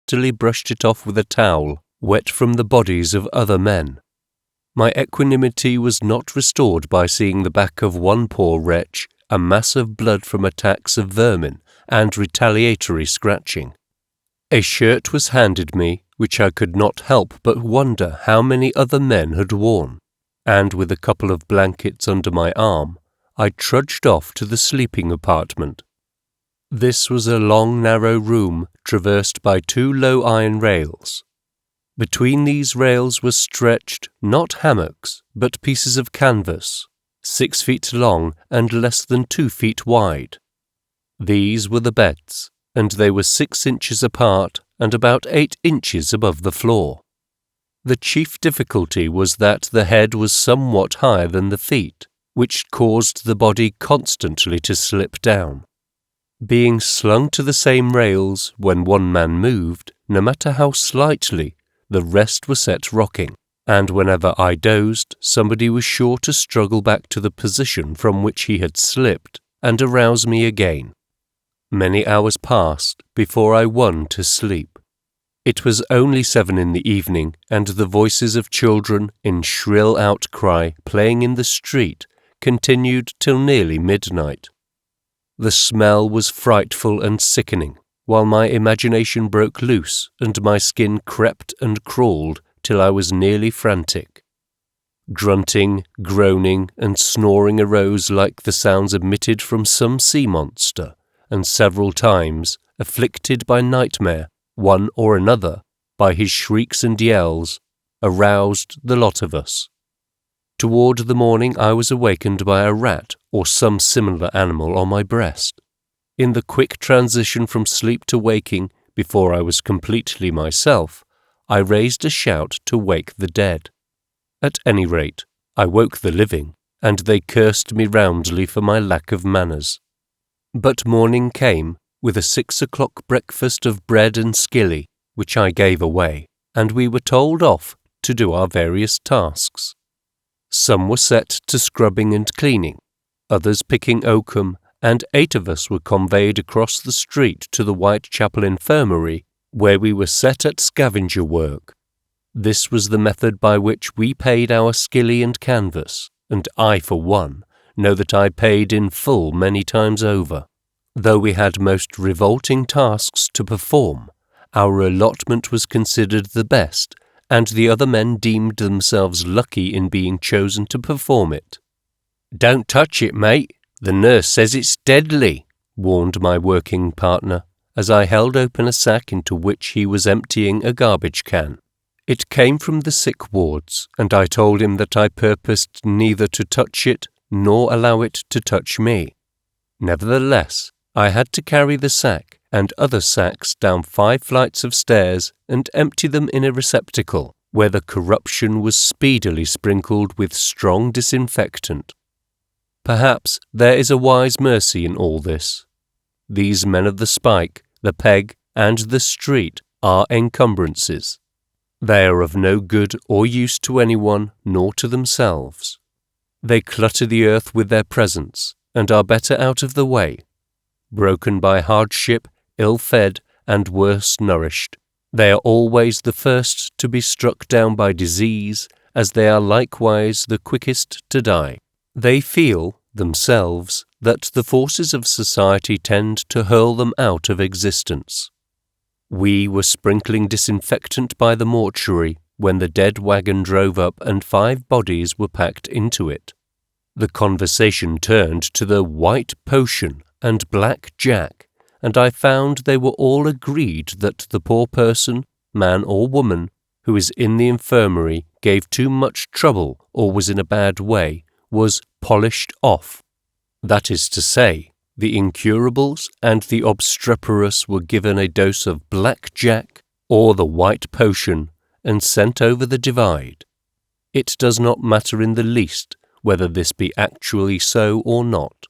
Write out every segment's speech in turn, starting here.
hastily brushed it off with a towel, wet from the bodies of other men. My equanimity was not restored by seeing the back of one poor wretch, a mass of blood from attacks of vermin and retaliatory scratching. A shirt was handed me, which I could not help but wonder how many other men had worn, and with a couple of blankets under my arm, I trudged off to the sleeping apartment. This was a long, narrow room traversed by 2 low iron rails. Between these rails were stretched, not hammocks, but pieces of canvas, 6 feet long and less than 2 feet wide. These were the beds, and they were 6 inches apart and about 8 inches above the floor. The chief difficulty was that the head was somewhat higher than the feet, which caused the body constantly to slip down. Being slung to the same rails, when one man moved, no matter how slightly, the rest were set rocking, and whenever I dozed, somebody was sure to struggle back to the position from which he had slipped and arouse me again. Many hours passed before I won to sleep. It was only 7 in the evening, and the voices of children in shrill outcry playing in the street continued till nearly midnight. The smell was frightful and sickening, while my imagination broke loose and my skin crept and crawled till I was nearly frantic. Grunting, groaning, and snoring arose like the sounds emitted from some sea monster, and several times, afflicted by nightmare, one or another, by his shrieks and yells, aroused the lot of us. Toward the morning I was awakened by a rat or some similar animal on my breast. In the quick transition from sleep to waking, before I was completely myself, I raised a shout to wake the dead. At any rate, I woke the living, and they cursed me roundly for my lack of manners. But morning came, with a 6 o'clock breakfast of bread and skilly, which I gave away, and we were told off to do our various tasks. Some were set to scrubbing and cleaning, others picking oakum, and 8 of us were conveyed across the street to the Whitechapel infirmary, where we were set at scavenger work. This was the method by which we paid our skilly and canvas, and I, for one, know that I paid in full many times over. Though we had most revolting tasks to perform, our allotment was considered the best, and the other men deemed themselves lucky in being chosen to perform it. "Don't touch it, mate. The nurse says it's deadly," warned my working partner, as I held open a sack into which he was emptying a garbage can. It came from the sick wards, and I told him that I purposed neither to touch it nor allow it to touch me. Nevertheless, I had to carry the sack and other sacks down 5 flights of stairs and empty them in a receptacle, where the corruption was speedily sprinkled with strong disinfectant. Perhaps there is a wise mercy in all this. These men of the spike, the peg, and the street are encumbrances. They are of no good or use to anyone, nor to themselves. They clutter the earth with their presence, and are better out of the way. Broken by hardship, ill-fed, and worse nourished, they are always the first to be struck down by disease, as they are likewise the quickest to die. They feel, themselves, that the forces of society tend to hurl them out of existence. We were sprinkling disinfectant by the mortuary when the dead wagon drove up and 5 bodies were packed into it. The conversation turned to the white potion and black jack, and I found they were all agreed that the poor person, man or woman, who is in the infirmary gave too much trouble or was in a bad way, was polished off. That is to say, the incurables and the obstreperous were given a dose of black jack or the white potion and sent over the divide. It does not matter in the least whether this be actually so or not.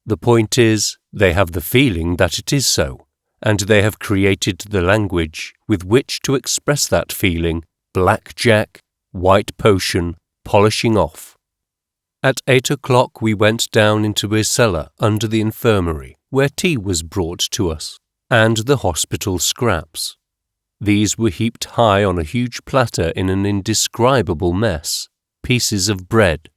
The point is, they have the feeling that it is so, and they have created the language with which to express that feeling: black jack, white potion, polishing off. At 8 o'clock we went down into a cellar under the infirmary, where tea was brought to us, and the hospital scraps. These were heaped high on a huge platter in an indescribable mess. Pieces of bread,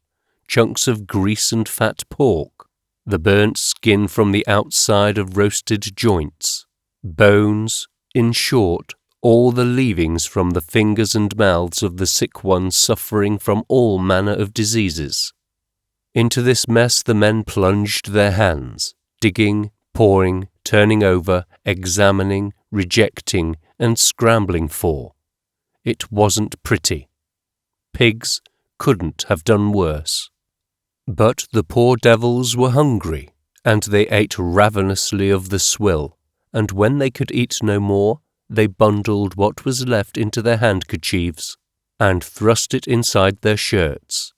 chunks of grease and fat pork, the burnt skin from the outside of roasted joints, bones, in short, all the leavings from the fingers and mouths of the sick ones suffering from all manner of diseases. Into this mess the men plunged their hands, digging, pouring, turning over, examining, rejecting, and scrambling for. It wasn't pretty. Pigs couldn't have done worse. But the poor devils were hungry, and they ate ravenously of the swill, and when they could eat no more, they bundled what was left into their handkerchiefs, and thrust it inside their shirts.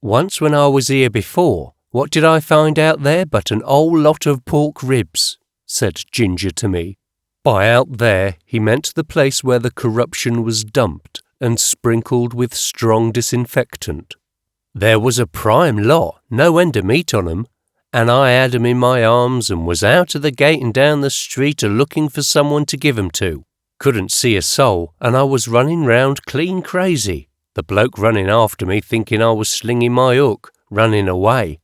Once when I was here before, what did I find out there but an whole lot of pork ribs, said Ginger to me. By out there, he meant the place where the corruption was dumped and sprinkled with strong disinfectant. There was a prime lot, no end of meat on 'em, and I had 'em in my arms and was out of the gate and down the street a-looking for someone to give 'em to. Couldn't see a soul, and I was running round clean crazy, the bloke running after me thinking I was slinging my hook, running away.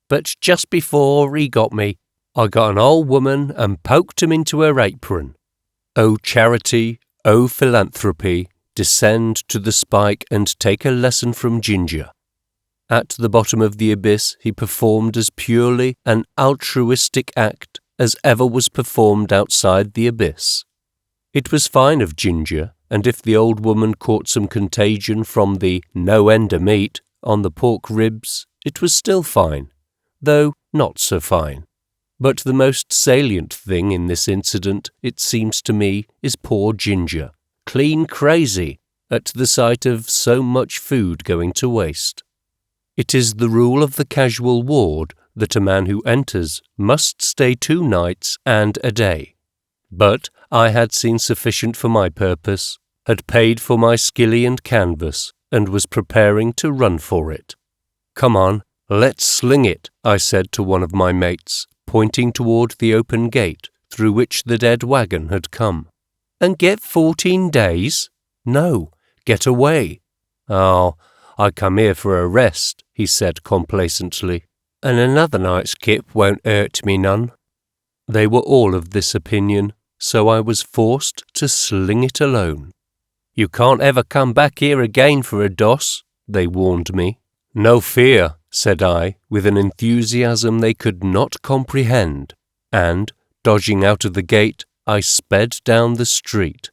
But just before he got me, I got an old woman and poked him into her apron. O charity, O philanthropy, descend to the spike and take a lesson from Ginger. At the bottom of the abyss he performed as purely an altruistic act as ever was performed outside the abyss. It was fine of Ginger, and if the old woman caught some contagion from the no end of meat on the pork ribs, it was still fine, though not so fine. But the most salient thing in this incident, it seems to me, is poor Ginger, clean crazy at the sight of so much food going to waste. It is the rule of the casual ward that a man who enters must stay 2 nights and a day. But I had seen sufficient for my purpose, had paid for my skilly and canvas, and was preparing to run for it. Come on, let's sling it, I said to one of my mates, pointing toward the open gate through which the dead wagon had come. And get 14 days? No, get away. Oh, I come here for a rest, he said complacently, and another night's kip won't hurt me none. They were all of this opinion, so I was forced to sling it alone. You can't ever come back here again for a doss, they warned me. No fear, said I, with an enthusiasm they could not comprehend, and, dodging out of the gate, I sped down the street.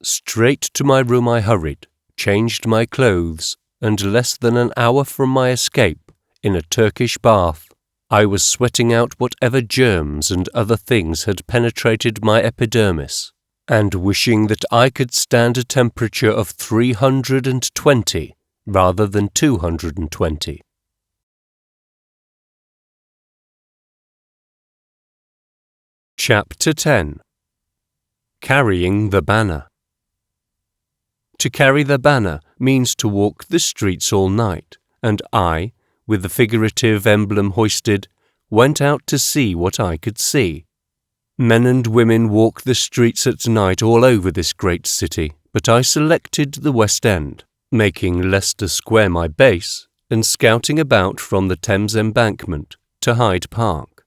Straight to my room I hurried, changed my clothes, and less than an hour from my escape, in a Turkish bath, I was sweating out whatever germs and other things had penetrated my epidermis, and wishing that I could stand a temperature of 320 rather than 220. Chapter 10. Carrying the Banner. To carry the banner means to walk the streets all night, and I, with the figurative emblem hoisted, went out to see what I could see. Men and women walk the streets at night all over this great city, but I selected the West End, making Leicester Square my base, and scouting about from the Thames Embankment to Hyde Park.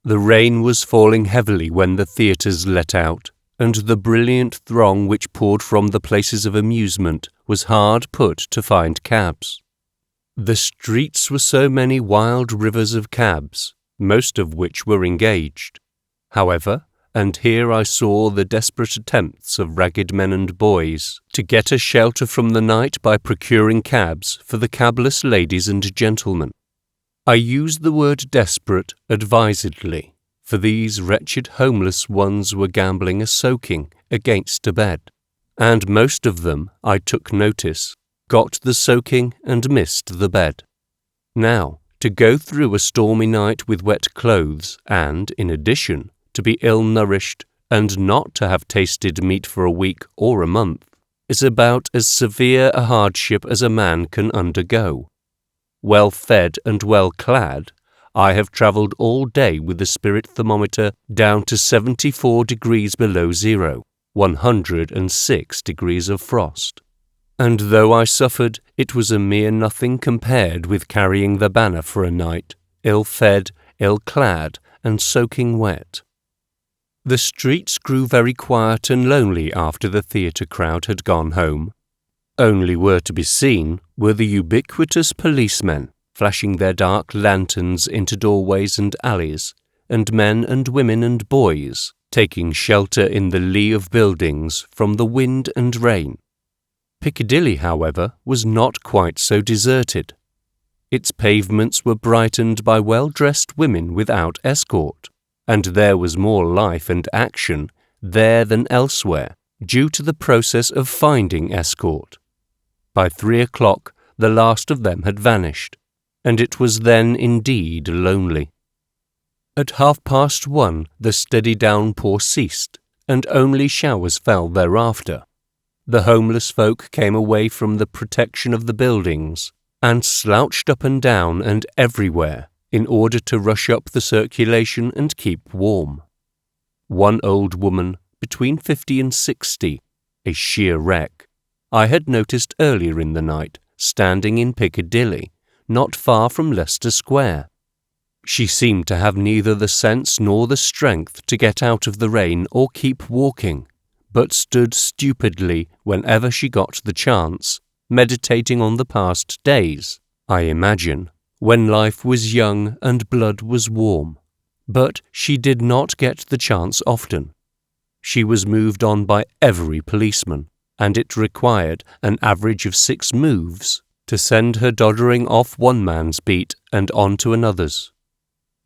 The rain was falling heavily when the theatres let out, and the brilliant throng which poured from the places of amusement was hard put to find cabs. The streets were so many wild rivers of cabs, most of which were engaged. However, and here I saw the desperate attempts of ragged men and boys to get a shelter from the night by procuring cabs for the cabless ladies and gentlemen. I use the word desperate advisedly, for these wretched homeless ones were gambling a soaking against a bed, and most of them, I took notice, got the soaking and missed the bed. Now, to go through a stormy night with wet clothes and, in addition, to be ill-nourished and not to have tasted meat for a week or a month, is about as severe a hardship as a man can undergo. Well fed and well clad, I have travelled all day with the spirit thermometer down to 74 degrees below zero, 106 degrees of frost. And though I suffered, it was a mere nothing compared with carrying the banner for a night, ill-fed, ill-clad, and soaking wet. The streets grew very quiet and lonely after the theatre crowd had gone home. Only were to be seen were the ubiquitous policemen, flashing their dark lanterns into doorways and alleys, and men and women and boys taking shelter in the lee of buildings from the wind and rain. Piccadilly, however, was not quite so deserted. Its pavements were brightened by well-dressed women without escort, and there was more life and action there than elsewhere, due to the process of finding escort. By 3 o'clock the last of them had vanished, and it was then indeed lonely. At 1:30 the steady downpour ceased, and only showers fell thereafter. The homeless folk came away from the protection of the buildings, and slouched up and down and everywhere in order to rush up the circulation and keep warm. One old woman, between 50 and 60, a sheer wreck, I had noticed earlier in the night, standing in Piccadilly, not far from Leicester Square. She seemed to have neither the sense nor the strength to get out of the rain or keep walking, but stood stupidly whenever she got the chance, meditating on the past days, I imagine, when life was young and blood was warm. But she did not get the chance often. She was moved on by every policeman, and it required an average of 6 moves to send her doddering off one man's beat and on to another's.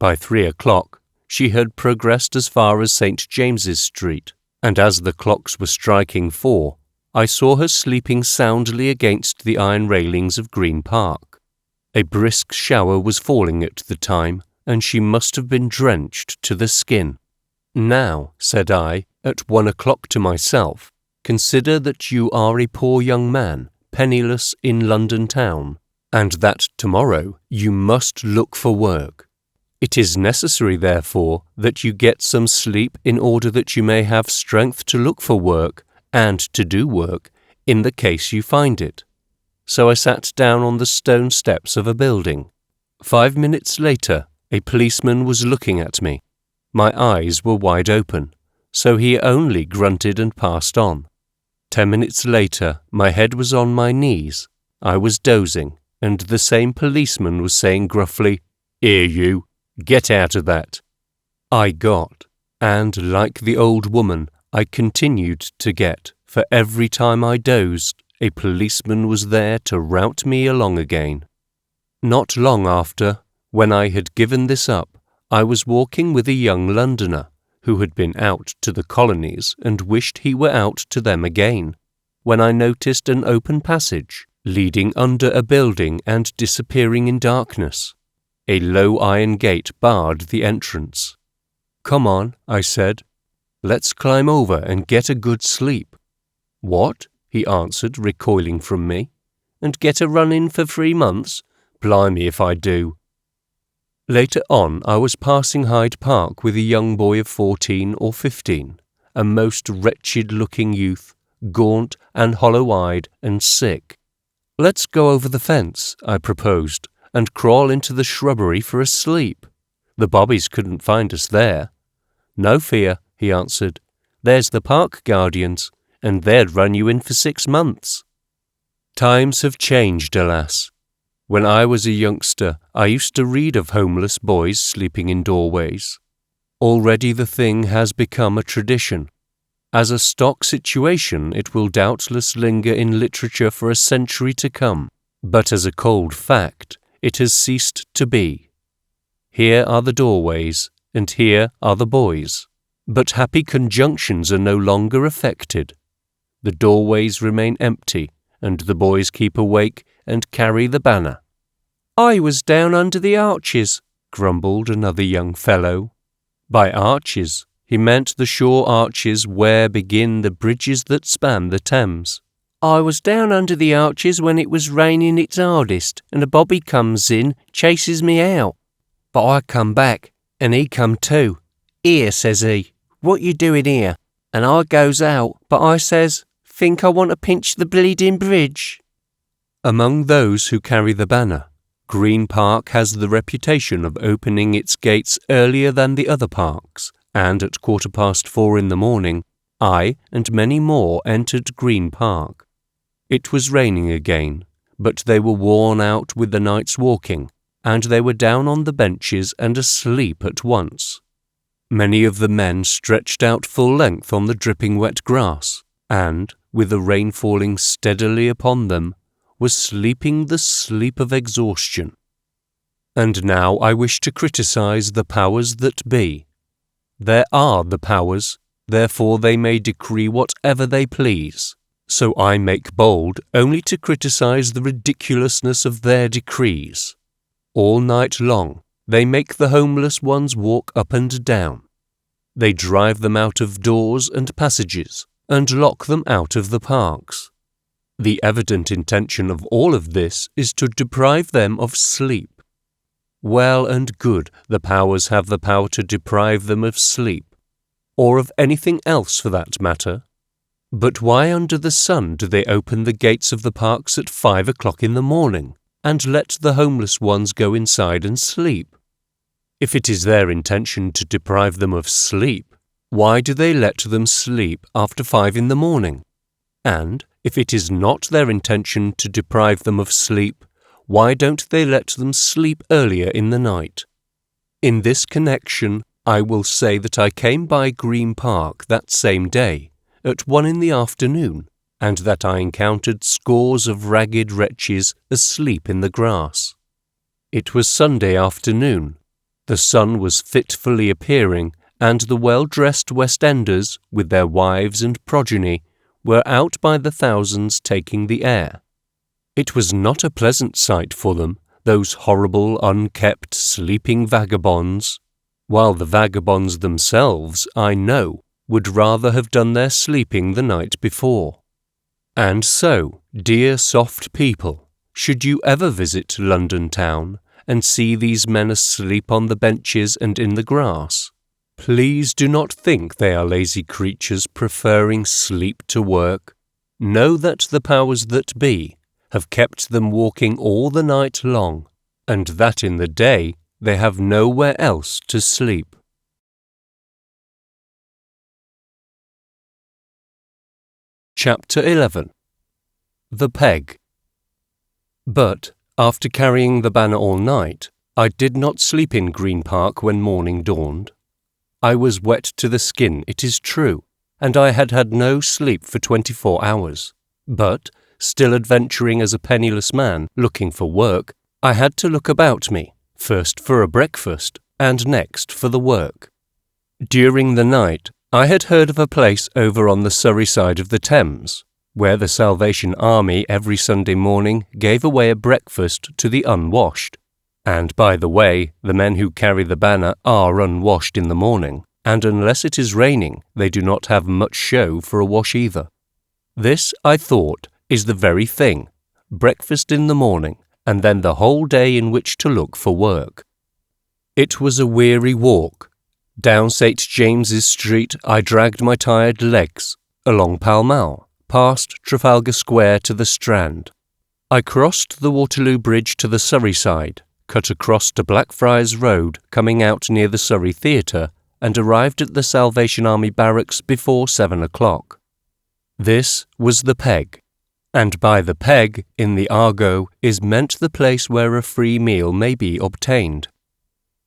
By 3 o'clock, she had progressed as far as St. James's Street, and as the clocks were striking 4, I saw her sleeping soundly against the iron railings of Green Park. A brisk shower was falling at the time, and she must have been drenched to the skin. "Now," said I, at 1 o'clock to myself, "consider that you are a poor young man, penniless in London town, and that tomorrow you must look for work. It is necessary, therefore, that you get some sleep in order that you may have strength to look for work and to do work in the case you find it." So I sat down on the stone steps of a building. 5 minutes later, a policeman was looking at me. My eyes were wide open, so he only grunted and passed on. 10 minutes later, my head was on my knees. I was dozing, and the same policeman was saying gruffly, "Here you, get out of that." I got, and like the old woman, I continued to get, for every time I dozed, a policeman was there to rout me along again. Not long after, when I had given this up, I was walking with a young Londoner, who had been out to the colonies and wished he were out to them again, when I noticed an open passage, leading under a building and disappearing in darkness. A low iron gate barred the entrance. "Come on," I said. "Let's climb over and get a good sleep." "What?" he answered, recoiling from me. "And get a run-in for 3 months? Blimey if I do." Later on I was passing Hyde Park with a young boy of 14 or 15, a most wretched-looking youth, gaunt and hollow-eyed and sick. "Let's go over the fence," I proposed, "and crawl into the shrubbery for a sleep. The bobbies couldn't find us there." "No fear," he answered. "There's the park guardians, and they'd run you in for 6 months." Times have changed, alas. When I was a youngster, I used to read of homeless boys sleeping in doorways. Already the thing has become a tradition. As a stock situation, it will doubtless linger in literature for a century to come, but as a cold fact, it has ceased to be. Here are the doorways, and here are the boys. But happy conjunctions are no longer affected. The doorways remain empty, and the boys keep awake and carry the banner. "I was down under the arches," grumbled another young fellow. By arches, he meant the shore arches where begin the bridges that span the Thames. "I was down under the arches when it was raining its hardest, and a bobby comes in, chases me out. But I come back, and he come too. 'Here,' says he, 'what you doing here?' and I goes out, but I says, "Think I want to pinch the bleeding bridge?" Among those who carry the banner, Green Park has the reputation of opening its gates earlier than the other parks, and at 4:15 in the morning, I and many more entered Green Park. It was raining again, but they were worn out with the night's walking, and they were down on the benches and asleep at once. Many of the men stretched out full length on the dripping wet grass, and, with the rain falling steadily upon them, were sleeping the sleep of exhaustion. And now I wish to criticize the powers that be. There are the powers, therefore they may decree whatever they please. So I make bold only to criticize the ridiculousness of their decrees. All night long they make the homeless ones walk up and down. They drive them out of doors and passages, and lock them out of the parks. The evident intention of all of this is to deprive them of sleep. Well and good, the powers have the power to deprive them of sleep, or of anything else for that matter. But why under the sun do they open the gates of the parks at 5 o'clock in the morning, and let the homeless ones go inside and sleep? If it is their intention to deprive them of sleep, why do they let them sleep after 5 in the morning? And, if it is not their intention to deprive them of sleep, why don't they let them sleep earlier in the night? In this connection, I will say that I came by Green Park that same day, at 1 in the afternoon, and that I encountered scores of ragged wretches asleep in the grass. It was Sunday afternoon. The sun was fitfully appearing, and the well-dressed West Enders, with their wives and progeny, were out by the thousands taking the air. It was not a pleasant sight for them, those horrible, unkept, sleeping vagabonds, while the vagabonds themselves, I know, would rather have done their sleeping the night before. And so, dear soft people, should you ever visit London town and see these men asleep on the benches and in the grass, please do not think they are lazy creatures preferring sleep to work. Know that the powers that be have kept them walking all the night long, and that in the day they have nowhere else to sleep. Chapter 11. The Peg. But, after carrying the banner all night, I did not sleep in Green Park when morning dawned. I was wet to the skin, it is true, and I had had no sleep for 24 hours. But, still adventuring as a penniless man looking for work, I had to look about me, first for a breakfast, and next for the work. During the night, I had heard of a place over on the Surrey side of the Thames, where the Salvation Army every Sunday morning gave away a breakfast to the unwashed. And by the way, the men who carry the banner are unwashed in the morning, and unless it is raining, they do not have much show for a wash either. This, I thought, is the very thing, breakfast in the morning, and then the whole day in which to look for work. It was a weary walk. Down St. James's Street I dragged my tired legs, along Pall Mall, past Trafalgar Square to the Strand. I crossed the Waterloo Bridge to the Surrey side, cut across to Blackfriars Road coming out near the Surrey Theatre, and arrived at the Salvation Army barracks before 7 o'clock. This was the Peg, and by the Peg in the argot is meant the place where a free meal may be obtained.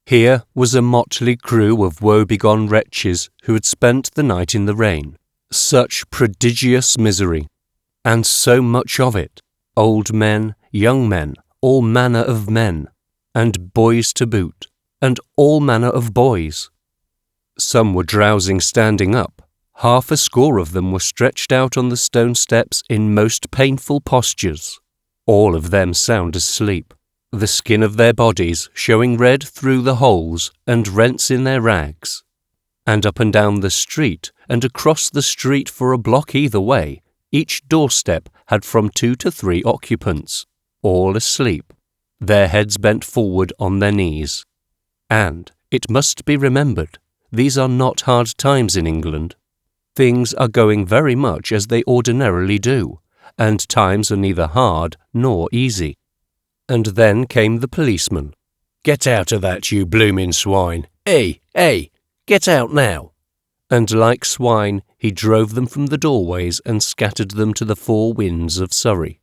Here was a motley crew of woebegone wretches who had spent the night in the rain. Such prodigious misery, and so much of it, old men, young men, all manner of men, and boys to boot, and all manner of boys. Some were drowsing standing up. 60 of them were stretched out on the stone steps in most painful postures, all of them sound asleep, the skin of their bodies showing red through the holes and rents in their rags. And up and down the street, and across the street for a block either way, each doorstep had from 2 to 3 occupants, all asleep, their heads bent forward on their knees. And, it must be remembered, these are not hard times in England. Things are going very much as they ordinarily do, and times are neither hard nor easy. And then came the policeman. "Get out of that, you bloomin' swine! Hey, get out now!" And like swine, he drove them from the doorways and scattered them to the four winds of Surrey.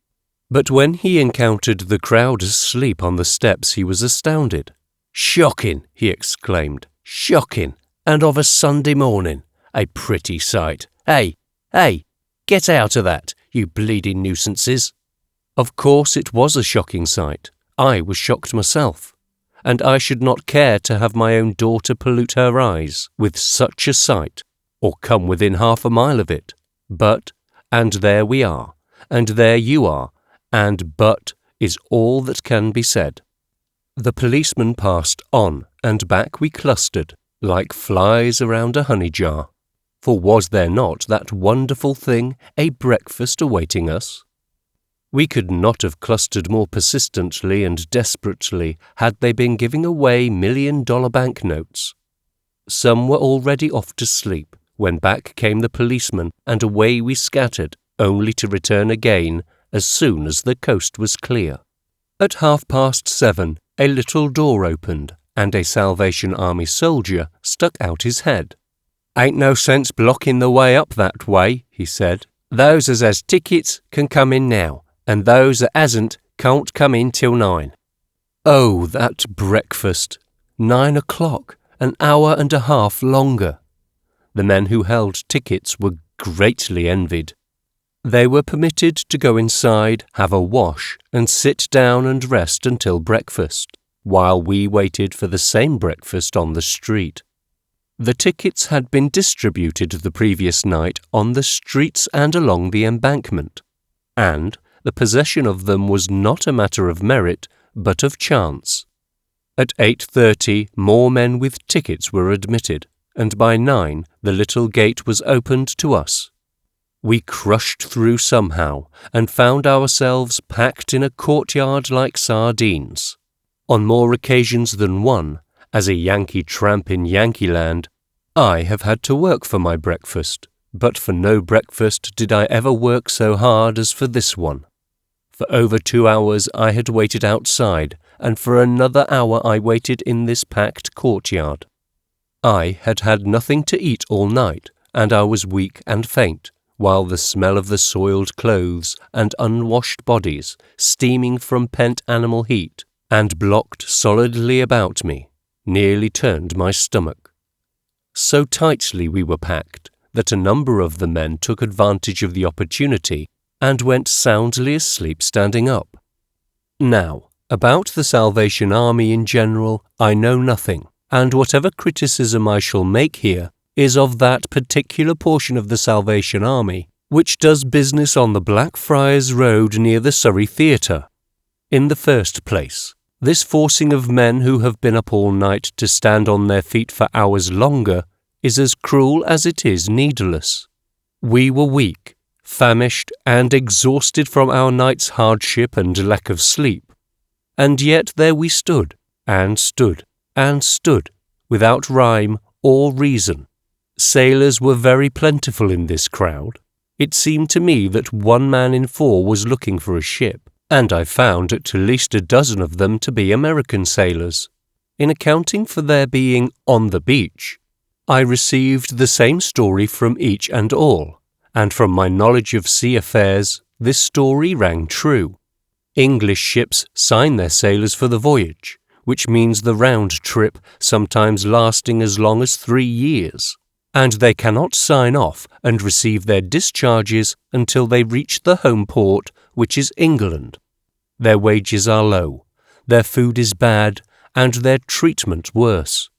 But when he encountered the crowd asleep on the steps, he was astounded. "Shocking!" he exclaimed. "Shocking! And of a Sunday morning! A pretty sight! Hey, get out of that, you bleeding nuisances!" Of course it was a shocking sight. I was shocked myself, and I should not care to have my own daughter pollute her eyes with such a sight, or come within half a mile of it. But, and there we are, and there you are, and but is all that can be said. The policeman passed on, and back we clustered, like flies around a honey jar. For was there not that wonderful thing, a breakfast awaiting us? We could not have clustered more persistently and desperately had they been giving away $1,000,000 banknotes. Some were already off to sleep, when back came the policeman, and away we scattered, only to return again as soon as the coast was clear. At 7:30, a little door opened, and a Salvation Army soldier stuck out his head. "Ain't no sense blocking the way up that way," he said. "Those as has tickets can come in now, and those that hasn't can't come in till 9. Oh, that breakfast! 9 o'clock, an hour and a half longer. The men who held tickets were greatly envied. They were permitted to go inside, have a wash, and sit down and rest until breakfast, while we waited for the same breakfast on the street. The tickets had been distributed the previous night on the streets and along the embankment, and the possession of them was not a matter of merit, but of chance. At 8:30 more men with tickets were admitted, and by 9 the little gate was opened to us. We crushed through somehow, and found ourselves packed in a courtyard like sardines. On more occasions than one, as a Yankee tramp in Yankeeland, I have had to work for my breakfast, but for no breakfast did I ever work so hard as for this one. For over 2 hours I had waited outside, and for another hour I waited in this packed courtyard. I had had nothing to eat all night, and I was weak and faint, while the smell of the soiled clothes and unwashed bodies, steaming from pent animal heat, and blocked solidly about me, nearly turned my stomach. So tightly we were packed that a number of the men took advantage of the opportunity and went soundly asleep standing up. Now, about the Salvation Army in general, I know nothing, and whatever criticism I shall make here is of that particular portion of the Salvation Army which does business on the Blackfriars Road near the Surrey Theatre. In the first place, this forcing of men who have been up all night to stand on their feet for hours longer is as cruel as it is needless. We were weak, famished, and exhausted from our night's hardship and lack of sleep, and yet there we stood, and stood, and stood, without rhyme or reason. Sailors were very plentiful in this crowd. It seemed to me that 1 man in 4 was looking for a ship, and I found at least a dozen of them to be American sailors. In accounting for their being on the beach, I received the same story from each and all, and from my knowledge of sea affairs, this story rang true. English ships sign their sailors for the voyage, which means the round trip sometimes lasting as long as 3 years, and they cannot sign off and receive their discharges until they reach the home port, which is England. Their wages are low, their food is bad, and their treatment worse.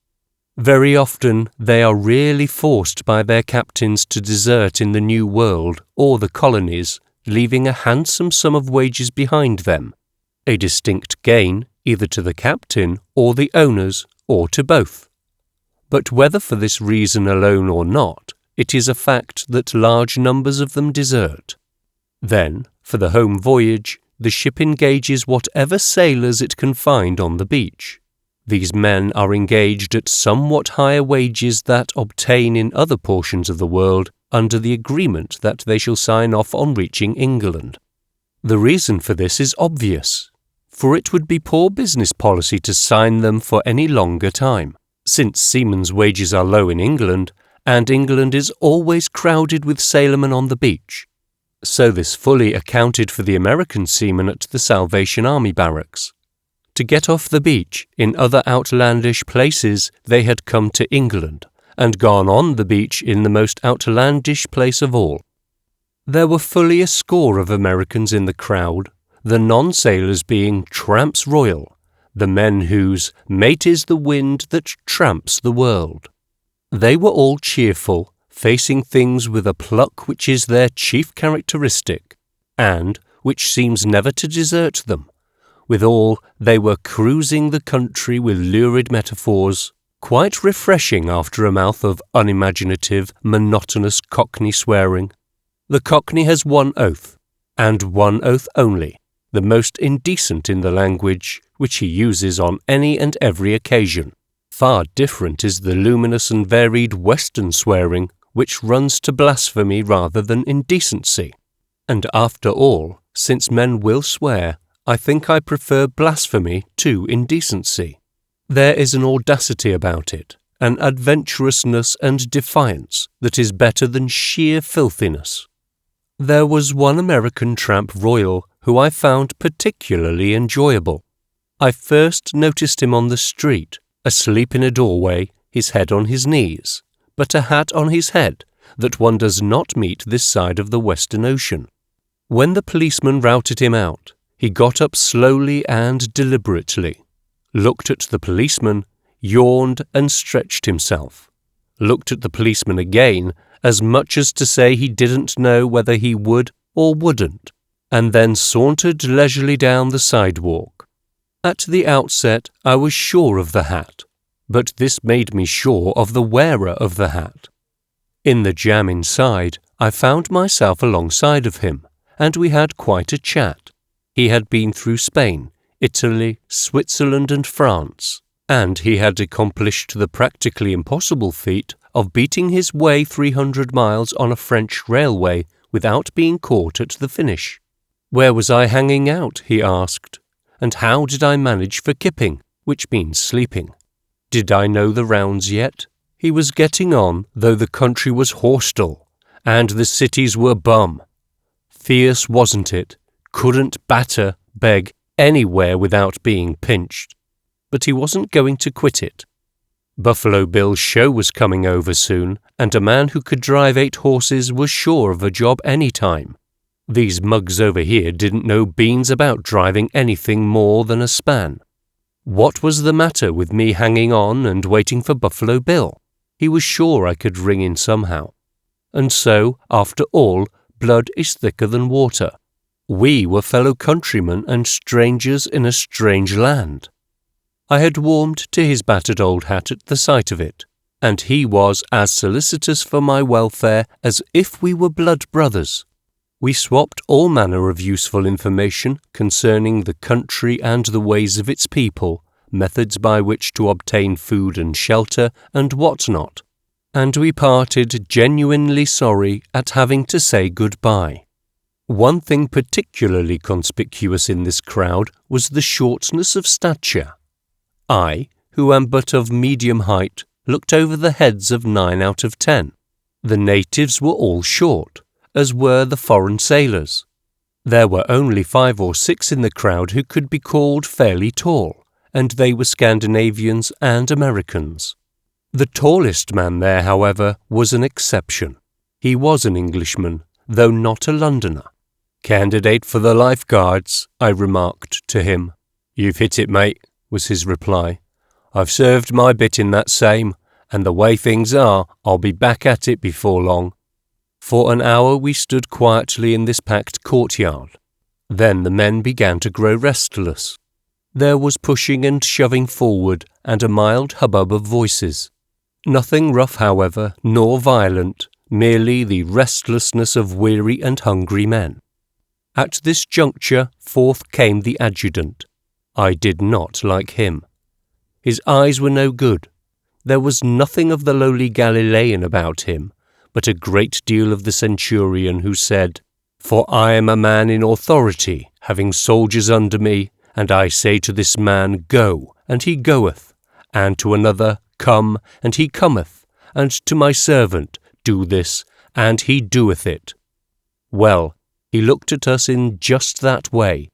Very often they are really forced by their captains to desert in the New World or the colonies, leaving a handsome sum of wages behind them, a distinct gain either to the captain or the owners or to both. But whether for this reason alone or not, it is a fact that large numbers of them desert. Then, for the home voyage, the ship engages whatever sailors it can find on the beach. These men are engaged at somewhat higher wages that obtain in other portions of the world under the agreement that they shall sign off on reaching England. The reason for this is obvious, for it would be poor business policy to sign them for any longer time, since seamen's wages are low in England, and England is always crowded with sailormen on the beach. So this fully accounted for the American seamen at the Salvation Army barracks. To get off the beach in other outlandish places, they had come to England, and gone on the beach in the most outlandish place of all. There were fully a score of Americans in the crowd, the non-sailors being tramps royal, the men whose mate is the wind that tramps the world. They were all cheerful, facing things with a pluck which is their chief characteristic, and which seems never to desert them. Withal, they were cruising the country with lurid metaphors, quite refreshing after a mouth of unimaginative, monotonous Cockney swearing. The Cockney has one oath, and one oath only, the most indecent in the language, which he uses on any and every occasion. Far different is the luminous and varied Western swearing, which runs to blasphemy rather than indecency. And after all, since men will swear, I think I prefer blasphemy to indecency. There is an audacity about it, an adventurousness and defiance that is better than sheer filthiness. There was one American tramp royal who I found particularly enjoyable. I first noticed him on the street, asleep in a doorway, his head on his knees, but a hat on his head that one does not meet this side of the Western Ocean. When the policeman routed him out, he got up slowly and deliberately, looked at the policeman, yawned and stretched himself, looked at the policeman again, as much as to say he didn't know whether he would or wouldn't, and then sauntered leisurely down the sidewalk. At the outset, I was sure of the hat, but this made me sure of the wearer of the hat. In the jam inside, I found myself alongside of him, and we had quite a chat. He had been through Spain, Italy, Switzerland and France, and he had accomplished the practically impossible feat of beating his way 300 miles on a French railway without being caught at the finish. Where was I hanging out, he asked, and how did I manage for kipping, which means sleeping? Did I know the rounds yet? He was getting on, though the country was hostile, and the cities were bum. Fierce, wasn't it? Couldn't batter, beg, anywhere without being pinched. But he wasn't going to quit it. Buffalo Bill's show was coming over soon, and a man who could drive 8 horses was sure of a job any time. These mugs over here didn't know beans about driving anything more than a span. What was the matter with me hanging on and waiting for Buffalo Bill? He was sure I could ring in somehow. And so, after all, blood is thicker than water. We were fellow countrymen and strangers in a strange land. I had warmed to his battered old hat at the sight of it, and he was as solicitous for my welfare as if we were blood brothers. We swapped all manner of useful information concerning the country and the ways of its people, methods by which to obtain food and shelter, and what not, and we parted genuinely sorry at having to say goodbye. One thing particularly conspicuous in this crowd was the shortness of stature. I, who am but of medium height, looked over the heads of 9 out of 10. The natives were all short, as were the foreign sailors. There were only 5 or 6 in the crowd who could be called fairly tall, and they were Scandinavians and Americans. The tallest man there, however, was an exception. He was an Englishman, though not a Londoner. "Candidate for the Life Guards," I remarked to him. "You've hit it, mate," was his reply. "I've served my bit in that same, and the way things are, I'll be back at it before long." For an hour we stood quietly in this packed courtyard. Then the men began to grow restless. There was pushing and shoving forward, and a mild hubbub of voices. Nothing rough, however, nor violent, merely the restlessness of weary and hungry men. At this juncture forth came the adjutant. I did not like him. His eyes were no good. There was nothing of the lowly Galilean about him, but a great deal of the centurion, who said, "For I am a man in authority, having soldiers under me, and I say to this man, Go, and he goeth, and to another, Come, and he cometh, and to my servant, Do this, and he doeth it." Well, he looked at us in just that way,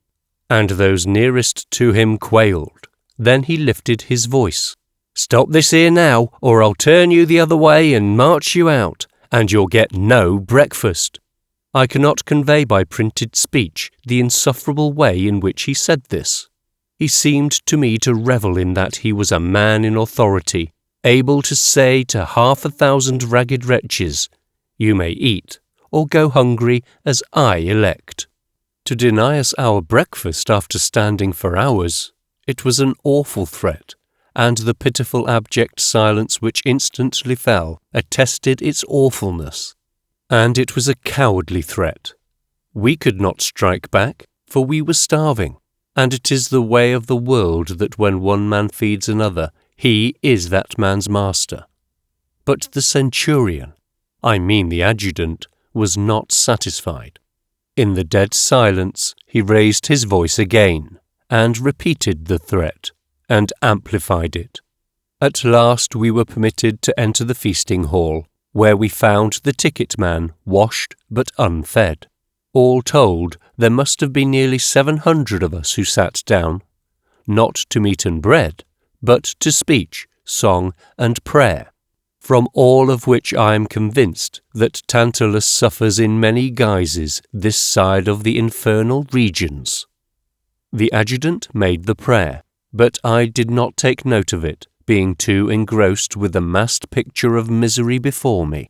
and those nearest to him quailed. Then he lifted his voice. "Stop this here now, or I'll turn you the other way and march you out, and you'll get no breakfast." I cannot convey by printed speech the insufferable way in which he said this. He seemed to me to revel in that he was a man in authority, able to say to 500 ragged wretches, "You may eat, or go hungry as I elect." To deny us our breakfast after standing for hours, it was an awful threat, and the pitiful abject silence which instantly fell attested its awfulness. And it was a cowardly threat. We could not strike back, for we were starving, and it is the way of the world that when one man feeds another, he is that man's master. But the centurion, I mean the adjutant, was not satisfied. In the dead silence, he raised his voice again, and repeated the threat, and amplified it. At last we were permitted to enter the feasting hall, where we found the ticket man washed but unfed. All told, there must have been nearly 700 of us who sat down, not to meat and bread, but to speech, song, and prayer, from all of which I am convinced that Tantalus suffers in many guises this side of the infernal regions. The adjutant made the prayer, but I did not take note of it, being too engrossed with the massed picture of misery before me.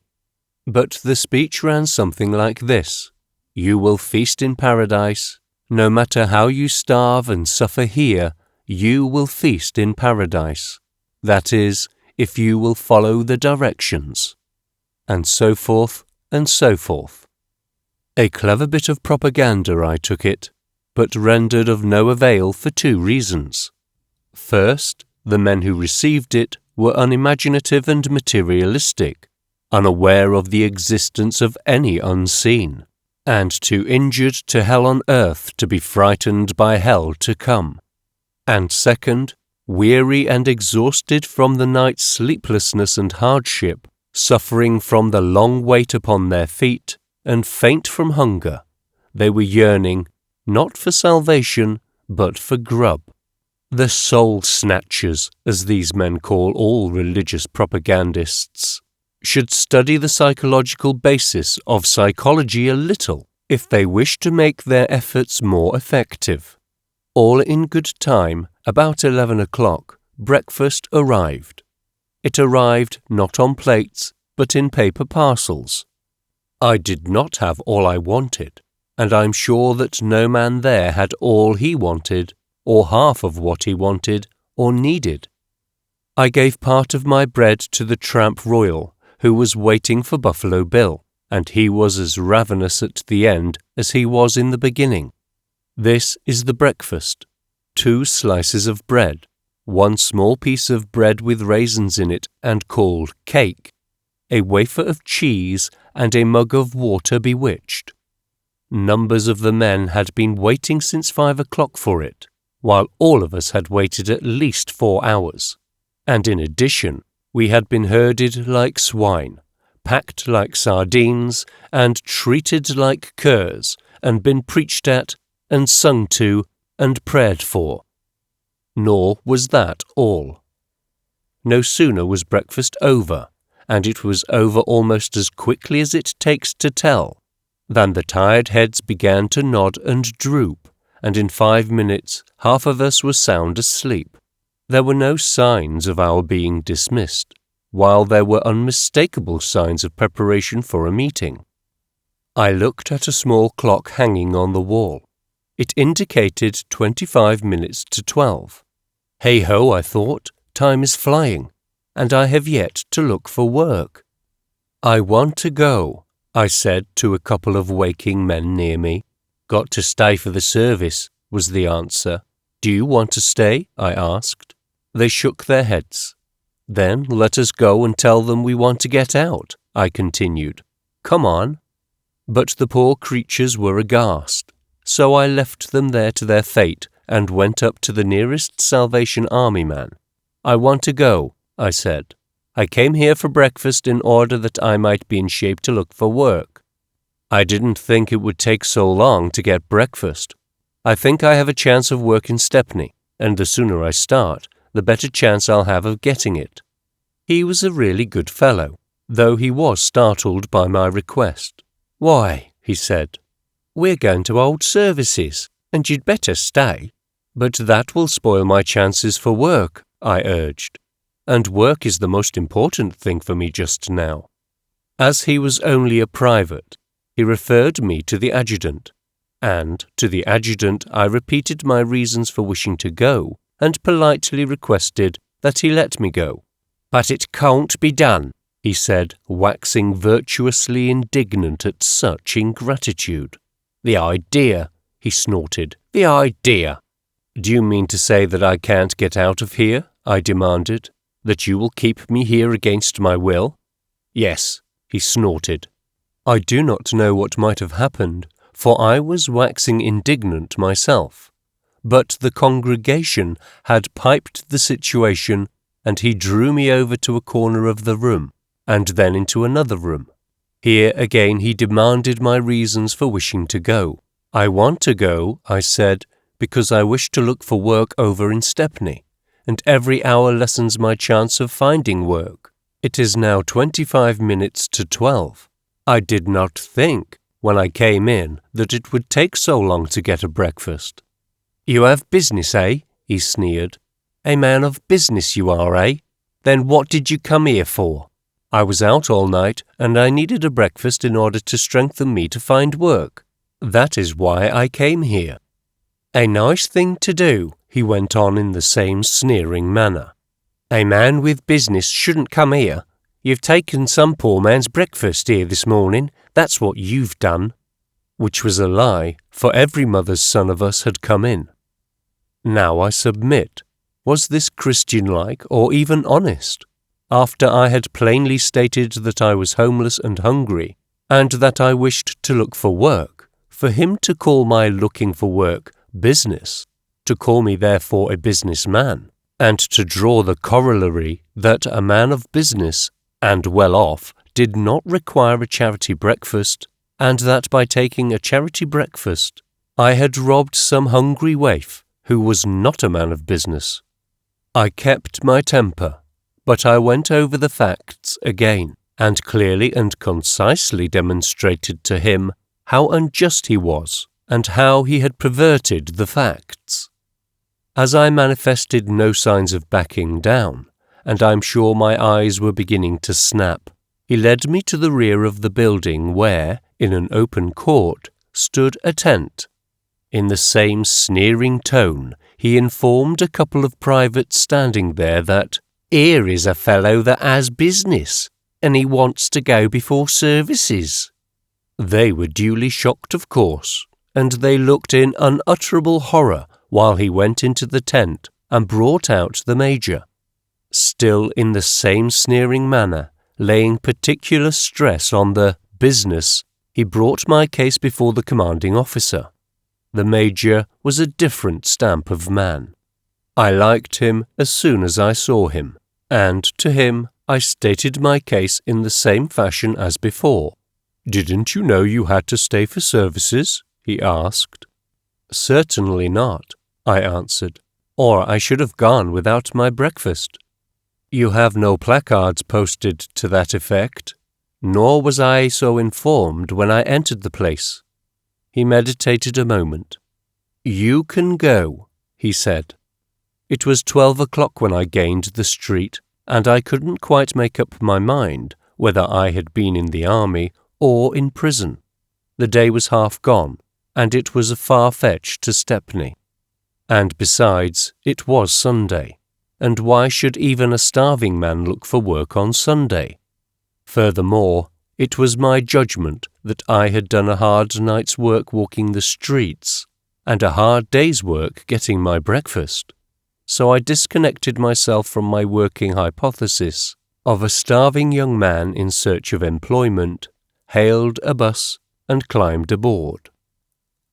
But the speech ran something like this: "You will feast in paradise. No matter how you starve and suffer here, you will feast in paradise. That is, if you will follow the directions." And so forth, and so forth. A clever bit of propaganda, I took it, but rendered of no avail for 2 reasons. First, the men who received it were unimaginative and materialistic, unaware of the existence of any unseen, and too injured to hell on earth to be frightened by hell to come. And second, weary and exhausted from the night's sleeplessness and hardship, suffering from the long wait upon their feet, and faint from hunger, they were yearning, not for salvation, but for grub. The soul snatchers, as these men call all religious propagandists, should study the psychological basis of psychology a little, if they wish to make their efforts more effective. All in good time, about 11 o'clock, breakfast arrived. It arrived not on plates, but in paper parcels. I did not have all I wanted, and I'm sure that no man there had all he wanted, or half of what he wanted or needed. I gave part of my bread to the tramp royal, who was waiting for Buffalo Bill, and he was as ravenous at the end as he was in the beginning. This is the breakfast: 2 slices of bread, 1 small piece of bread with raisins in it and called cake, a wafer of cheese, and a mug of water bewitched. Numbers of the men had been waiting since 5 o'clock for it, while all of us had waited at least 4 hours. And in addition, we had been herded like swine, packed like sardines, and treated like curs, and been preached at, and sung to, and prayed for. Nor was that all. No sooner was breakfast over, and it was over almost as quickly as it takes to tell, than the tired heads began to nod and droop, and in 5 minutes half of us were sound asleep. There were no signs of our being dismissed, while there were unmistakable signs of preparation for a meeting. I looked at a small clock hanging on the wall. It indicated 25 minutes to 12. Hey-ho, I thought, time is flying, and I have yet to look for work. "I want to go," I said to a couple of waking men near me. "Got to stay for the service," was the answer. "Do you want to stay?" I asked. They shook their heads. "Then let us go and tell them we want to get out," I continued. "Come on." But the poor creatures were aghast, so I left them there to their fate and went up to the nearest Salvation Army man. "I want to go," I said. "I came here for breakfast in order that I might be in shape to look for work. I didn't think it would take so long to get breakfast. I think I have a chance of work in Stepney, and the sooner I start, the better chance I'll have of getting it." He was a really good fellow, though he was startled by my request. "Why," he said, "we're going to old services, and you'd better stay." "But that will spoil my chances for work," I urged, "and work is the most important thing for me just now." As he was only a private, he referred me to the adjutant, and to the adjutant I repeated my reasons for wishing to go and politely requested that he let me go. "But it can't be done," he said, waxing virtuously indignant at such ingratitude. "The idea," he snorted, "the idea." "Do you mean to say that I can't get out of here?" I demanded. "That you will keep me here against my will?" "Yes," he snorted. I do not know what might have happened, for I was waxing indignant myself. But the congregation had piped the situation, and he drew me over to a corner of the room, and then into another room. Here again he demanded my reasons for wishing to go. "I want to go," I said, "because I wish to look for work over in Stepney, and every hour lessens my chance of finding work. It is now 25 minutes to 12. I did not think, when I came in, that it would take so long to get a breakfast." "You have business, eh?" he sneered. "A man of business you are, eh? Then what did you come here for?" "I was out all night, and I needed a breakfast in order to strengthen me to find work. That is why I came here." "A nice thing to do," he went on in the same sneering manner. "A man with business shouldn't come here. You've taken some poor man's breakfast here this morning, that's what you've done." Which was a lie, for every mother's son of us had come in. Now I submit, was this Christian-like or even honest? After I had plainly stated that I was homeless and hungry, and that I wished to look for work, for him to call my looking for work business, to call me therefore a businessman, and to draw the corollary that a man of business and well off did not require a charity breakfast, and that by taking a charity breakfast I had robbed some hungry waif who was not a man of business. I kept my temper, but I went over the facts again, and clearly and concisely demonstrated to him how unjust he was, and how he had perverted the facts. As I manifested no signs of backing down, and I'm sure my eyes were beginning to snap, he led me to the rear of the building where, in an open court, stood a tent. In the same sneering tone, he informed a couple of privates standing there that, "Here is a fellow that has business, and he wants to go before services." They were duly shocked, of course, and they looked in unutterable horror while he went into the tent and brought out the major. Still in the same sneering manner, laying particular stress on the business, he brought my case before the commanding officer. The major was a different stamp of man. I liked him as soon as I saw him, and to him I stated my case in the same fashion as before. "Didn't you know you had to stay for services?" he asked. "Certainly not," I answered, "or I should have gone without my breakfast." "You have no placards posted to that effect?" "Nor was I so informed when I entered the place." He meditated a moment. "You can go," he said. It was 12 o'clock when I gained the street, and I couldn't quite make up my mind whether I had been in the army or in prison. The day was half gone, and it was a far-fetch to Stepney. And besides, it was Sunday, and why should even a starving man look for work on Sunday? Furthermore, it was my judgment that I had done a hard night's work walking the streets, and a hard day's work getting my breakfast. So I disconnected myself from my working hypothesis of a starving young man in search of employment, hailed a bus and climbed aboard.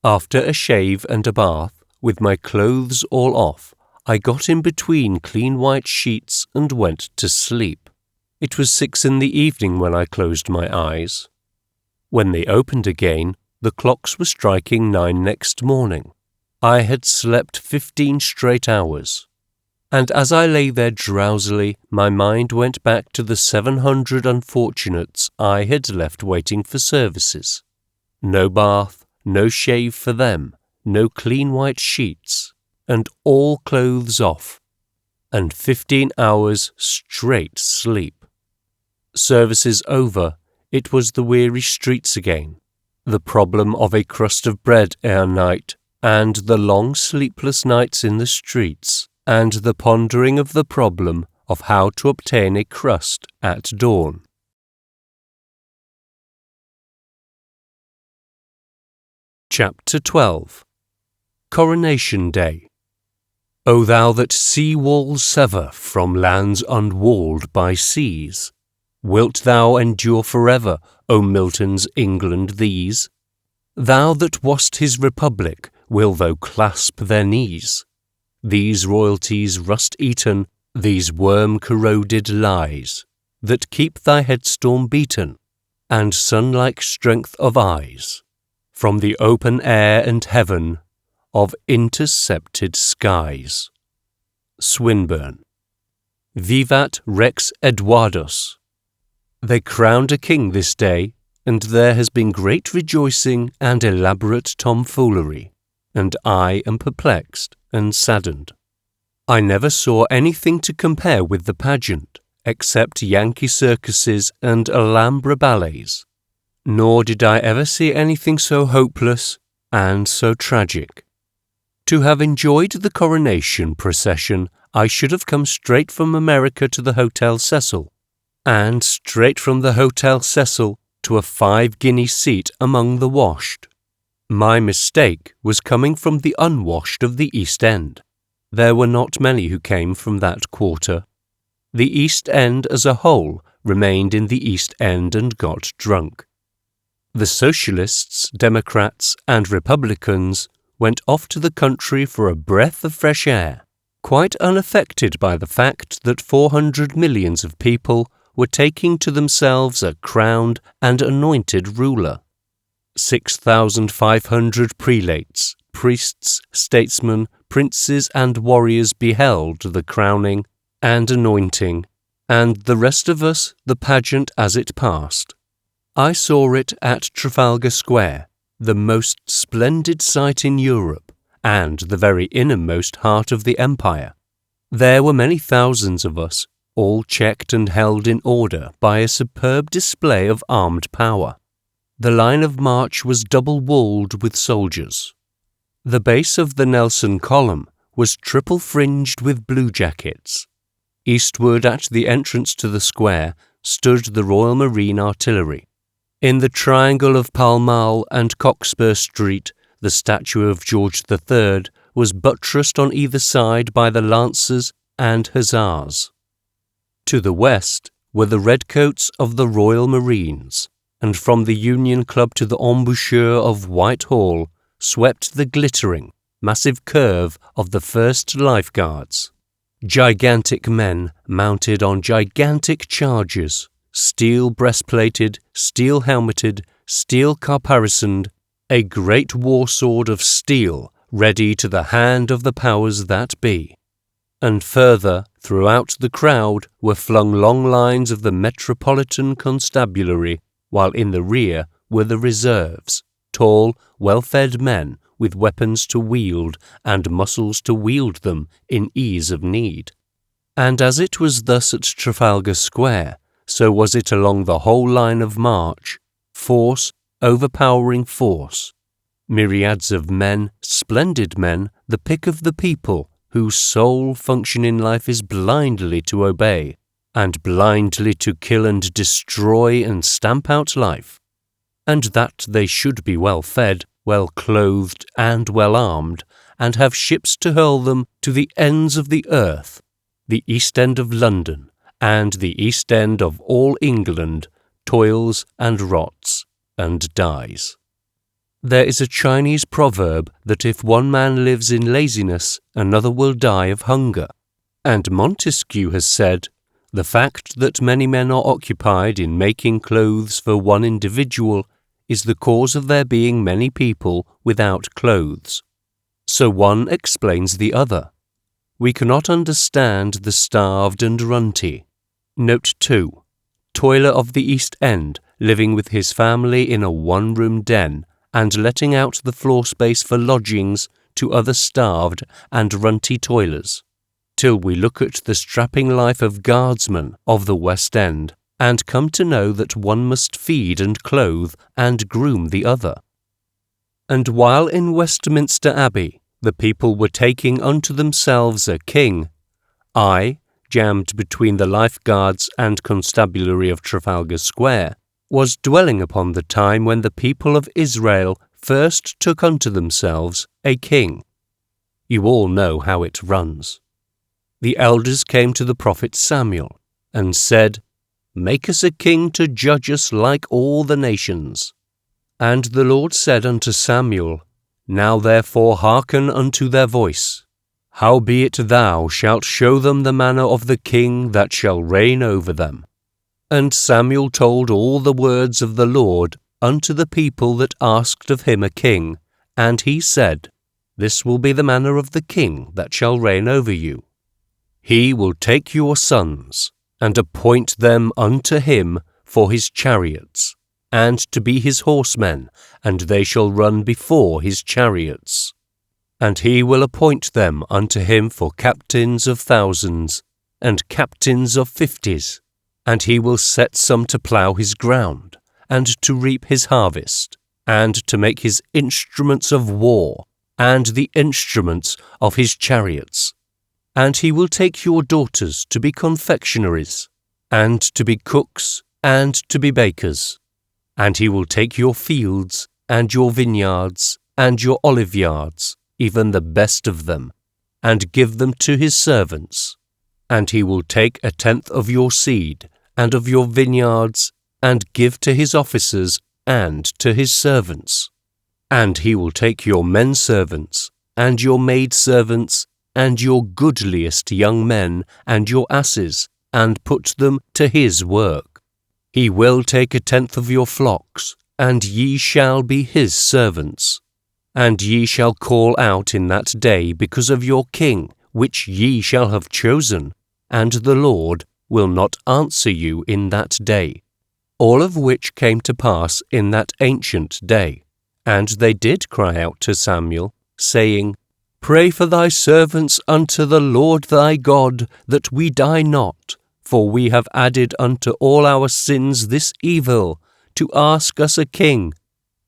After a shave and a bath, with my clothes all off, I got in between clean white sheets and went to sleep. It was 6 in the evening when I closed my eyes. When they opened again, the clocks were striking 9 next morning. I had slept 15 straight hours. And as I lay there drowsily, my mind went back to the 700 unfortunates I had left waiting for services. No bath, no shave for them, no clean white sheets, and all clothes off, and 15 hours straight sleep. Services over, it was the weary streets again, the problem of a crust of bread ere night, and the long sleepless nights in the streets, and the pondering of the problem of how to obtain a crust at dawn. Chapter 12. Coronation Day. O thou that sea walls sever from lands unwalled by seas, wilt thou endure forever, O Milton's England, these? Thou that wast his republic, will thou clasp their knees? These royalties rust-eaten, these worm-corroded lies, that keep thy headstorm beaten, and sun-like strength of eyes, from the open air and heaven of intercepted skies. Swinburne. Vivat Rex Eduardus. They crowned a king this day, and there has been great rejoicing and elaborate tomfoolery, and I am perplexed and saddened. I never saw anything to compare with the pageant, except Yankee circuses and Alhambra ballets, nor did I ever see anything so hopeless and so tragic. To have enjoyed the coronation procession, I should have come straight from America to the Hotel Cecil, and straight from the Hotel Cecil to a 5-guinea seat among the washed. My mistake was coming from the unwashed of the East End. There were not many who came from that quarter. The East End as a whole remained in the East End and got drunk. The Socialists, Democrats, and Republicans went off to the country for a breath of fresh air, quite unaffected by the fact that 400 millions of people were taking to themselves a crowned and anointed ruler. 6,500 prelates, priests, statesmen, princes, and warriors beheld the crowning and anointing, and the rest of us the pageant as it passed. I saw it at Trafalgar Square, the most splendid sight in Europe, and the very innermost heart of the empire. There were many thousands of us, all checked and held in order by a superb display of armed power. The line of march was double-walled with soldiers. The base of the Nelson column was triple-fringed with bluejackets. Eastward at the entrance to the square stood the Royal Marine Artillery. In the triangle of Pall Mall and Cockspur Street, the statue of George III was buttressed on either side by the Lancers and Hussars. To the west were the redcoats of the Royal Marines, and from the Union Club to the embouchure of Whitehall swept the glittering, massive curve of the First Life Guards. Gigantic men mounted on gigantic chargers, steel breastplated, steel helmeted, steel caparisoned, a great war sword of steel ready to the hand of the powers that be. And further, throughout the crowd were flung long lines of the Metropolitan Constabulary, while in the rear were the reserves, tall, well-fed men with weapons to wield and muscles to wield them in ease of need. And as it was thus at Trafalgar Square, so was it along the whole line of march, force overpowering force, myriads of men, splendid men, the pick of the people, whose sole function in life is blindly to obey, and blindly to kill and destroy and stamp out life, and that they should be well fed, well clothed, and well armed, and have ships to hurl them to the ends of the earth, the East End of London, and the East End of all England toils and rots and dies. There is a Chinese proverb that if one man lives in laziness, another will die of hunger. And Montesquieu has said, "The fact that many men are occupied in making clothes for one individual is the cause of there being many people without clothes." So one explains the other. We cannot understand the starved and runty. Note 2. Toiler of the East End, living with his family in a one-room den and letting out the floor space for lodgings to other starved and runty toilers, till we look at the strapping life of guardsmen of the West End and come to know that one must feed and clothe and groom the other. And while in Westminster Abbey the people were taking unto themselves a king, I, jammed between the lifeguards and constabulary of Trafalgar Square, was dwelling upon the time when the people of Israel first took unto themselves a king. You all know how it runs. The elders came to the prophet Samuel, and said, Make us a king to judge us like all the nations. And the Lord said unto Samuel, Now therefore hearken unto their voice. Howbeit thou shalt show them the manner of the king that shall reign over them. And Samuel told all the words of the Lord unto the people that asked of him a king, and he said, This will be the manner of the king that shall reign over you. He will take your sons, and appoint them unto him for his chariots, and to be his horsemen, and they shall run before his chariots. And he will appoint them unto him for captains of thousands, and captains of 50s, and he will set some to plough his ground, and to reap his harvest, and to make his instruments of war, and the instruments of his chariots. And he will take your daughters to be confectionaries, and to be cooks, and to be bakers. And he will take your fields, and your vineyards, and your oliveyards, even the best of them, and give them to his servants. And he will take 1/10 of your seed, and of your vineyards, and give to his officers, and to his servants. And he will take your men servants, and your maid servants, and your goodliest young men, and your asses, and put them to his work. He will take 1/10 of your flocks, and ye shall be his servants. And ye shall call out in that day because of your king, which ye shall have chosen, and the Lord will not answer you in that day. All of which came to pass in that ancient day. And they did cry out to Samuel, saying, Pray for thy servants unto the Lord thy God, that we die not, for we have added unto all our sins this evil, to ask us a king.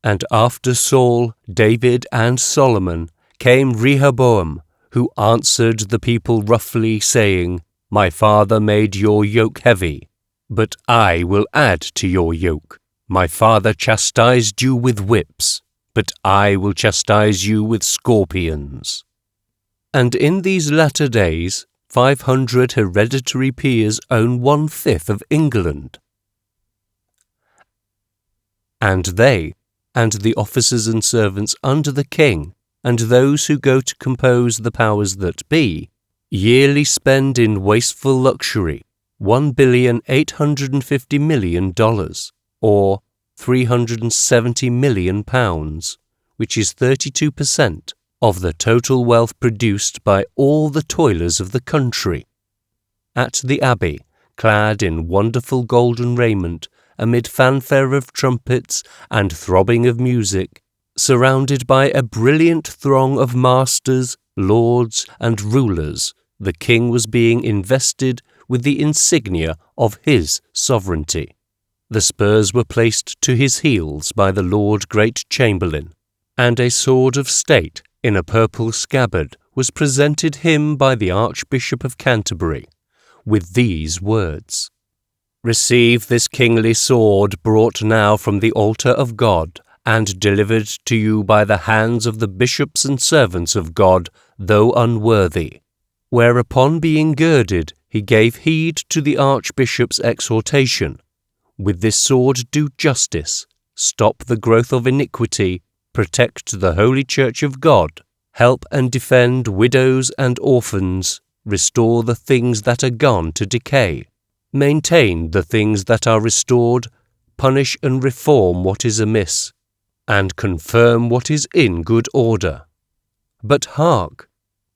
And after Saul, David, and Solomon came Rehoboam, who answered the people roughly, saying, My father made your yoke heavy, but I will add to your yoke. My father chastised you with whips, but I will chastise you with scorpions. And in these latter days 500 hereditary peers own 1/5 of England. And they, and the officers and servants under the king, and those who go to compose the powers that be, yearly spend in wasteful luxury $1,850,000,000, or £370 million, which is 32% of the total wealth produced by all the toilers of the country. At the Abbey, clad in wonderful golden raiment, amid fanfare of trumpets and throbbing of music, surrounded by a brilliant throng of masters, lords, and rulers, the king was being invested with the insignia of his sovereignty. The spurs were placed to his heels by the Lord Great Chamberlain, and a sword of state in a purple scabbard was presented him by the Archbishop of Canterbury, with these words, Receive this kingly sword brought now from the altar of God, and delivered to you by the hands of the bishops and servants of God, though unworthy. Whereupon being girded, He gave heed to the Archbishop's exhortation. With this sword do justice, stop the growth of iniquity, protect the Holy Church of God, help and defend widows and orphans, restore the things that are gone to decay, maintain the things that are restored, punish and reform what is amiss, and confirm what is in good order. But hark!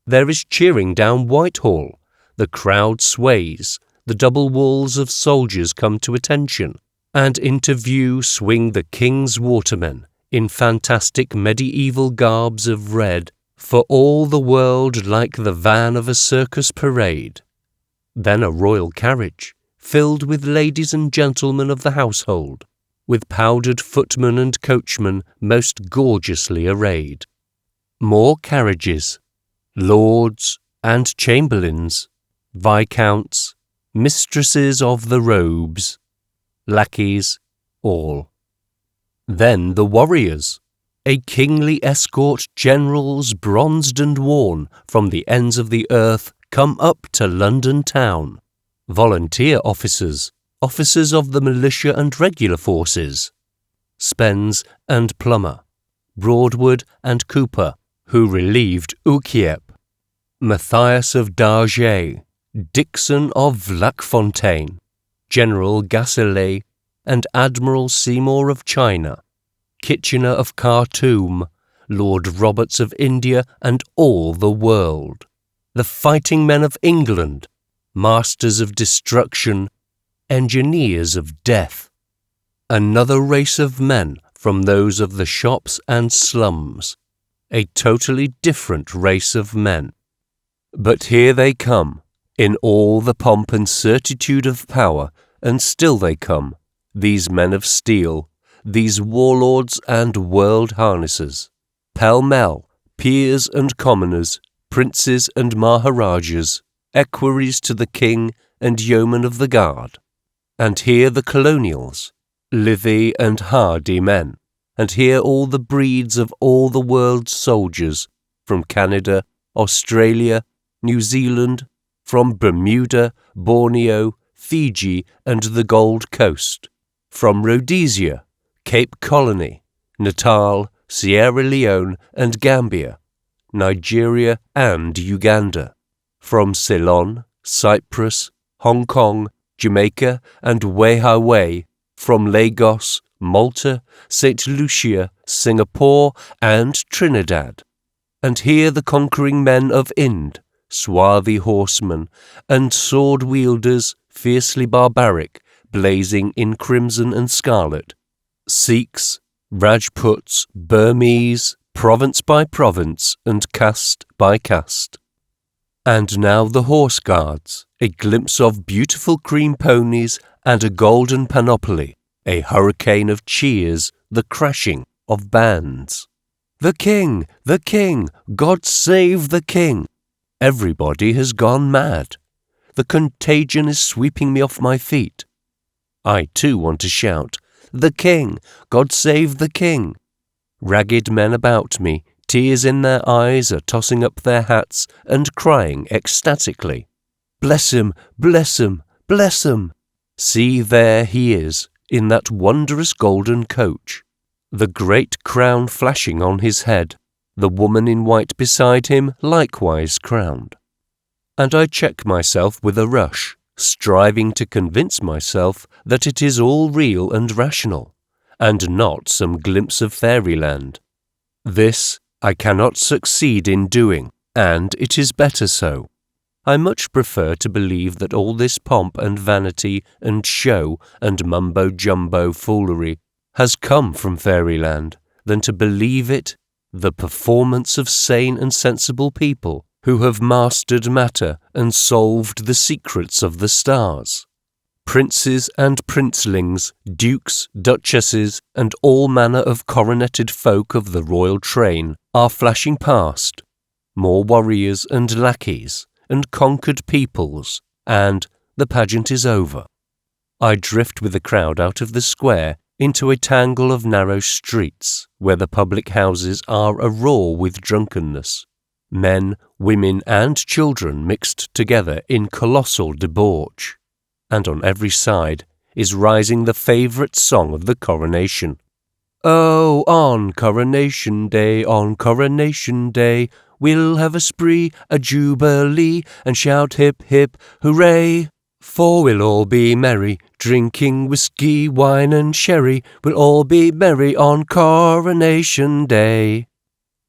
There is cheering down Whitehall. The crowd sways, the double walls of soldiers come to attention, and into view swing the King's watermen in fantastic medieval garbs of red, for all the world like the van of a circus parade. Then a royal carriage, filled with ladies and gentlemen of the household, with powdered footmen and coachmen most gorgeously arrayed. More carriages, lords and chamberlains, viscounts, mistresses of the robes, lackeys, all. Then the warriors, a kingly escort, generals bronzed and worn from the ends of the earth, come up to London town. Volunteer officers, officers of the militia and regular forces, Spens and Plummer, Broadwood and Cooper, who relieved Ukiep, Matthias of Darget, Dixon of Lackfontaine, General Gassele, and Admiral Seymour of China, Kitchener of Khartoum, Lord Roberts of India, and all the world, the fighting men of England, masters of destruction, engineers of death, another race of men from those of the shops and slums, a totally different race of men. But here they come, in all the pomp and certitude of power, and still they come, these men of steel, these warlords and world harnessers, pell-mell, peers and commoners, princes and maharajas, equerries to the king and yeomen of the guard. And here the colonials, lithy and hardy men, and here all the breeds of all the world's soldiers, from Canada, Australia, New Zealand, from Bermuda, Borneo, Fiji, and the Gold Coast, from Rhodesia, Cape Colony, Natal, Sierra Leone and Gambia, Nigeria and Uganda, from Ceylon, Cyprus, Hong Kong, Jamaica and Wei, from Lagos, Malta, St. Lucia, Singapore and Trinidad. And here the conquering men of Ind, swarthy horsemen, and sword-wielders fiercely barbaric, blazing in crimson and scarlet, Sikhs, Rajputs, Burmese, province by province, and caste by caste. And now the horse guards, a glimpse of beautiful cream ponies and a golden panoply, a hurricane of cheers, the crashing of bands. The King! The King! God save the King! Everybody has gone mad. The contagion is sweeping me off my feet. I too want to shout, The King! God save the King! Ragged men about me, tears in their eyes, are tossing up their hats and crying ecstatically, Bless him! Bless him! Bless him! See, there he is, in that wondrous golden coach, the great crown flashing on his head, the woman in white beside him likewise crowned. And I check myself with a rush, striving to convince myself that it is all real and rational, and not some glimpse of fairyland. This I cannot succeed in doing, and it is better so. I much prefer to believe that all this pomp and vanity and show and mumbo-jumbo foolery has come from fairyland, than to believe it the performance of sane and sensible people who have mastered matter and solved the secrets of the stars. Princes and princelings, dukes, duchesses, and all manner of coroneted folk of the royal train are flashing past, more warriors and lackeys, and conquered peoples, and the pageant is over. I drift with the crowd out of the square into a tangle of narrow streets, where the public houses are a roar with drunkenness. men, women and children mixed together in colossal debauch. And on every side is rising the favourite song of the Coronation. Oh, on Coronation Day, we'll have a spree, a jubilee, and shout hip hip hooray. For we'll all be merry, drinking whiskey, wine and sherry. We'll all be merry on Coronation Day.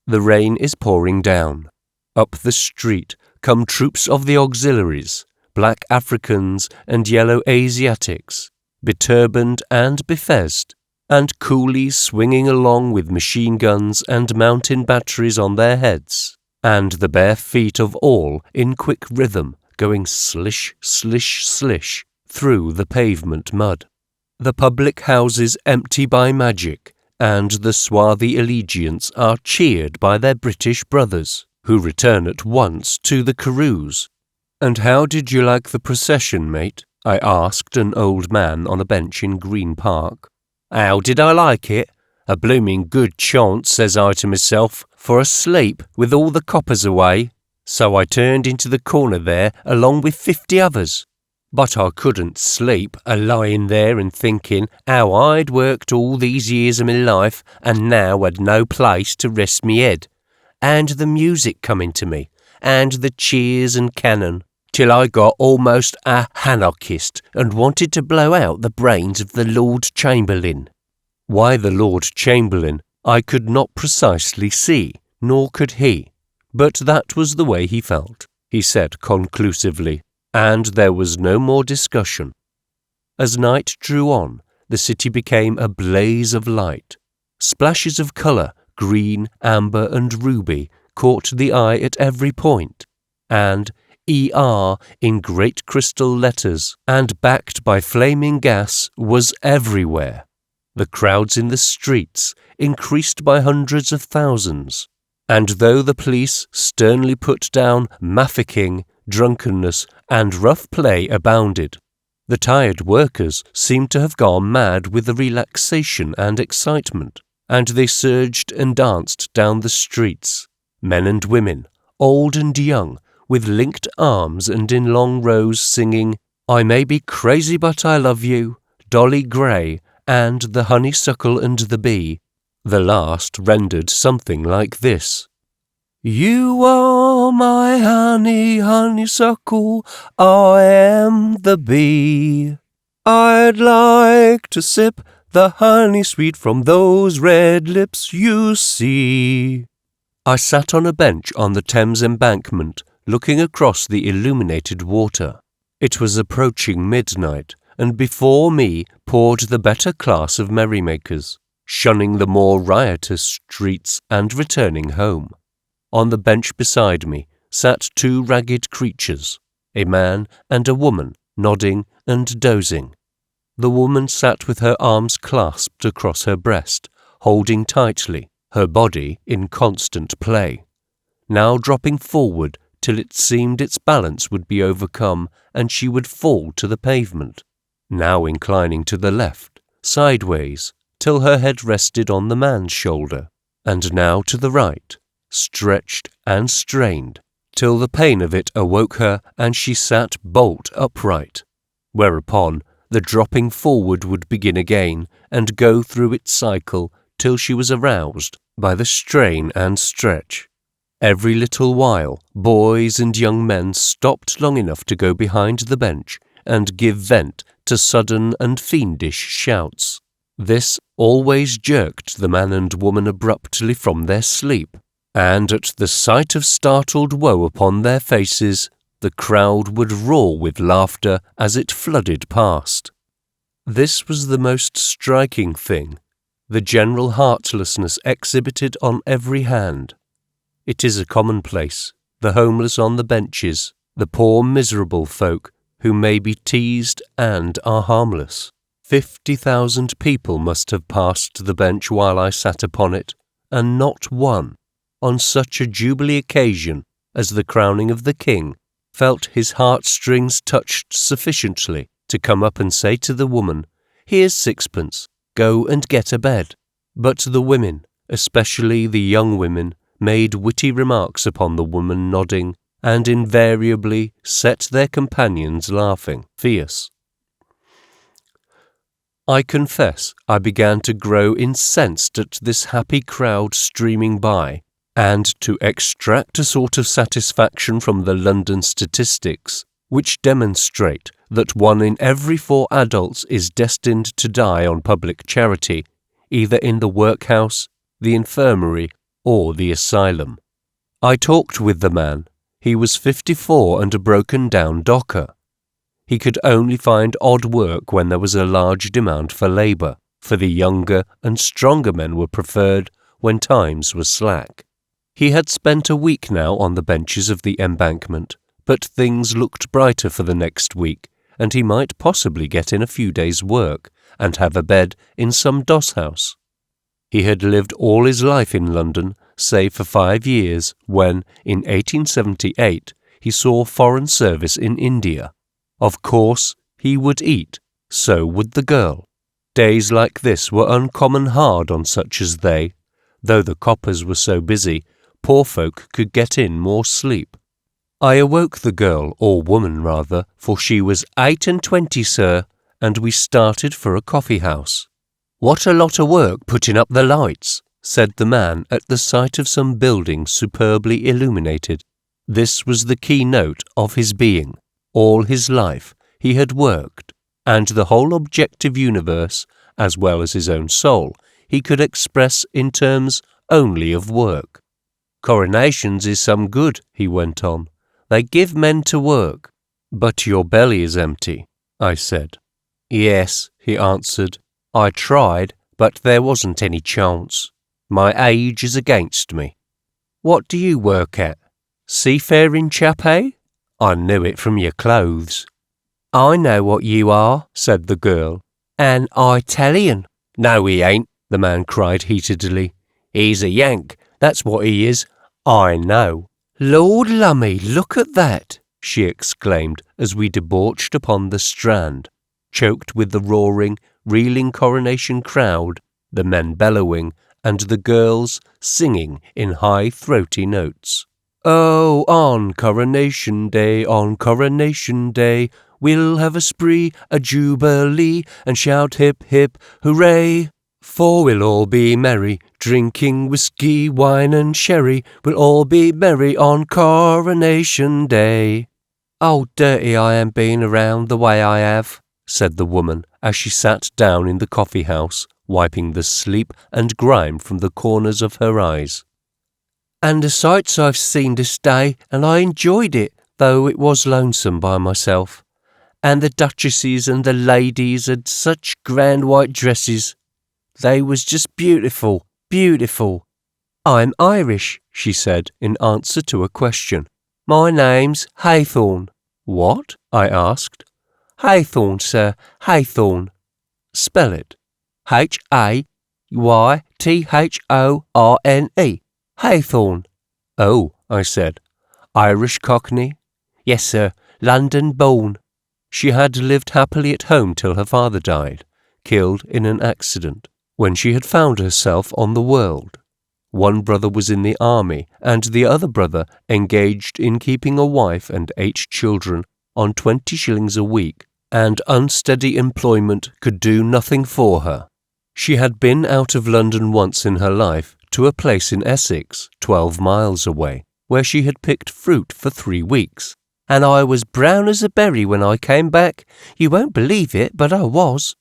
The rain is pouring down. Up the street come troops of the auxiliaries, black Africans and yellow Asiatics, beturbaned and befezed, and coolies swinging along with machine guns and mountain batteries on their heads, and the bare feet of all in quick rhythm going slish, slish, slish through the pavement mud. The public houses empty by magic, and the swarthy allegiants are cheered by their British brothers, who return at once to the carouse. "And how did you like the procession, mate?" I asked an old man on a bench in Green Park. "How did I like it? A blooming good chance, says I to myself, for a sleep with all the coppers away. So I turned into the corner there along with 50 others. But I couldn't sleep, a-lying there and thinking how I'd worked all these years of my life and now had no place to rest me head, and the music coming to me, and the cheers and cannon, till I got almost a anarchist and wanted to blow out the brains of the Lord Chamberlain." Why the Lord Chamberlain I could not precisely see, nor could he, but that was the way he felt, he said conclusively, and there was no more discussion. As night drew on, the city became a blaze of light. Splashes of colour, green, amber and ruby, caught the eye at every point, and ER in great crystal letters and backed by flaming gas was everywhere. The crowds in the streets increased by hundreds of thousands, and though the police sternly put down mafficking, drunkenness and rough play abounded, the tired workers seemed to have gone mad with the relaxation and excitement, and they surged and danced down the streets, men and women, old and young, with linked arms and in long rows singing, "I may be crazy but I love you," "Dolly Gray," and "The Honeysuckle and the Bee," the last rendered something like this: "You are my honey, honeysuckle, I am the bee. I'd like to sip the honey sweet from those red lips you see." I sat on a bench on the Thames embankment, looking across the illuminated water. It was approaching midnight, and before me poured the better class of merrymakers, shunning the more riotous streets and returning home. On the bench beside me sat two ragged creatures, a man and a woman, nodding and dozing. The woman sat with her arms clasped across her breast, holding tightly, her body in constant play, now dropping forward till it seemed its balance would be overcome and she would fall to the pavement, now inclining to the left, sideways, till her head rested on the man's shoulder, and now to the right, stretched and strained, till the pain of it awoke her and she sat bolt upright, whereupon the dropping forward would begin again and go through its cycle till she was aroused by the strain and stretch. Every little while, boys and young men stopped long enough to go behind the bench and give vent to sudden and fiendish shouts. This always jerked the man and woman abruptly from their sleep, and at the sight of startled woe upon their faces, the crowd would roar with laughter as it flooded past. This was the most striking thing, the general heartlessness exhibited on every hand. It is a commonplace, the homeless on the benches, the poor miserable folk who may be teased and are harmless. 50,000 people must have passed the bench while I sat upon it, and not one, on such a jubilee occasion as the crowning of the king, felt his heartstrings touched sufficiently to come up and say to the woman, "Here's sixpence, go and get a bed." But the women, especially the young women, made witty remarks upon the woman nodding, and invariably set their companions laughing fierce. I confess I began to grow incensed at this happy crowd streaming by, and to extract a sort of satisfaction from the London statistics, which demonstrate that 1 in every 4 adults is destined to die on public charity, either in the workhouse, the infirmary, or the asylum. I talked with the man. He was 54 and a broken-down docker. He could only find odd work when there was a large demand for labour, for the younger and stronger men were preferred when times were slack. He had spent a week now on the benches of the embankment, but things looked brighter for the next week, and he might possibly get in a few days' work and have a bed in some doss-house. He had lived all his life in London, save for 5 years, when, in 1878, he saw foreign service in India. Of course, he would eat, so would the girl. Days like this were uncommon hard on such as they. Though the coppers were so busy, poor folk could get in more sleep. I awoke the girl, or woman rather, for she was 28, sir, and we started for a coffee-house. "What a lot of work putting up the lights," said the man at the sight of some building superbly illuminated. This was the keynote of his being. All his life he had worked, and the whole objective universe, as well as his own soul, he could express in terms only of work. "Coronations is some good," he went on. "They give men to work." "But your belly is empty," I said. "Yes," he answered. "I tried, but there wasn't any chance. My age is against me." "What do you work at? Seafaring chap, eh? I knew it from your clothes." "I know what you are," said the girl. "An Italian." "No, he ain't," the man cried heatedly. "He's a Yank, that's what he is. I know." "Lord lummy, look at that!" she exclaimed as we debauched upon the Strand, choked with the roaring, reeling Coronation crowd, the men bellowing, and the girls singing in high throaty notes. "Oh, on Coronation Day, we'll have a spree, a jubilee, and shout hip hip hooray! For we'll all be merry, drinking whiskey, wine and sherry, we'll all be merry on Coronation Day." "Oh, dirty I am being around the way I have," said the woman as she sat down in the coffee-house, wiping the sleep and grime from the corners of her eyes. "And the sights I've seen this day, and I enjoyed it, though it was lonesome by myself. And the duchesses and the ladies had such grand white dresses. They was just beautiful, beautiful." "I'm Irish," she said in answer to a question. "My name's Haythorne." "What?" I asked. "Haythorne, sir, Haythorne." "Spell it." Haythorne. Haythorne. "Oh," I said. "Irish Cockney?" "Yes, sir, London born." She had lived happily at home till her father died, killed in an accident, when she had found herself on the world. One brother was in the army, and the other brother engaged in keeping a wife and 8 children on 20 shillings a week, and unsteady employment could do nothing for her. She had been out of London once in her life, to a place in Essex, 12 miles away, where she had picked fruit for 3 weeks. "And I was brown as a berry when I came back. You won't believe it, but I was."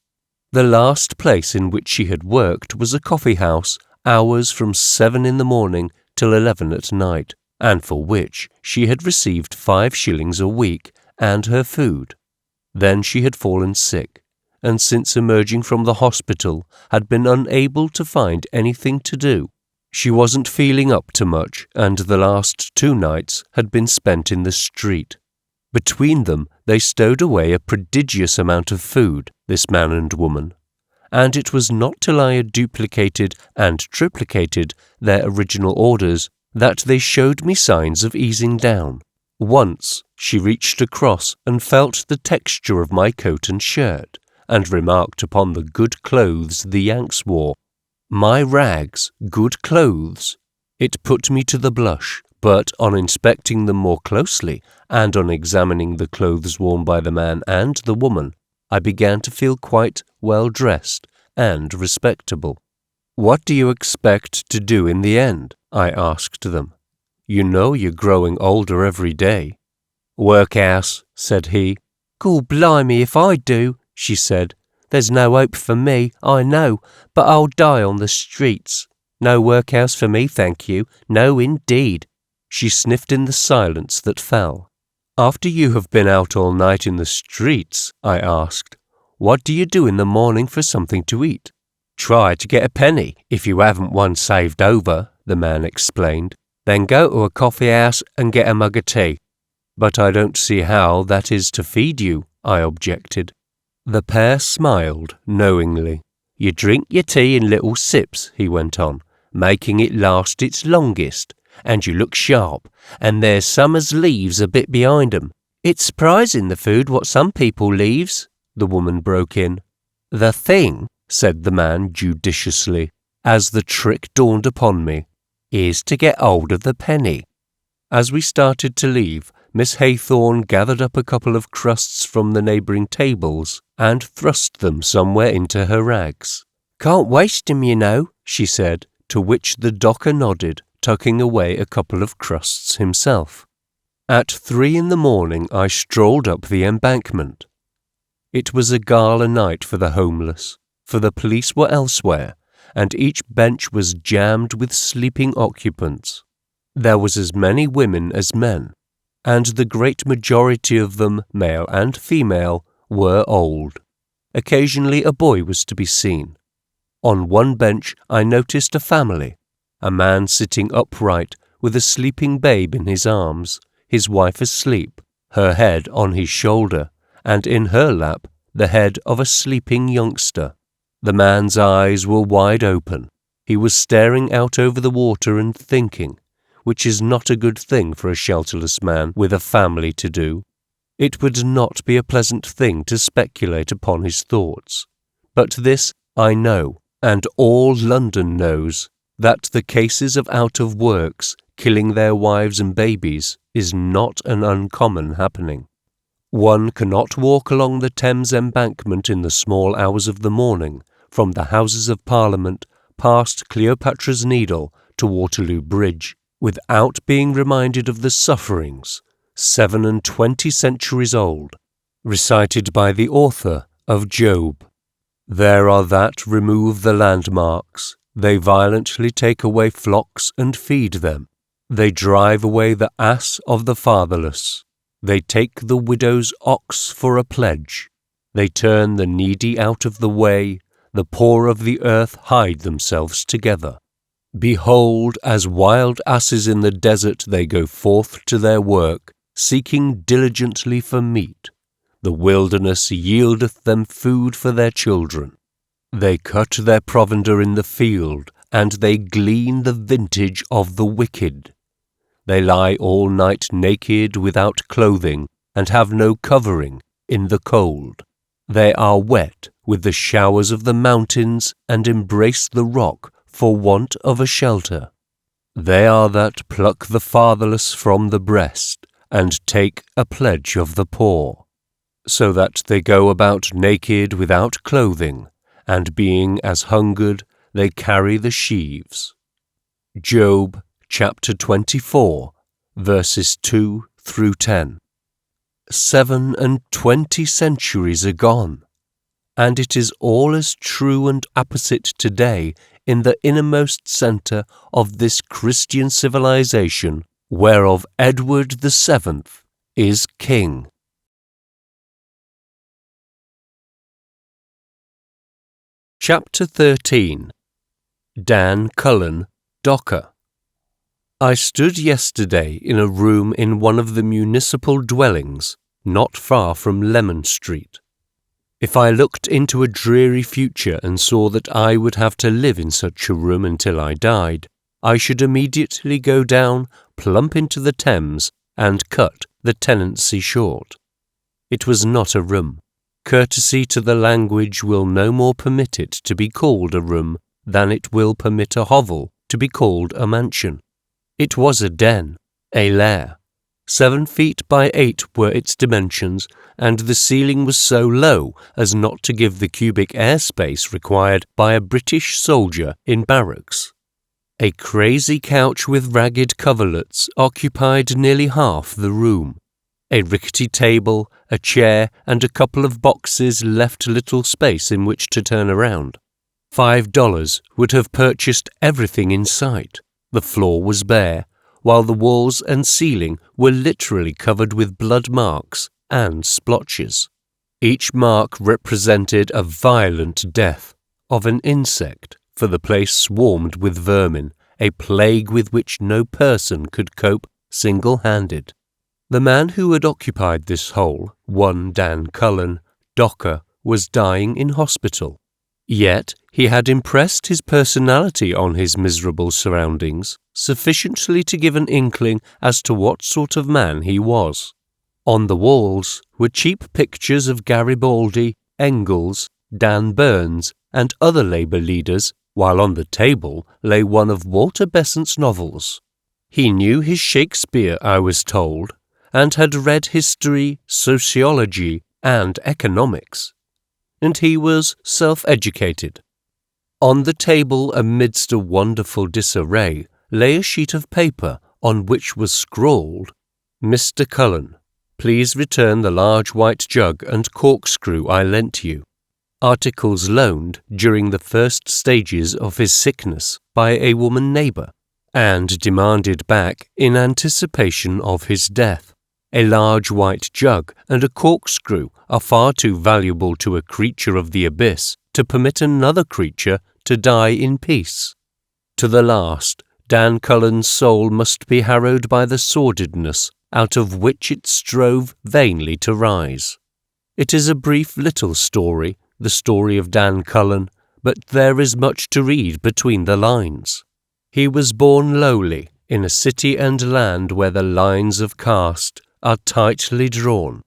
The last place in which she had worked was a coffee-house, hours from 7 in the morning till 11 at night, and for which she had received 5 shillings a week and her food. Then she had fallen sick, and since emerging from the hospital had been unable to find anything to do. She wasn't feeling up to much, and the last 2 nights had been spent in the street. Between them they stowed away a prodigious amount of food, this man and woman, and it was not till I had duplicated and triplicated their original orders that they showed me signs of easing down. Once she reached across and felt the texture of my coat and shirt, and remarked upon the good clothes the Yanks wore. My rags, good clothes? It put me to the blush, but on inspecting them more closely and on examining the clothes worn by the man and the woman, I began to feel quite well dressed and respectable. "What do you expect to do in the end?" I asked them. "You know you're growing older every day." "Workhouse," said he. "Gor blimey if I do," she said. "There's no hope for me, I know, but I'll die on the streets. No workhouse for me, thank you. No, indeed." She sniffed in the silence that fell. "After you have been out all night in the streets," I asked, "what do you do in the morning for something to eat?" "Try to get a penny, if you haven't one saved over," the man explained. "Then go to a coffee house and get a mug of tea." "But I don't see how that is to feed you," I objected. The pair smiled knowingly. "You drink your tea in little sips," he went on, "making it last its longest, and you look sharp, and there's some as leaves a bit behind 'em." "It's surprising the food what some people leaves," the woman broke in. "The thing," said the man judiciously, as the trick dawned upon me, "is to get hold of the penny." As we started to leave, Miss Haythorne gathered up a couple of crusts from the neighbouring tables and thrust them somewhere into her rags. "Can't waste 'em, you know," she said, to which the docker nodded, tucking away a couple of crusts himself. At 3 in the morning I strolled up the embankment. It was a gala night for the homeless, for the police were elsewhere, and each bench was jammed with sleeping occupants. There was as many women as men, and the great majority of them, male and female, were old. Occasionally a boy was to be seen. On one bench I noticed a family, a man sitting upright with a sleeping babe in his arms, his wife asleep, her head on his shoulder, and in her lap the head of a sleeping youngster. The man's eyes were wide open. He was staring out over the water and thinking, which is not a good thing for a shelterless man with a family to do. It would not be a pleasant thing to speculate upon his thoughts. But this I know, and all London knows, that the cases of out-of-works killing their wives and babies is not an uncommon happening. One cannot walk along the Thames embankment in the small hours of the morning, from the Houses of Parliament past Cleopatra's Needle to Waterloo Bridge, without being reminded of the sufferings, 27 centuries old, recited by the author of Job. There are that remove the landmarks, they violently take away flocks and feed them. They drive away the ass of the fatherless. They take the widow's ox for a pledge. They turn the needy out of the way. The poor of the earth hide themselves together. Behold, as wild asses in the desert they go forth to their work, seeking diligently for meat. The wilderness yieldeth them food for their children. They cut their provender in the field, and they glean the vintage of the wicked. They lie all night naked without clothing, and have no covering in the cold. They are wet with the showers of the mountains, and embrace the rock for want of a shelter. They are that pluck the fatherless from the breast, and take a pledge of the poor, so that they go about naked without clothing, and being as hungered, they carry the sheaves. Job chapter 24, verses 2 through 10. 27 centuries are gone, and it is all as true and apposite today in the innermost centre of this Christian civilization, whereof Edward the Seventh is king. Chapter 13. Dan Cullen, Docker. I stood yesterday in a room in one of the municipal dwellings, not far from Lemon Street. If I looked into a dreary future and saw that I would have to live in such a room until I died, I should immediately go down, plump into the Thames, and cut the tenancy short. It was not a room. Courtesy to the language will no more permit it to be called a room than it will permit a hovel to be called a mansion. It was a den, a lair. 7 feet by 8 were its dimensions, and the ceiling was so low as not to give the cubic airspace required by a British soldier in barracks. A crazy couch with ragged coverlets occupied nearly half the room. A rickety table, a chair, and a couple of boxes left little space in which to turn around. $5 would have purchased everything in sight. The floor was bare, while the walls and ceiling were literally covered with blood marks and splotches. Each mark represented a violent death of an insect, for the place swarmed with vermin, a plague with which no person could cope single-handed. The man who had occupied this hole, one Dan Cullen, docker, was dying in hospital. Yet he had impressed his personality on his miserable surroundings sufficiently to give an inkling as to what sort of man he was. On the walls were cheap pictures of Garibaldi, Engels, Dan Burns, and other Labour leaders, while on the table lay one of Walter Besant's novels. He knew his Shakespeare, I was told, and had read history, sociology, and economics. And he was self-educated. On the table, amidst a wonderful disarray, lay a sheet of paper on which was scrawled, "Mr. Cullen, please return the large white jug and corkscrew I lent you. Articles loaned during the first stages of his sickness by a woman neighbour, and demanded back in anticipation of his death. A large white jug and a corkscrew are far too valuable to a creature of the abyss to permit another creature to die in peace." To the last, Dan Cullen's soul must be harrowed by the sordidness out of which it strove vainly to rise. It is a brief little story, the story of Dan Cullen, but there is much to read between the lines. He was born lowly, in a city and land where the lines of caste are tightly drawn.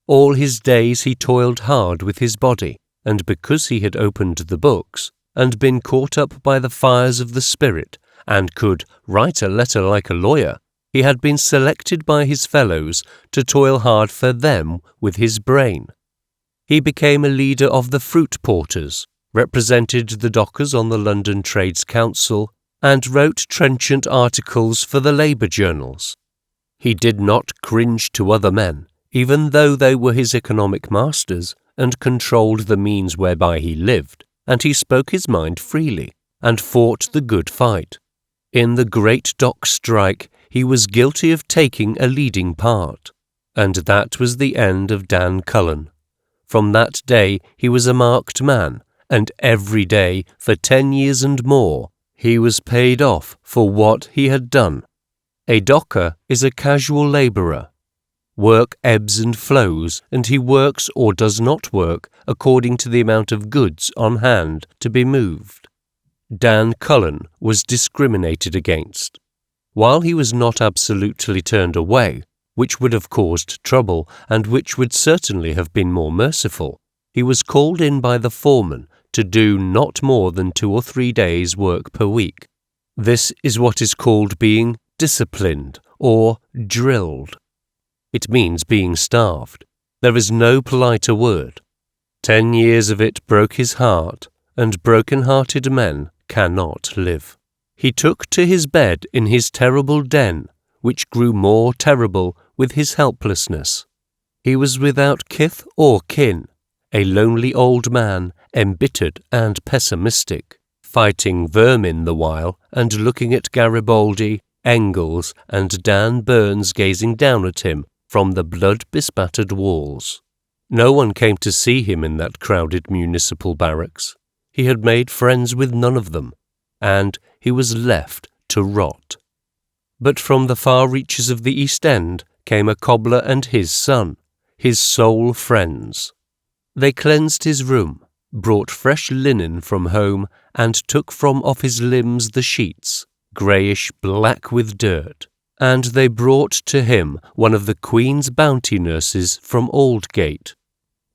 All his days he toiled hard with his body, and because he had opened the books, and been caught up by the fires of the spirit, and could write a letter like a lawyer, he had been selected by his fellows to toil hard for them with his brain. He became a leader of the fruit porters, represented the dockers on the London Trades Council, and wrote trenchant articles for the labour journals. He did not cringe to other men, even though they were his economic masters and controlled the means whereby he lived, and he spoke his mind freely, and fought the good fight. In the great dock strike he was guilty of taking a leading part, and that was the end of Dan Cullen. From that day he was a marked man, and every day for 10 years and more he was paid off for what he had done. A docker is a casual labourer. Work ebbs and flows, and he works or does not work according to the amount of goods on hand to be moved. Dan Cullen was discriminated against. While he was not absolutely turned away, which would have caused trouble and which would certainly have been more merciful, he was called in by the foreman to do not more than 2 or 3 days' work per week. This is what is called being disciplined or drilled. It means being starved. There is no politer word. 10 years of it broke his heart, and broken-hearted men cannot live. He took to his bed in his terrible den, which grew more terrible with his helplessness. He was without kith or kin, a lonely old man, embittered and pessimistic, fighting vermin the while and looking at Garibaldi, Engels, and Dan Burns gazing down at him from the blood-bespattered walls. No one came to see him in that crowded municipal barracks. He had made friends with none of them, and he was left to rot. But from the far reaches of the East End came a cobbler and his son, his sole friends. They cleansed his room, brought fresh linen from home, and took from off his limbs the sheets, greyish black with dirt, and they brought to him one of the Queen's bounty nurses from Aldgate.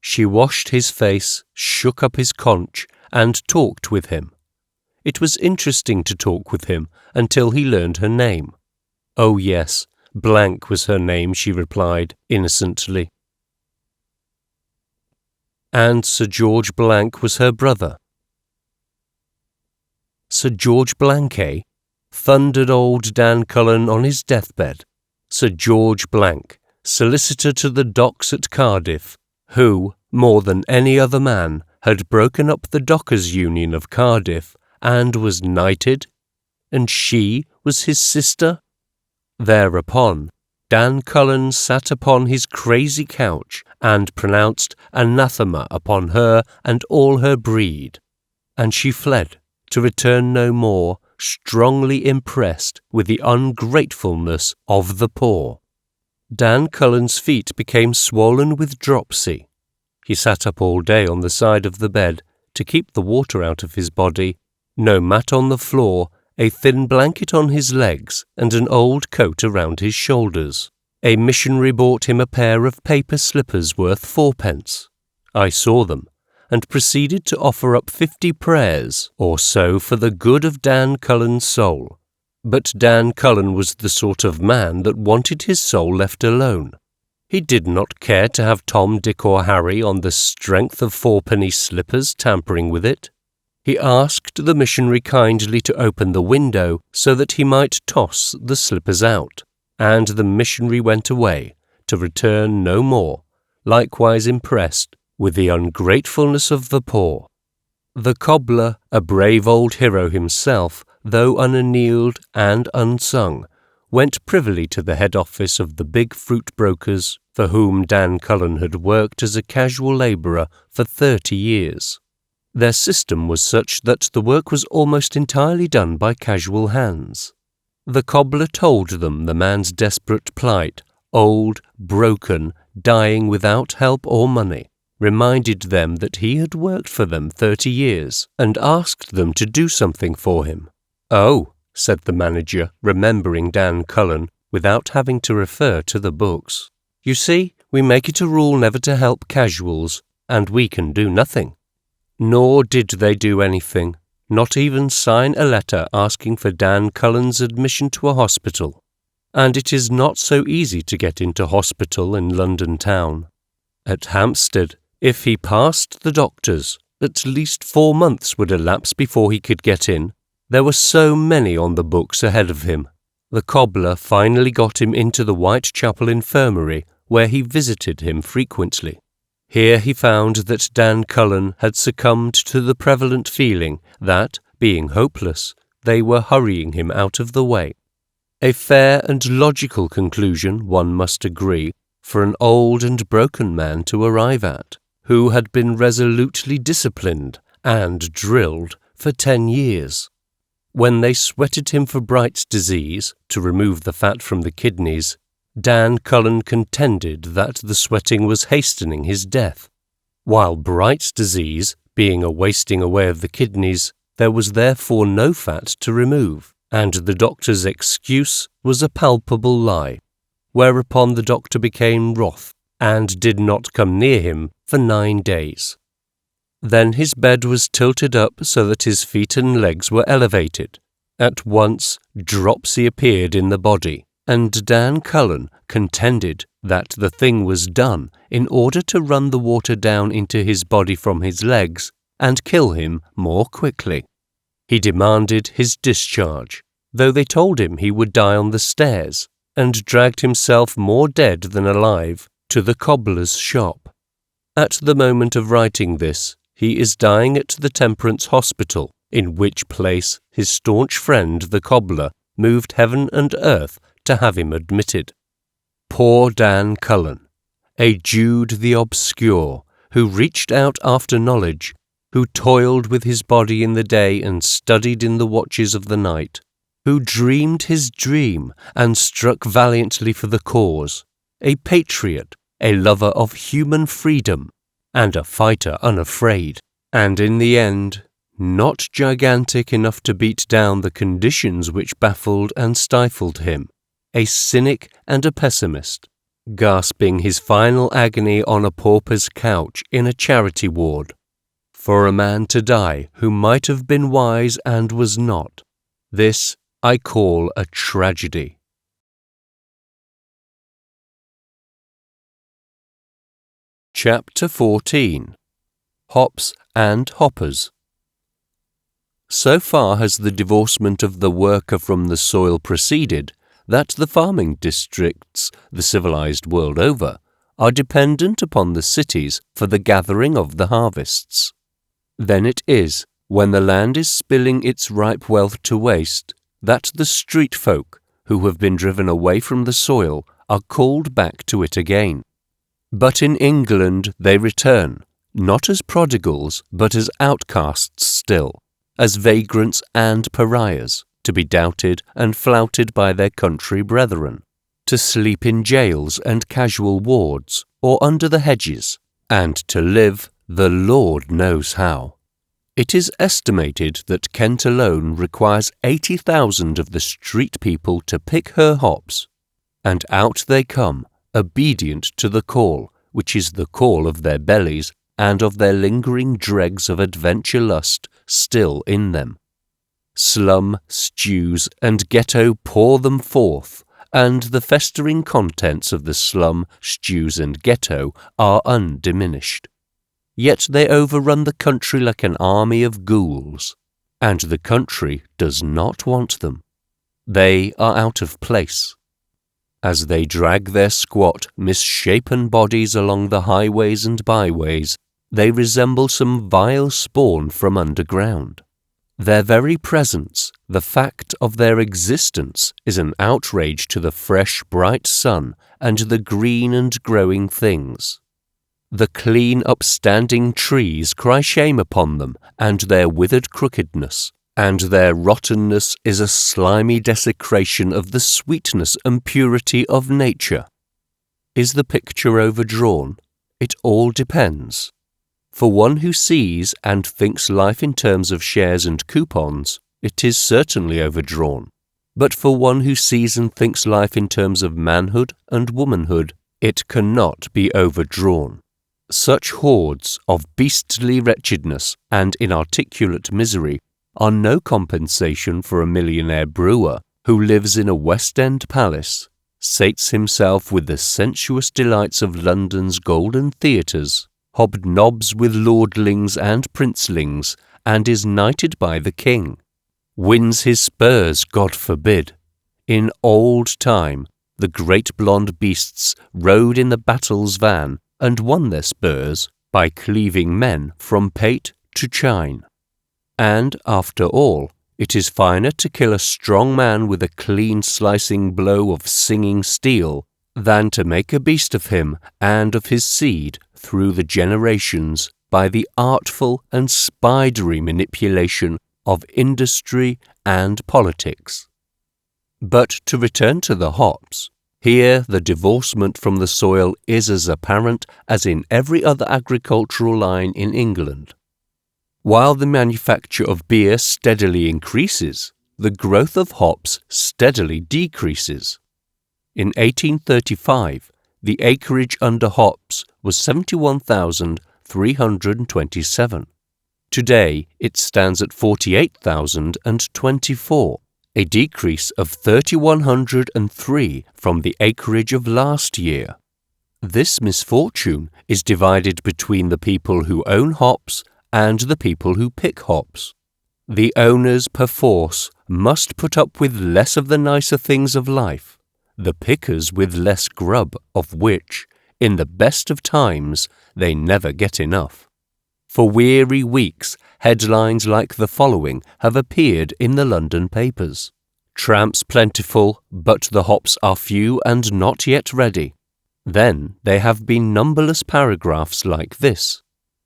She washed his face, shook up his conch, and talked with him. It was interesting to talk with him until he learned her name. "Oh yes, Blank was her name," she replied, innocently. And Sir George Blank was her brother. Sir George Blank, eh? Thundered old Dan Cullen on his deathbed. Sir George Blank, solicitor to the docks at Cardiff, who, more than any other man, had broken up the Dockers' Union of Cardiff and was knighted, and she was his sister? Thereupon, Dan Cullen sat upon his crazy couch and pronounced anathema upon her and all her breed, and she fled, to return no more, strongly impressed with the ungratefulness of the poor. Dan Cullen's feet became swollen with dropsy. He sat up all day on the side of the bed to keep the water out of his body, no mat on the floor, a thin blanket on his legs, and an old coat around his shoulders. A missionary bought him a pair of paper slippers worth 4p. I saw them, and proceeded to offer up 50 prayers or so for the good of Dan Cullen's soul. But Dan Cullen was the sort of man that wanted his soul left alone. He did not care to have Tom, Dick or Harry on the strength of 4p slippers tampering with it. He asked the missionary kindly to open the window so that he might toss the slippers out, and the missionary went away, to return no more, likewise impressed with the ungratefulness of the poor. The cobbler, a brave old hero himself, though unannealed and unsung, went privily to the head office of the big fruit brokers for whom Dan Cullen had worked as a casual labourer for 30 years. Their system was such that the work was almost entirely done by casual hands. The cobbler told them the man's desperate plight, old, broken, dying without help or money, reminded them that he had worked for them 30 years, and asked them to do something for him. "Oh," said the manager, remembering Dan Cullen, without having to refer to the books. "You see, we make it a rule never to help casuals, and we can do nothing." Nor did they do anything, not even sign a letter asking for Dan Cullen's admission to a hospital. And it is not so easy to get into hospital in London town. At Hampstead, if he passed the doctors, at least 4 months would elapse before he could get in. There were so many on the books ahead of him. The cobbler finally got him into the Whitechapel infirmary, where he visited him frequently. Here he found that Dan Cullen had succumbed to the prevalent feeling that, being hopeless, they were hurrying him out of the way. A fair and logical conclusion, one must agree, for an old and broken man to arrive at, who had been resolutely disciplined and drilled for 10 years. When they sweated him for Bright's disease, to remove the fat from the kidneys, Dan Cullen contended that the sweating was hastening his death. While Bright's disease, being a wasting away of the kidneys, there was therefore no fat to remove, and the doctor's excuse was a palpable lie, whereupon the doctor became wroth, and did not come near him for 9 days. Then his bed was tilted up so that his feet and legs were elevated. At once dropsy appeared in the body, and Dan Cullen contended that the thing was done in order to run the water down into his body from his legs and kill him more quickly. He demanded his discharge, though they told him he would die on the stairs, and dragged himself more dead than alive to the cobbler's shop. At the moment of writing this, he is dying at the Temperance Hospital, in which place his staunch friend the cobbler moved heaven and earth to have him admitted. Poor Dan Cullen, a Jude the obscure, who reached out after knowledge, who toiled with his body in the day and studied in the watches of the night, who dreamed his dream and struck valiantly for the cause, a patriot, a lover of human freedom, and a fighter unafraid, and in the end, not gigantic enough to beat down the conditions which baffled and stifled him, a cynic and a pessimist, gasping his final agony on a pauper's couch in a charity ward. For a man to die who might have been wise and was not, this I call a tragedy. Chapter 14. Hops and Hoppers. So far has the divorcement of the worker from the soil proceeded that the farming districts, the civilized world over, are dependent upon the cities for the gathering of the harvests. Then it is, when the land is spilling its ripe wealth to waste, that the street folk, who have been driven away from the soil, are called back to it again. But in England they return, not as prodigals, but as outcasts still, as vagrants and pariahs, to be doubted and flouted by their country brethren, to sleep in jails and casual wards, or under the hedges, and to live the Lord knows how. It is estimated that Kent alone requires 80,000 of the street people to pick her hops, and out they come, obedient to the call, which is the call of their bellies and of their lingering dregs of adventure lust still in them. Slum, stews, and ghetto pour them forth, and the festering contents of the slum, stews, and ghetto are undiminished. Yet they overrun the country like an army of ghouls, and the country does not want them. They are out of place. As they drag their squat, misshapen bodies along the highways and byways, they resemble some vile spawn from underground. Their very presence, the fact of their existence, is an outrage to the fresh, bright sun and the green and growing things. The clean, upstanding trees cry shame upon them and their withered crookedness, and their rottenness is a slimy desecration of the sweetness and purity of nature. Is the picture overdrawn? It all depends. For one who sees and thinks life in terms of shares and coupons, it is certainly overdrawn. But for one who sees and thinks life in terms of manhood and womanhood, it cannot be overdrawn. Such hordes of beastly wretchedness and inarticulate misery are no compensation for a millionaire brewer who lives in a West End palace, sates himself with the sensuous delights of London's golden theatres, hobnobs with lordlings and princelings, and is knighted by the king. Wins his spurs, God forbid. In old time, the great blonde beasts rode in the battle's van and won their spurs by cleaving men from pate to chine. And, after all, it is finer to kill a strong man with a clean slicing blow of singing steel than to make a beast of him and of his seed through the generations by the artful and spidery manipulation of industry and politics. But to return to the hops, here the divorcement from the soil is as apparent as in every other agricultural line in England. While the manufacture of beer steadily increases, the growth of hops steadily decreases. In 1835, the acreage under hops was 71,327. Today it stands at 48,024, a decrease of 3,103 from the acreage of last year. This misfortune is divided between the people who own hops and the people who pick hops. The owners, perforce, must put up with less of the nicer things of life, the pickers with less grub, of which, in the best of times, they never get enough. For weary weeks, headlines like the following have appeared in the London papers. Tramps plentiful, but the hops are few and not yet ready. Then there have been numberless paragraphs like this.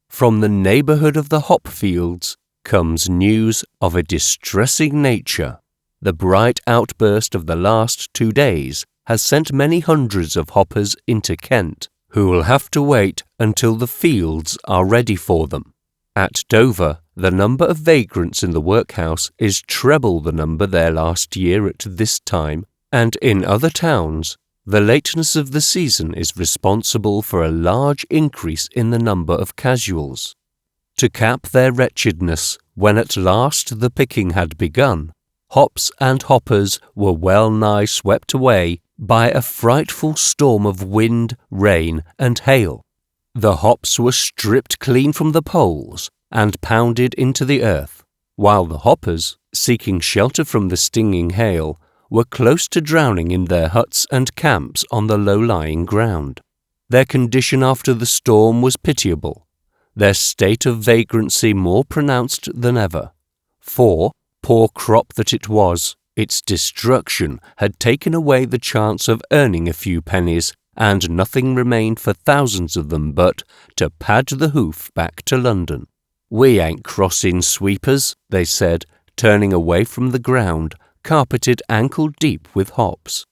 From the neighbourhood of the hop fields comes news of a distressing nature. The bright outburst of the last 2 days has sent many hundreds of hoppers into Kent, who will have to wait until the fields are ready for them. At Dover, the number of vagrants in the workhouse is treble the number there last year at this time, and in other towns, the lateness of the season is responsible for a large increase in the number of casuals. To cap their wretchedness, when at last the picking had begun, hops and hoppers were well nigh swept away by a frightful storm of wind, rain, and hail. The hops were stripped clean from the poles and pounded into the earth, while the hoppers, seeking shelter from the stinging hail, were close to drowning in their huts and camps on the low-lying ground. Their condition after the storm was pitiable, their state of vagrancy more pronounced than ever. For, poor crop that it was, its destruction had taken away the chance of earning a few pennies, and nothing remained for thousands of them but to pad the hoof back to London. "We ain't crossing sweepers," they said, turning away from the ground, carpeted ankle-deep with hops.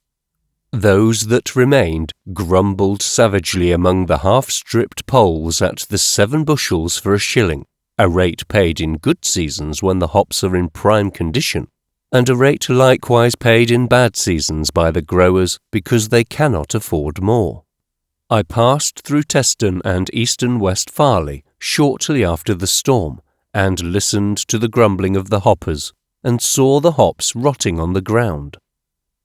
Those that remained grumbled savagely among the half-stripped poles at the 7 bushels for a shilling, a rate paid in good seasons when the hops are in prime condition, and a rate likewise paid in bad seasons by the growers because they cannot afford more. I passed through Teston and Eastern West Farley shortly after the storm, and listened to the grumbling of the hoppers, and saw the hops rotting on the ground.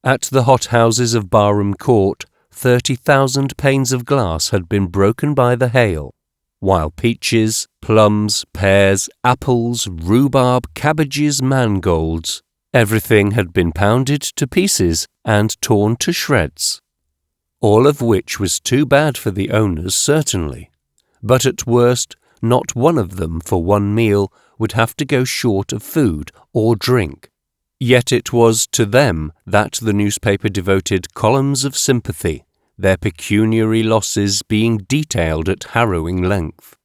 At the hothouses of Barham Court, 30,000 panes of glass had been broken by the hail, while peaches, plums, pears, apples, rhubarb, cabbages, mangolds, everything had been pounded to pieces and torn to shreds. All of which was too bad for the owners, certainly, but at worst not one of them for one meal would have to go short of food or drink. Yet it was to them that the newspaper devoted columns of sympathy, their pecuniary losses being detailed at harrowing length.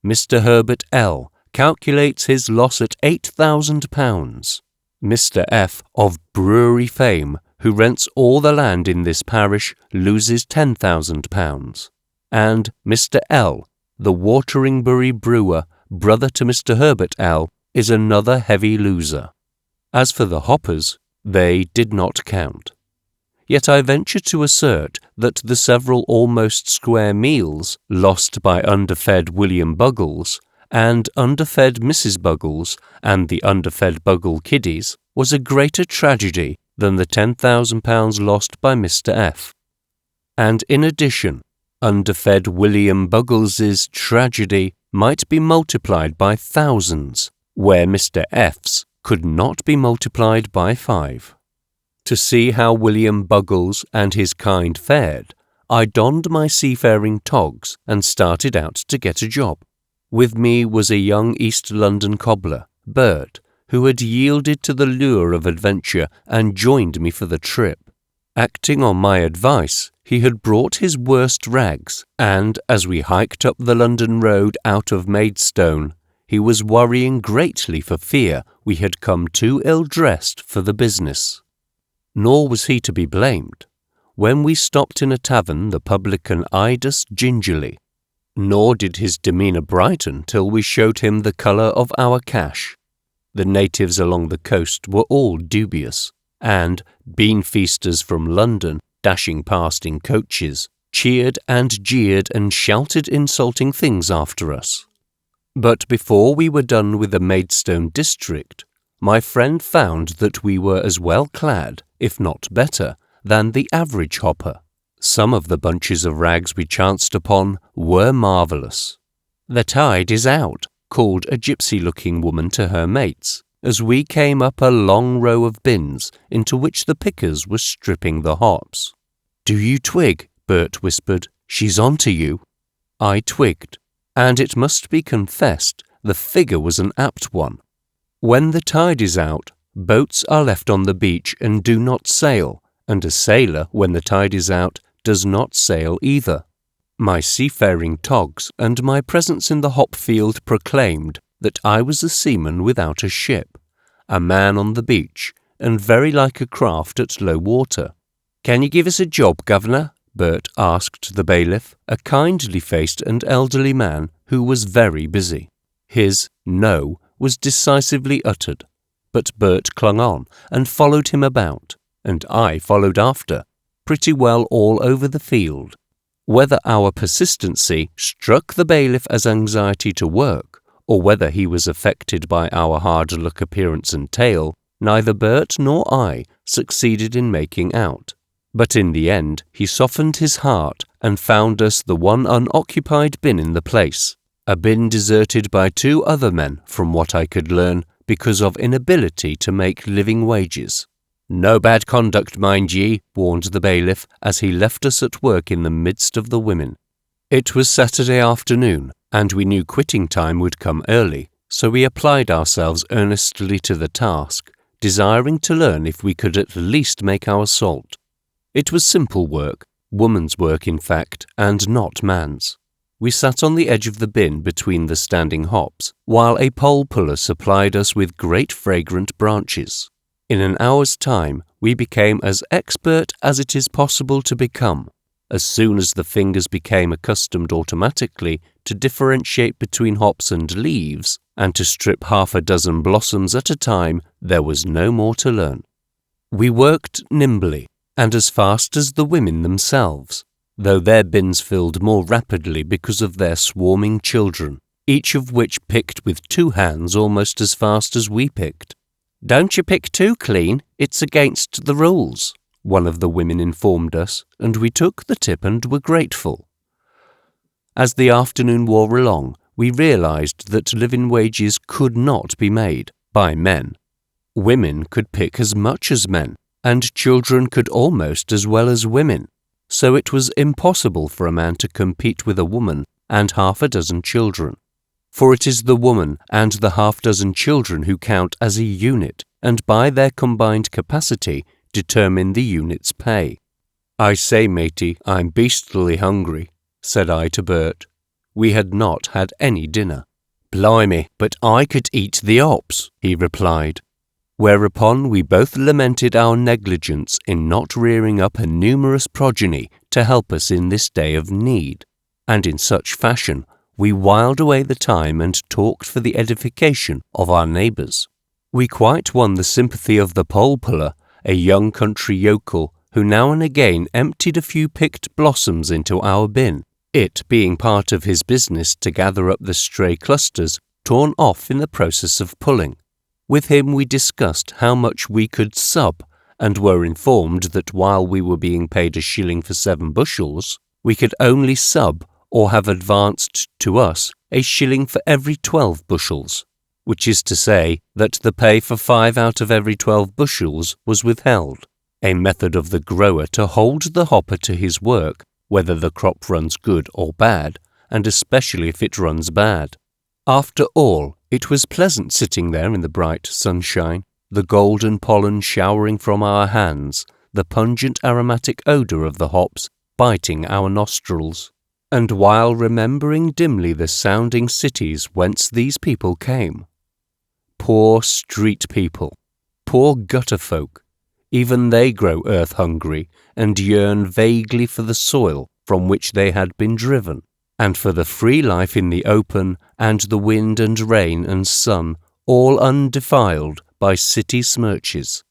Mr. Herbert L. calculates his loss at £8,000. Mr. F., of brewery fame, who rents all the land in this parish, loses £10,000. And Mr. L., the Wateringbury brewer, brother to Mr. Herbert L., is another heavy loser. As for the hoppers, they did not count. Yet I venture to assert that the several almost square meals lost by underfed William Buggles, and underfed Mrs. Buggles, and the underfed Buggle kiddies, was a greater tragedy than the £10,000 lost by Mr. F. And in addition, underfed William Buggles's tragedy might be multiplied by thousands, where Mr. F's could not be multiplied by 5. To see how William Buggles and his kind fared, I donned my seafaring togs and started out to get a job. With me was a young East London cobbler, Bert, who had yielded to the lure of adventure and joined me for the trip. Acting on my advice, he had brought his worst rags, and as we hiked up the London road out of Maidstone, he was worrying greatly for fear we had come too ill-dressed for the business. Nor was he to be blamed. When we stopped in a tavern, the publican eyed us gingerly, nor did his demeanour brighten till we showed him the colour of our cash. The natives along the coast were all dubious, and bean-feasters from London, dashing past in coaches, cheered and jeered and shouted insulting things after us. But before we were done with the Maidstone district, my friend found that we were as well clad, if not better, than the average hopper. Some of the bunches of rags we chanced upon were marvellous. "The tide is out," called a gypsy-looking woman to her mates, as we came up a long row of bins into which the pickers were stripping the hops. "Do you twig?" Bert whispered. "She's on to you." I twigged, and it must be confessed the figure was an apt one. When the tide is out, boats are left on the beach and do not sail, and a sailor, when the tide is out, does not sail either. My seafaring togs and my presence in the hop field proclaimed that I was a seaman without a ship, a man on the beach, and very like a craft at low water. "Can you give us a job, governor?" Bert asked the bailiff, a kindly-faced and elderly man who was very busy. His "no" was decisively uttered, but Bert clung on and followed him about, and I followed after, pretty well all over the field. Whether our persistency struck the bailiff as anxiety to work, or whether he was affected by our hard-luck appearance and tale, neither Bert nor I succeeded in making out. But in the end he softened his heart and found us the one unoccupied bin in the place, a bin deserted by 2 other men from what I could learn because of inability to make living wages. "No bad conduct, mind ye," warned the bailiff as he left us at work in the midst of the women. It was Saturday afternoon, and we knew quitting time would come early, so we applied ourselves earnestly to the task, desiring to learn if we could at least make our salt. It was simple work, woman's work in fact, and not man's. We sat on the edge of the bin between the standing hops, while a pole puller supplied us with great fragrant branches. In an hour's time, we became as expert as it is possible to become. As soon as the fingers became accustomed automatically to differentiate between hops and leaves, and to strip 6 blossoms at a time, there was no more to learn. We worked nimbly, and as fast as the women themselves, though their bins filled more rapidly because of their swarming children, each of which picked with 2 hands almost as fast as we picked. "Don't you pick too clean, it's against the rules," one of the women informed us, and we took the tip and were grateful. As the afternoon wore along, we realized that living wages could not be made by men. Women could pick as much as men, and children could almost as well as women, so it was impossible for a man to compete with a woman and 6 children. For it is the woman and the 6 children who count as a unit, and by their combined capacity determine the unit's pay. "I say, matey, I'm beastly hungry," said I to Bert. We had not had any dinner. "Blimey, but I could eat the ops," he replied. Whereupon we both lamented our negligence in not rearing up a numerous progeny to help us in this day of need, and in such fashion we whiled away the time and talked for the edification of our neighbours. We quite won the sympathy of the pole puller, a young country yokel who now and again emptied a few picked blossoms into our bin, it being part of his business to gather up the stray clusters torn off in the process of pulling. With him we discussed how much we could sub, and were informed that while we were being paid a shilling for 7 bushels, we could only sub or have advanced to us a shilling for every 12 bushels, which is to say that the pay for 5 out of every 12 bushels was withheld, a method of the grower to hold the hopper to his work, whether the crop runs good or bad, and especially if it runs bad. After all, it was pleasant sitting there in the bright sunshine, the golden pollen showering from our hands, the pungent aromatic odour of the hops biting our nostrils. And while remembering dimly the sounding cities whence these people came. Poor street people, poor gutter folk, even they grow earth-hungry and yearn vaguely for the soil from which they had been driven, and for the free life in the open and the wind and rain and sun, all undefiled by city smirches.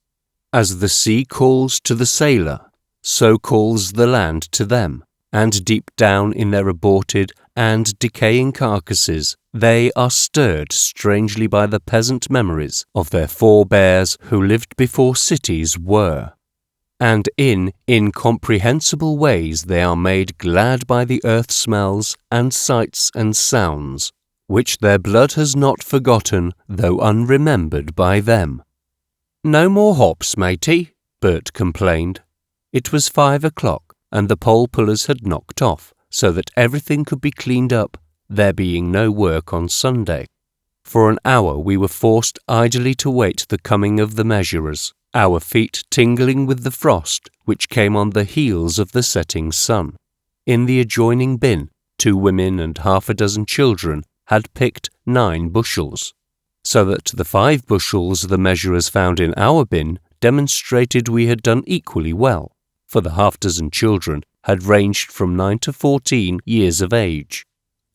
As the sea calls to the sailor, so calls the land to them, and deep down in their aborted and decaying carcasses they are stirred strangely by the peasant memories of their forebears who lived before cities were, and in incomprehensible ways they are made glad by the earth smells and sights and sounds, which their blood has not forgotten though unremembered by them. "No more hops, matey," Bert complained. It was 5 o'clock, and the pole pullers had knocked off, so that everything could be cleaned up, there being no work on Sunday. For an hour we were forced idly to wait the coming of the measurers, our feet tingling with the frost which came on the heels of the setting sun. In the adjoining bin, 2 women and 6 children had picked 9 bushels, so that the 5 bushels the measurers found in our bin demonstrated we had done equally well, for the 6 children had ranged from 9 to 14 years of age.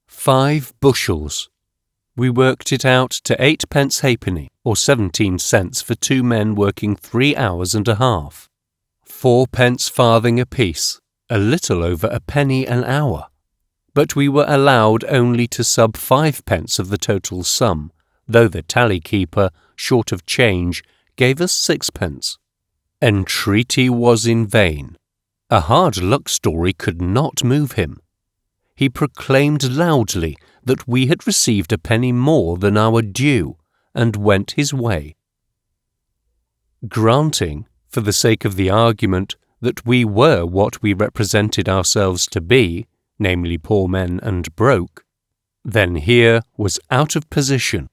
5 bushels. We worked it out to 8p halfpenny, or 17 cents for 2 men working 3 hours and a half. 4p farthing apiece, a little over a penny an hour. But we were allowed only to sub 5p of the total sum, though the tally-keeper, short of change, gave us 6p. Entreaty was in vain. A hard luck story could not move him. He proclaimed loudly that we had received a penny more than our due, and went his way. Granting, for the sake of the argument, that we were what we represented ourselves to be, namely poor men and broke, then here was out of position.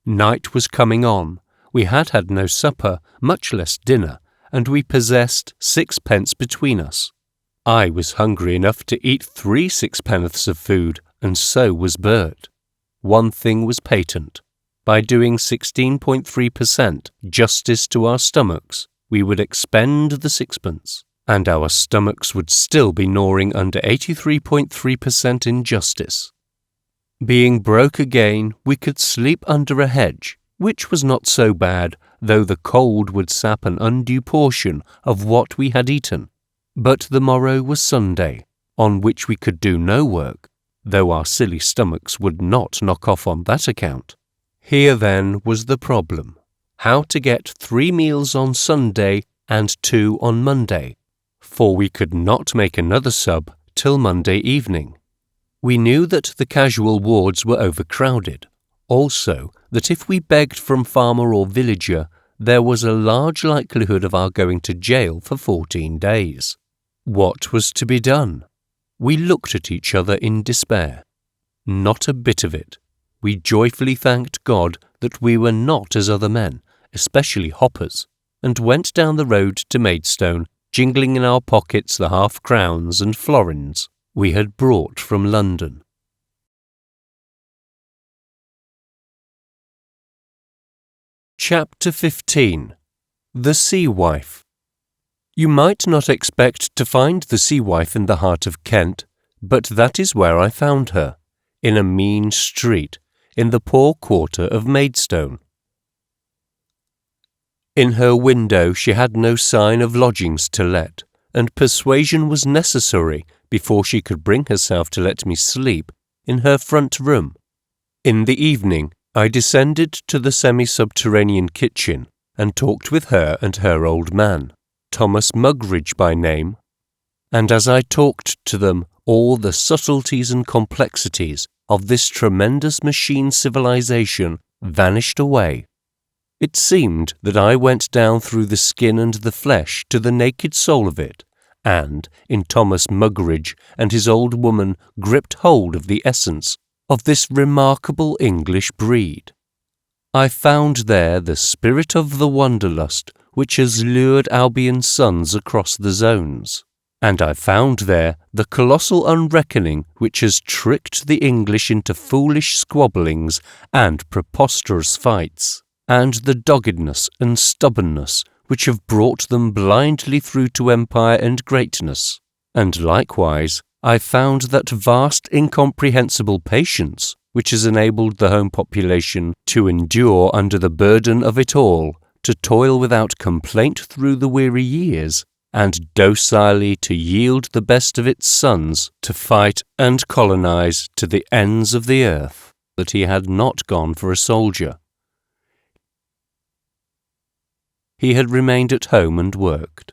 Night was coming on, we had had no supper, much less dinner, and we possessed 6 pence between us. I was hungry enough to eat 3 sixpenn'orths of food, and so was Bert. One thing was patent. By doing 16.3% justice to our stomachs, we would expend the 6pence, and our stomachs would still be gnawing under 83.3% injustice. Being broke again, we could sleep under a hedge, which was not so bad, though the cold would sap an undue portion of what we had eaten. But the morrow was Sunday, on which we could do no work, though our silly stomachs would not knock off on that account. Here then was the problem: how to get 3 meals on Sunday and 2 on Monday, for we could not make another sub till Monday evening. We knew that the casual wards were overcrowded, also that if we begged from farmer or villager, there was a large likelihood of our going to jail for 14 days. What was to be done? We looked at each other in despair. Not a bit of it. We joyfully thanked God that we were not as other men, especially hoppers, and went down the road to Maidstone, jingling in our pockets the half-crowns and florins we had brought from London. Chapter 15. The Sea Wife. You might not expect to find the sea wife in the heart of Kent, but that is where I found her, in a mean street, in the poor quarter of Maidstone. In her window she had no sign of lodgings to let, and persuasion was necessary before she could bring herself to let me sleep in her front room. In the evening I descended to the semi-subterranean kitchen and talked with her and her old man, Thomas Mugridge by name, and as I talked to them, all the subtleties and complexities of this tremendous machine civilization vanished away. It seemed that I went down through the skin and the flesh to the naked soul of it, and, in Thomas Mugridge and his old woman, gripped hold of the essence of this remarkable English breed. I found there the spirit of the wanderlust which has lured Albion's sons across the zones, and I found there the colossal unreckoning which has tricked the English into foolish squabblings and preposterous fights, and the doggedness and stubbornness which have brought them blindly through to empire and greatness, and likewise I found that vast incomprehensible patience which has enabled the home population to endure under the burden of it all, to toil without complaint through the weary years, and docilely to yield the best of its sons to fight and colonize to the ends of the earth, that he had not gone for a soldier. He had remained at home and worked.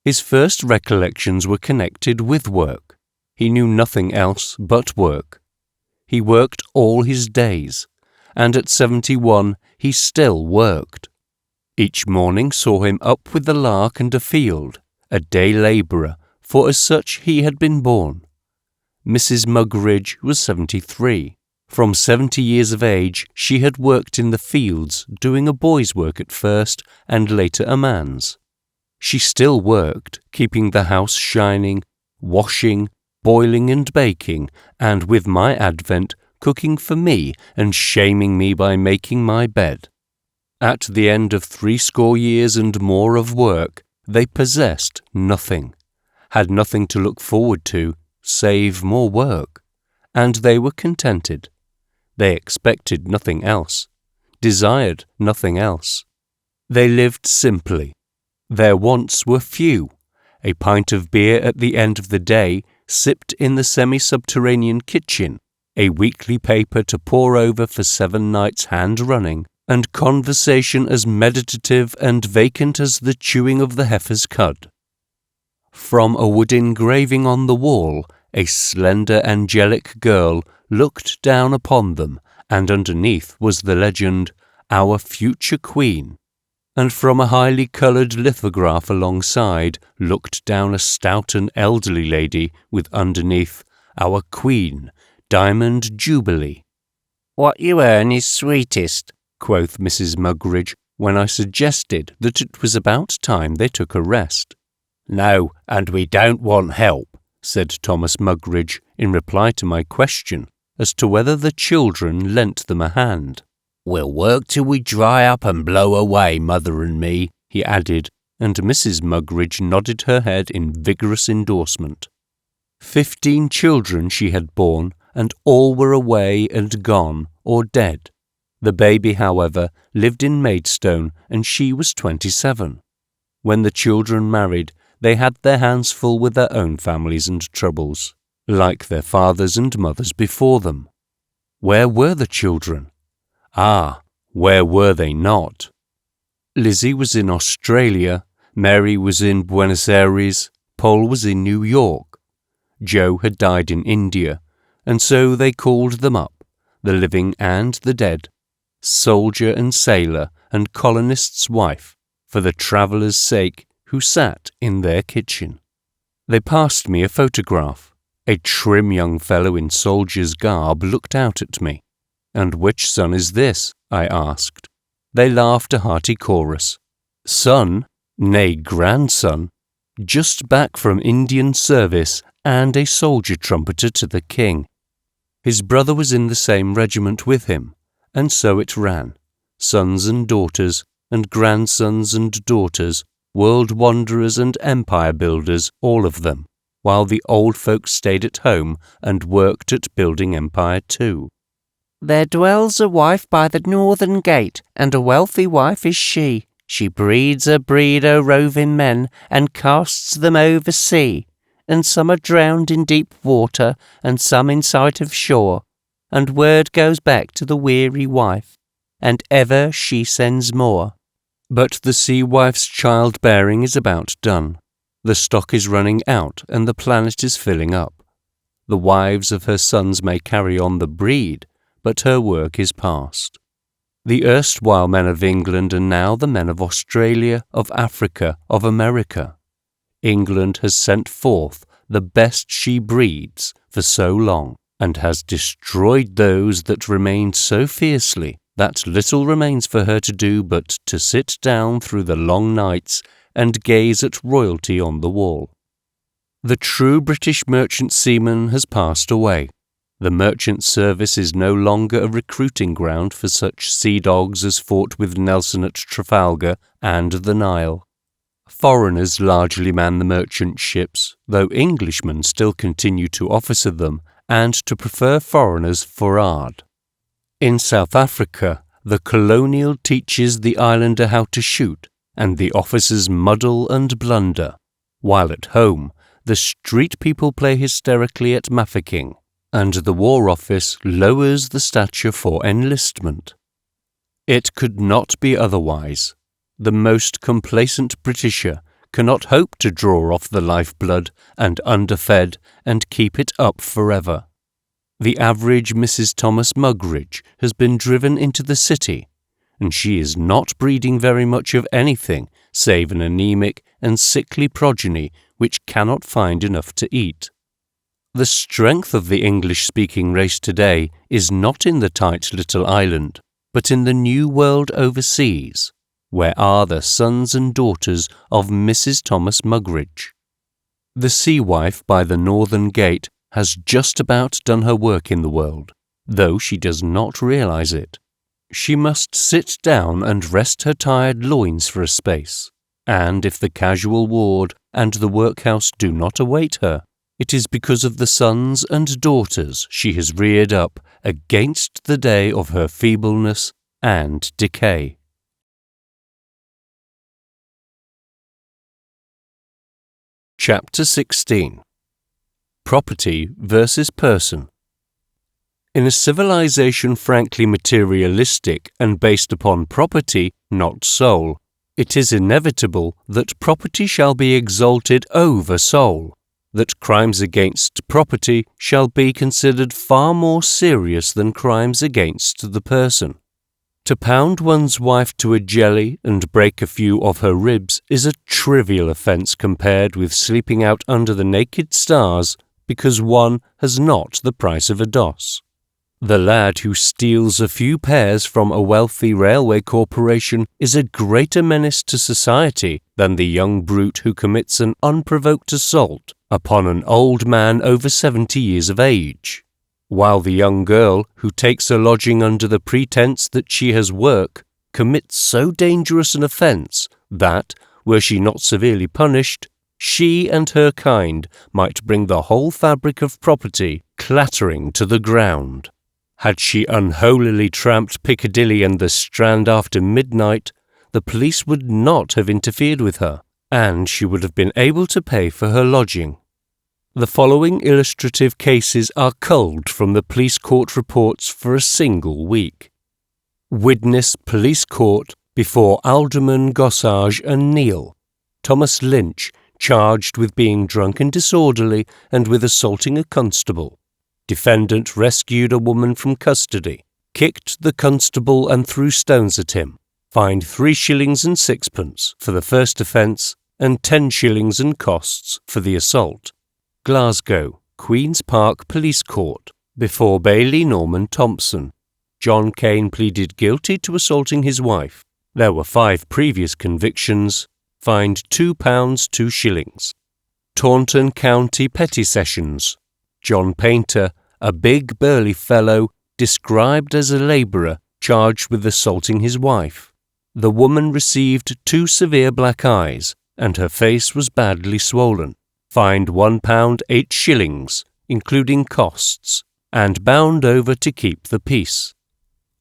His first recollections were connected with work. He knew nothing else but work. He worked all his days, and at 71 he still worked. Each morning saw him up with the lark and afield, a day labourer, for as such he had been born. Mrs. Mugridge was 73. From 70 years of age she had worked in the fields, doing a boy's work at first and later a man's. She still worked, keeping the house shining, washing, boiling and baking, and with my advent cooking for me and shaming me by making my bed. At the end of 80 years and more of work, they possessed nothing, had nothing to look forward to save more work, and they were contented. They expected nothing else, desired nothing else. They lived simply. Their wants were few: a pint of beer at the end of the day, sipped in the semi-subterranean kitchen, a weekly paper to pore over for 7 nights hand running, and conversation as meditative and vacant as the chewing of the heifer's cud. From a wood engraving on the wall, a slender angelic girl looked down upon them, and underneath was the legend, "Our future queen." And from a highly coloured lithograph alongside looked down a stout and elderly lady with underneath, "Our queen, Diamond Jubilee." "What you earn is sweetest," quoth Mrs. Mugridge, when I suggested that it was about time they took a rest. "No, and we don't want help," said Thomas Mugridge in reply to my question as to whether the children lent them a hand. "We'll work till we dry up and blow away, mother and me," he added, and Mrs. Mugridge nodded her head in vigorous endorsement. 15 children she had borne, and all were away and gone, or dead. The baby, however, lived in Maidstone, and she was 27. When the children married, they had their hands full with their own families and troubles, like their fathers and mothers before them. Where were the children? Ah, where were they not? Lizzie was in Australia, Mary was in Buenos Aires, Paul was in New York. Joe had died in India, and so they called them up, the living and the dead, soldier and sailor and colonist's wife, for the traveller's sake who sat in their kitchen. They passed me a photograph. A trim young fellow in soldier's garb looked out at me. "And which son is this?" I asked. They laughed a hearty chorus. "Son, nay grandson, just back from Indian service and a soldier trumpeter to the king." His brother was in the same regiment with him, and so it ran, sons and daughters, and grandsons and daughters, world wanderers and empire builders, all of them, while the old folks stayed at home and worked at building empire too. "There dwells a wife by the northern gate, and a wealthy wife is she. She breeds a breed o' roving men, and casts them over sea. And some are drowned in deep water, and some in sight of shore. And word goes back to the weary wife, and ever she sends more." But the sea wife's childbearing is about done. The stock is running out, and the planet is filling up. The wives of her sons may carry on the breed, but her work is past. The erstwhile men of England are now the men of Australia, of Africa, of America. England has sent forth the best she breeds for so long, and has destroyed those that remained so fiercely that little remains for her to do but to sit down through the long nights and gaze at royalty on the wall. The true British merchant seaman has passed away. The merchant service is no longer a recruiting ground for such sea dogs as fought with Nelson at Trafalgar and the Nile. Foreigners largely man the merchant ships, though Englishmen still continue to officer them and to prefer foreigners for'ard. In South Africa, the colonial teaches the islander how to shoot, and the officers muddle and blunder, while at home the street people play hysterically at mafficking, and the War Office lowers the stature for enlistment. It could not be otherwise. The most complacent Britisher cannot hope to draw off the lifeblood and underfed and keep it up forever. The average Mrs. Thomas Mugridge has been driven into the city, and she is not breeding very much of anything save an anemic and sickly progeny which cannot find enough to eat. The strength of the English-speaking race today is not in the tight little island, but in the new world overseas, where are the sons and daughters of Mrs. Thomas Mugridge. The sea wife by the northern gate has just about done her work in the world, though she does not realize it. She must sit down and rest her tired loins for a space, and if the casual ward and the workhouse do not await her, it is because of the sons and daughters she has reared up against the day of her feebleness and decay. Chapter 16. Property versus person. In a civilization frankly materialistic and based upon property, not soul, It is inevitable that property shall be exalted over soul, that crimes against property shall be considered far more serious than crimes against the person. To pound one's wife to a jelly and break a few of her ribs is a trivial offence compared with sleeping out under the naked stars because one has not the price of a doss. The lad who steals a few pears from a wealthy railway corporation is a greater menace to society than the young brute who commits an unprovoked assault upon an old man over 70 years of age, while the young girl who takes a lodging under the pretence that she has work commits so dangerous an offence that, were she not severely punished, she and her kind might bring the whole fabric of property clattering to the ground. Had she unholily tramped Piccadilly and the Strand after midnight, the police would not have interfered with her, and she would have been able to pay for her lodging. The following illustrative cases are culled from the police court reports for a single week. Widnes Police Court before Alderman Gossage and Neal. Thomas Lynch, charged with being drunk and disorderly and with assaulting a constable. Defendant rescued a woman from custody, kicked the constable and threw stones at him, fined 3 shillings and 6pence for the first offence and 10 shillings and costs for the assault. Glasgow, Queen's Park Police Court, before Bailey Norman Thompson. John Kane pleaded guilty to assaulting his wife. There were 5 previous convictions, fined £2 2 shillings. Taunton County Petty Sessions. John Painter, a big burly fellow, described as a labourer, charged with assaulting his wife. The woman received 2 severe black eyes, and her face was badly swollen. Fined £1 8 shillings, including costs, and bound over to keep the peace.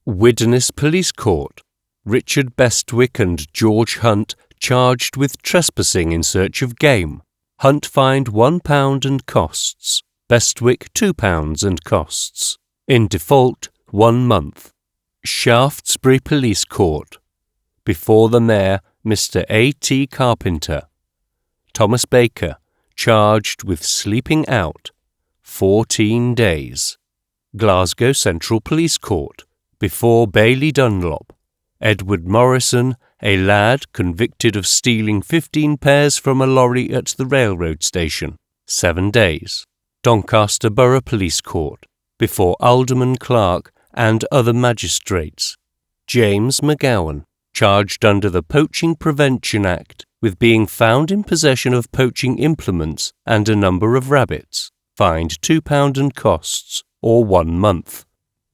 Widnes Police Court. Richard Bestwick and George Hunt charged with trespassing in search of game. Hunt fined £1 and costs. Bestwick £2 and costs. In default, 1 month. Shaftesbury Police Court. Before the Mayor, Mr. A. T. Carpenter. Thomas Baker, charged with sleeping out. 14 days. Glasgow Central Police Court. Before Bailey Dunlop. Edward Morrison, a lad convicted of stealing 15 pears from a lorry at the railroad station. 7 days. Doncaster Borough Police Court, before Alderman Clark and other magistrates. James McGowan, charged under the Poaching Prevention Act with being found in possession of poaching implements and a number of rabbits, fined £2 and costs, or 1 month.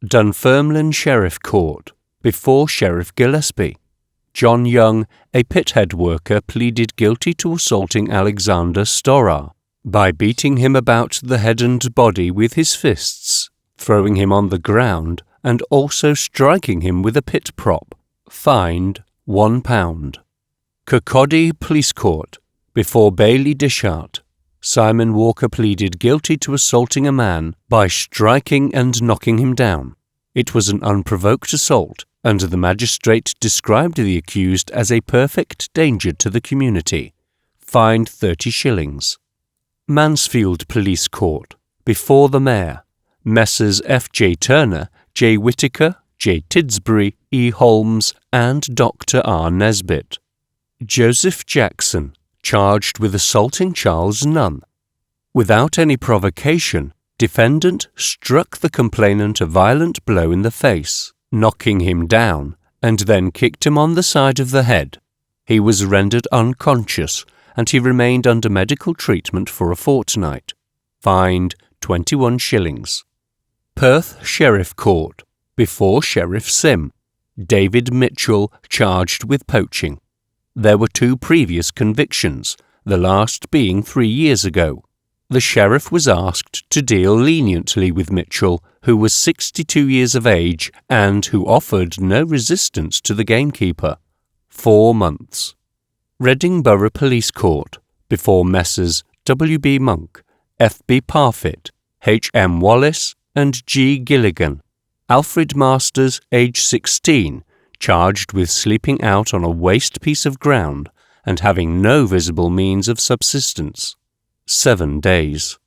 Dunfermline Sheriff Court, before Sheriff Gillespie. John Young, a pithead worker, pleaded guilty to assaulting Alexander Storrar by beating him about the head and body with his fists, throwing him on the ground, and also striking him with a pit prop. Fined £1. Kirkcaldy Police Court, before Bailey Dishart. Simon Walker pleaded guilty to assaulting a man by striking and knocking him down. It was an unprovoked assault, and the magistrate described the accused as a perfect danger to the community. Fined 30 shillings. Mansfield Police Court, before the Mayor. Messrs. F. J. Turner, J. Whittaker, J. Tidsbury, E. Holmes, and Dr. R. Nesbitt. Joseph Jackson, charged with assaulting Charles Nunn. Without any provocation, defendant struck the complainant a violent blow in the face, knocking him down, and then kicked him on the side of the head. He was rendered unconscious, and he remained under medical treatment for a fortnight. Fined 21 shillings. Perth Sheriff Court, before Sheriff Sim. David Mitchell, charged with poaching. There were 2 previous convictions, the last being 3 years ago. The sheriff was asked to deal leniently with Mitchell, who was 62 years of age and who offered no resistance to the gamekeeper. 4 months. Reading Borough Police Court, before Messrs. W. B. Monk, F. B. Parfitt, H. M. Wallace, and G. Gilligan. Alfred Masters, age 16, charged with sleeping out on a waste piece of ground and having no visible means of subsistence. 7 days.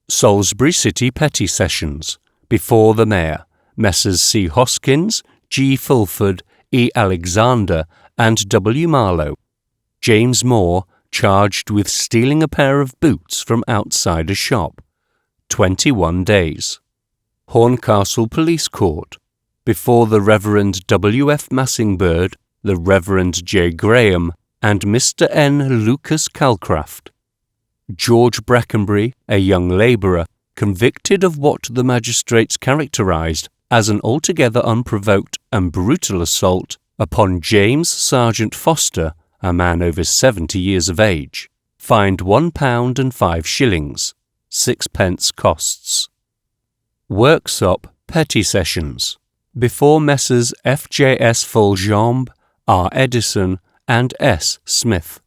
Salisbury City Petty Sessions, before the Mayor, Messrs. C. Hoskins, G. Fulford, E. Alexander, and W. Marlowe. James Moore, charged with stealing a pair of boots from outside a shop. 21 days. Horncastle Police Court, before the Reverend W. F. Massingbird, the Reverend J. Graham, and Mr. N. Lucas Calcraft. George Brackenbury, a young labourer, convicted of what the magistrates characterised as an altogether unprovoked and brutal assault upon James Sergeant Foster, a man over 70 years of age, fined £1 and 5 shillings, 6 costs. Worksop Petty Sessions, before Messrs. F.J.S. Foljambe, R. Edison, and S. Smith.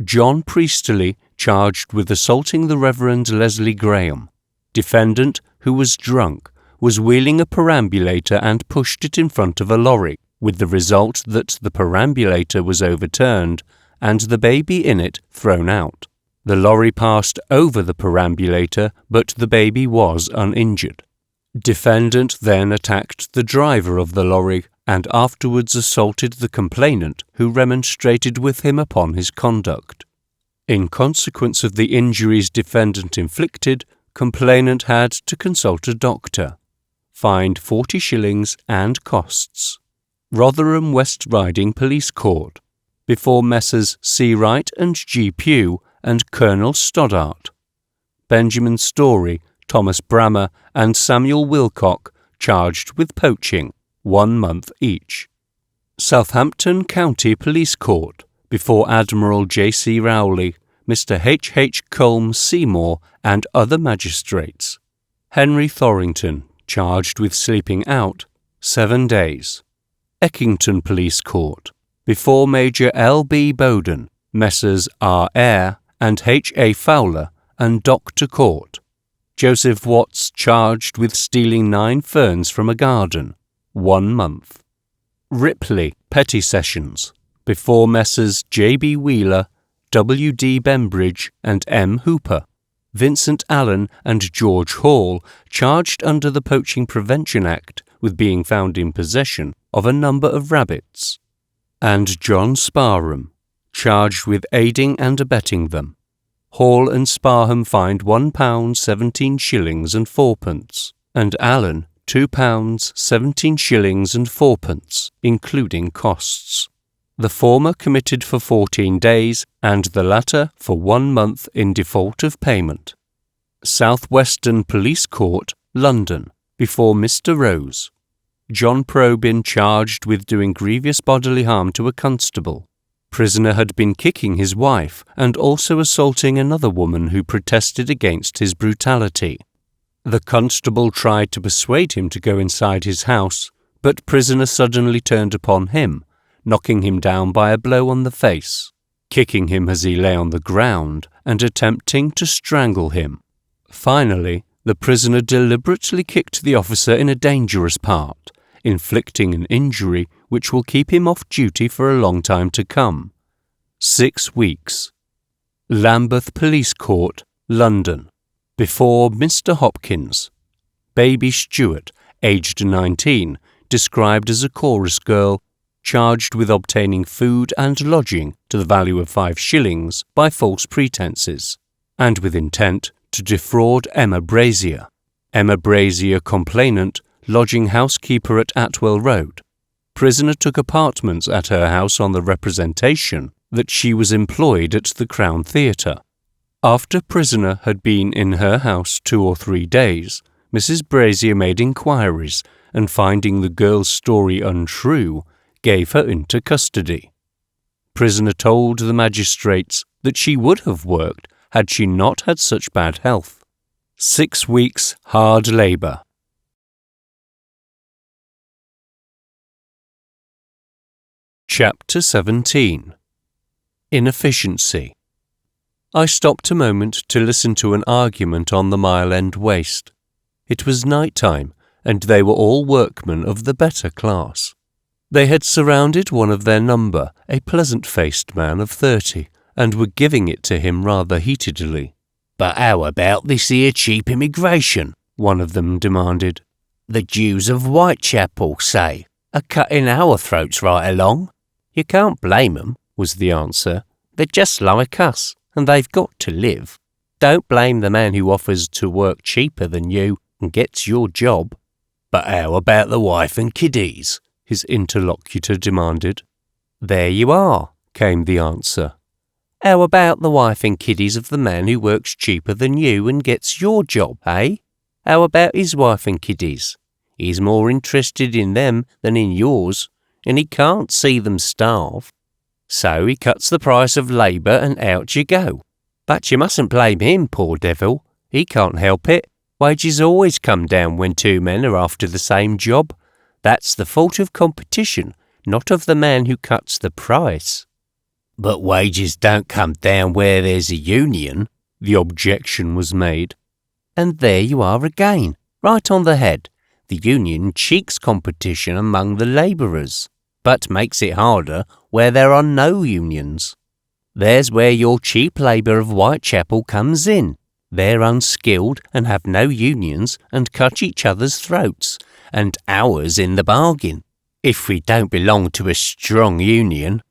John Priestley, charged with assaulting the Reverend Leslie Graham. Defendant, who was drunk, was wheeling a perambulator and pushed it in front of a lorry, with the result that the perambulator was overturned and the baby in it thrown out. The lorry passed over the perambulator, but the baby was uninjured. Defendant then attacked the driver of the lorry and afterwards assaulted the complainant, who remonstrated with him upon his conduct. In consequence of the injuries defendant inflicted, complainant had to consult a doctor. Fined 40 shillings and costs. Rotherham West Riding Police Court, before Messrs. C. Wright and G. Pugh and Colonel Stoddart. Benjamin Story, Thomas Brammer, and Samuel Wilcock, charged with poaching, 1 month each. Southampton County Police Court, before Admiral J. C. Rowley, Mr. H. H. Colm Seymour, and other magistrates. Henry Thorrington, charged with sleeping out, 7 days. Eckington Police Court, before Major L. B. Bowden, Messrs. R. Eyre and H. A. Fowler, and Dr. Court. Joseph Watts, charged with stealing 9 ferns from a garden, 1 month. Ripley Petty Sessions, before Messrs. J. B. Wheeler, W. D. Bembridge, and M. Hooper. Vincent Allen and George Hall, charged under the Poaching Prevention Act with being found in possession of a number of rabbits. And John Sparham, charged with aiding and abetting them. Hall and Sparham fined £1, 17 shillings and 4pence, and Allen £2, 17 shillings and 4pence, including costs. The former committed for 14 days, and the latter for 1 month in default of payment. South Western Police Court, London, before Mr. Rose. John Probyn, charged with doing grievous bodily harm to a constable. Prisoner had been kicking his wife and also assaulting another woman who protested against his brutality. The constable tried to persuade him to go inside his house, but prisoner suddenly turned upon him, knocking him down by a blow on the face, kicking him as he lay on the ground, and attempting to strangle him. Finally, the prisoner deliberately kicked the officer in a dangerous part, inflicting an injury which will keep him off duty for a long time to come. 6 weeks. Lambeth Police Court, London, before Mr. Hopkins. Baby Stewart, aged 19, described as a chorus girl, charged with obtaining food and lodging to the value of 5 shillings by false pretences, and with intent to defraud Emma Brazier. Emma Brazier, complainant, lodging housekeeper at Atwell Road. Prisoner took apartments at her house on the representation that she was employed at the Crown Theatre. After prisoner had been in her house 2 or 3 days, Mrs. Brazier made inquiries and, finding the girl's story untrue, gave her into custody. Prisoner told the magistrates that she would have worked had she not had such bad health. 6 weeks hard labour. Chapter 17. Inefficiency. I stopped a moment to listen to an argument on the Mile End Waste. It was night time, and they were all workmen of the better class. They had surrounded one of their number, a pleasant-faced man of 30, and were giving it to him rather heatedly. "But how about this here cheap immigration?" one of them demanded. "The Jews of Whitechapel, say, are cutting our throats right along." "You can't blame 'em," was the answer. "They're just like us, and they've got to live. Don't blame the man who offers to work cheaper than you and gets your job." "But how about the wife and kiddies?" his interlocutor demanded. "There you are," came the answer. "How about the wife and kiddies of the man who works cheaper than you and gets your job, eh? How about his wife and kiddies? He's more interested in them than in yours, and he can't see them starve. So he cuts the price of labour and out you go. But you mustn't blame him, poor devil. He can't help it. Wages always come down when two men are after the same job. That's the fault of competition, not of the man who cuts the price." "But wages don't come down where there's a union," the objection was made. And there you are again, right on the head. The union cheeks competition among the labourers, but makes it harder where there are no unions. There's where your cheap labour of Whitechapel comes in. They're unskilled and have no unions and cut each other's throats, and ours in the bargain, if we don't belong to a strong union."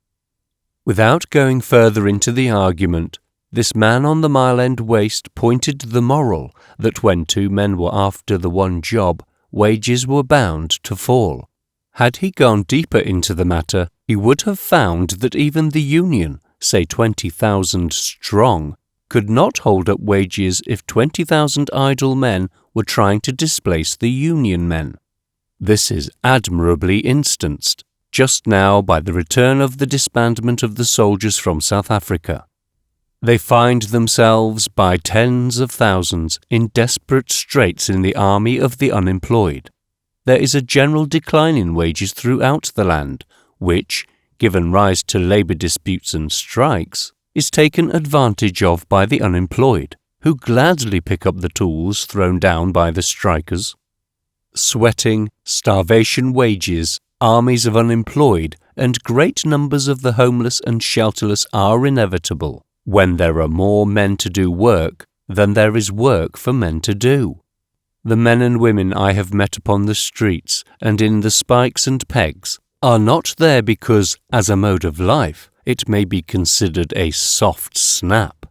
Without going further into the argument, this man on the Mile-End Waste pointed the moral that when two men were after the one job, wages were bound to fall. Had he gone deeper into the matter, he would have found that even the union, say 20,000 strong, could not hold up wages if 20,000 idle men were trying to displace the union men. This is admirably instanced just now by the return of the disbandment of the soldiers from South Africa. They find themselves by tens of thousands in desperate straits in the army of the unemployed. There is a general decline in wages throughout the land, which, given rise to labour disputes and strikes, is taken advantage of by the unemployed, who gladly pick up the tools thrown down by the strikers. Sweating, starvation wages, armies of unemployed, and great numbers of the homeless and shelterless are inevitable when there are more men to do work than there is work for men to do. The men and women I have met upon the streets and in the spikes and pegs are not there because, as a mode of life, it may be considered a soft snap.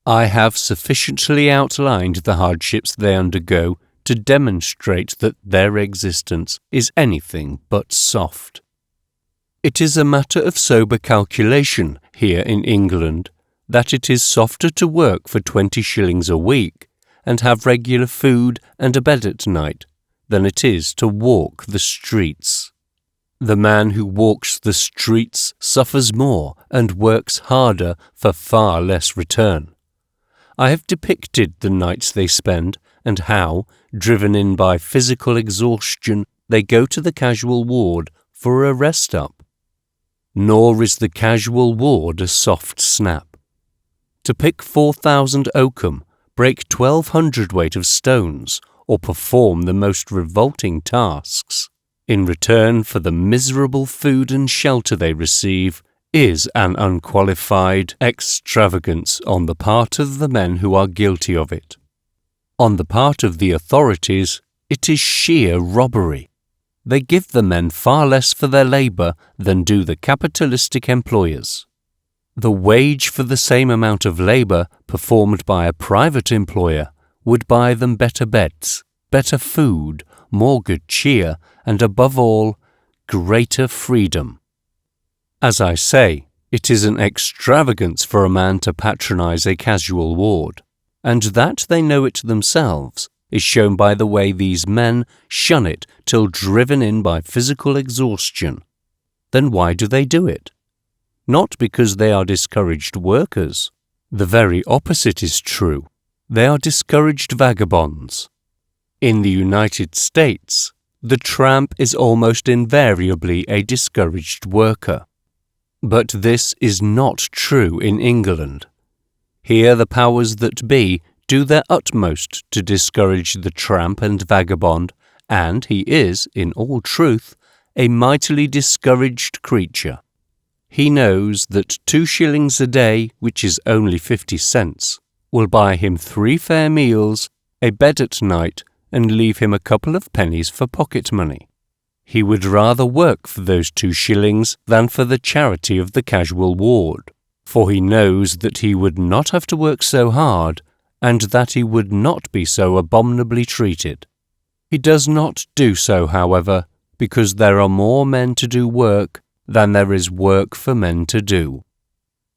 I have sufficiently outlined the hardships they undergo to demonstrate that their existence is anything but soft. It is a matter of sober calculation here in England that it is softer to work for 20 shillings a week and have regular food and a bed at night than it is to walk the streets. The man who walks the streets suffers more and works harder for far less return. I have depicted the nights they spend and how, driven in by physical exhaustion, they go to the casual ward for a rest-up. Nor is the casual ward a soft snap. To pick 4,000 oakum, break 1,200 weight of stones, or perform the most revolting tasks, in return for the miserable food and shelter they receive, is an unqualified extravagance on the part of the men who are guilty of it. On the part of the authorities, it is sheer robbery. They give the men far less for their labour than do the capitalistic employers. The wage for the same amount of labour performed by a private employer would buy them better beds, better food, more good cheer, and above all, greater freedom. As I say, it is an extravagance for a man to patronise a casual ward, and that they know it themselves is shown by the way these men shun it till driven in by physical exhaustion. Then why do they do it? Not because they are discouraged workers. The very opposite is true. They are discouraged vagabonds. In the United States, the tramp is almost invariably a discouraged worker. But this is not true in England. Here the powers that be do their utmost to discourage the tramp and vagabond, and he is, in all truth, a mightily discouraged creature. He knows that 2 shillings a day, which is only 50 cents, will buy him 3 fair meals, a bed at night, and leave him a couple of pennies for pocket money. He would rather work for those 2 shillings than for the charity of the casual ward, for he knows that he would not have to work so hard, and that he would not be so abominably treated. He does not do so, however, because there are more men to do work than there is work for men to do.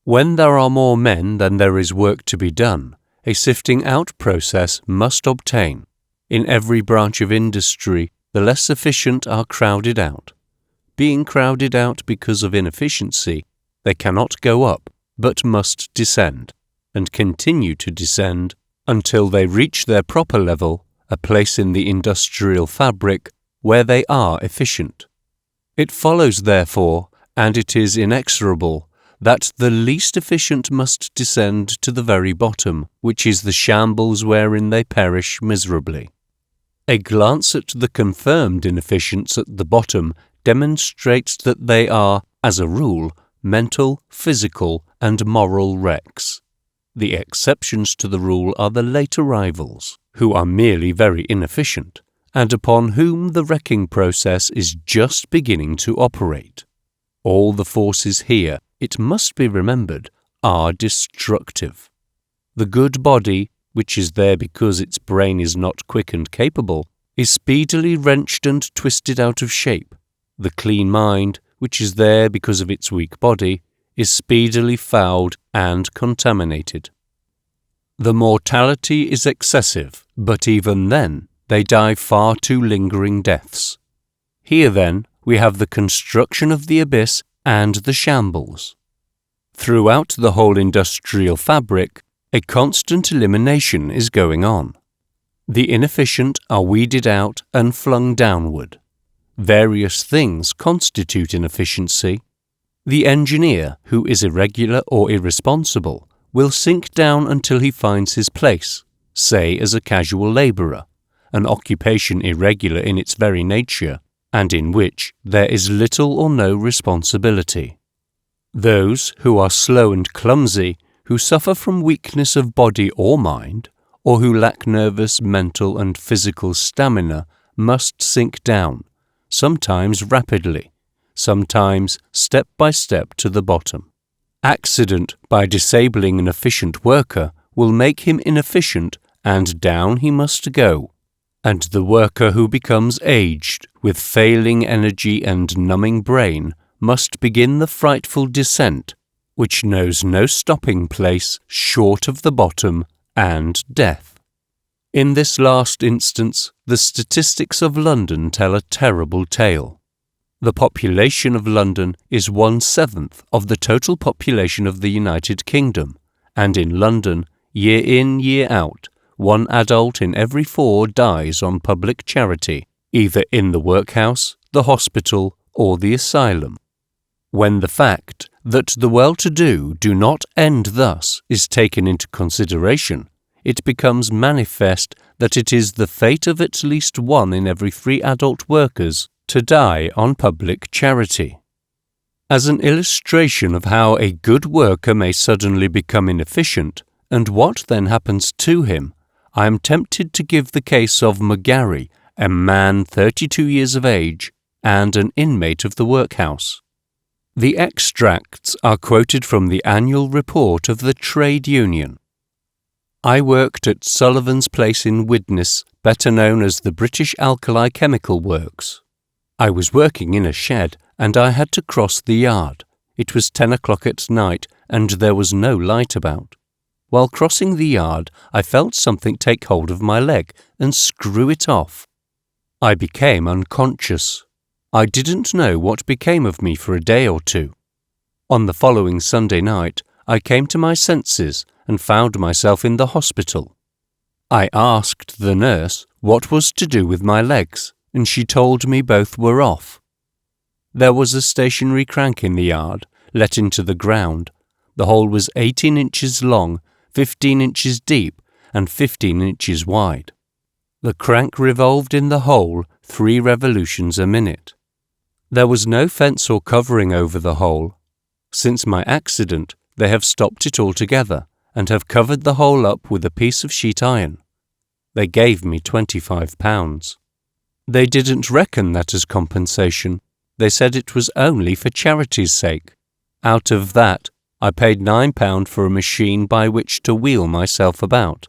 When there are more men than there is work to be done, a sifting out process must obtain. In every branch of industry, the less efficient are crowded out. Being crowded out because of inefficiency, they cannot go up, but must descend, and continue to descend until they reach their proper level, a place in the industrial fabric where they are efficient. It follows, therefore, and it is inexorable, that the least efficient must descend to the very bottom, which is the shambles wherein they perish miserably. A glance at the confirmed inefficients at the bottom demonstrates that they are, as a rule, mental, physical, and moral wrecks. The exceptions to the rule are the late arrivals, who are merely very inefficient, and upon whom the wrecking process is just beginning to operate. All the forces here, it must be remembered, are destructive. The good body, which is there because its brain is not quick and capable, is speedily wrenched and twisted out of shape. The clean mind, which is there because of its weak body, is speedily fouled and contaminated. The mortality is excessive, but even then they die far too lingering deaths. Here then we have the construction of the abyss and the shambles. Throughout the whole industrial fabric, a constant elimination is going on. The inefficient are weeded out and flung downward. Various things constitute inefficiency. The engineer, who is irregular or irresponsible, will sink down until he finds his place, say as a casual labourer, an occupation irregular in its very nature, and in which there is little or no responsibility. Those who are slow and clumsy, who suffer from weakness of body or mind, or who lack nervous, mental, and physical stamina, must sink down, sometimes rapidly, sometimes step by step to the bottom. Accident, by disabling an efficient worker, will make him inefficient, and down he must go. And the worker who becomes aged, with failing energy and numbing brain, must begin the frightful descent, which knows no stopping place short of the bottom and death. In this last instance, the statistics of London tell a terrible tale. The population of London is 1/7 of the total population of the United Kingdom, and in London, year in, year out, 1 adult in every 4 dies on public charity, either in the workhouse, the hospital, or the asylum. When the fact that the well-to-do do not end thus is taken into consideration, it becomes manifest that it is the fate of at least 1 in every 3 adult workers to die on public charity. As an illustration of how a good worker may suddenly become inefficient, and what then happens to him, I am tempted to give the case of McGarry, a man 32 years of age, and an inmate of the workhouse. The extracts are quoted from the annual report of the trade union. I worked at Sullivan's Place in Widnes, better known as the British Alkali Chemical Works. I was working in a shed, and I had to cross the yard. It was 10 o'clock at night, and there was no light about. While crossing the yard, I felt something take hold of my leg and screw it off. I became unconscious. I didn't know what became of me for a day or 2. On the following Sunday night, I came to my senses and found myself in the hospital. I asked the nurse what was to do with my legs, and she told me both were off. There was a stationary crank in the yard, let into the ground. The hole was 18 inches long, 15 inches deep, and 15 inches wide. The crank revolved in the hole 3 revolutions a minute. There was no fence or covering over the hole. Since my accident, they have stopped it altogether and have covered the hole up with a piece of sheet iron. They gave me £25. They didn't reckon that as compensation. They said it was only for charity's sake. Out of that, I paid £9 for a machine by which to wheel myself about.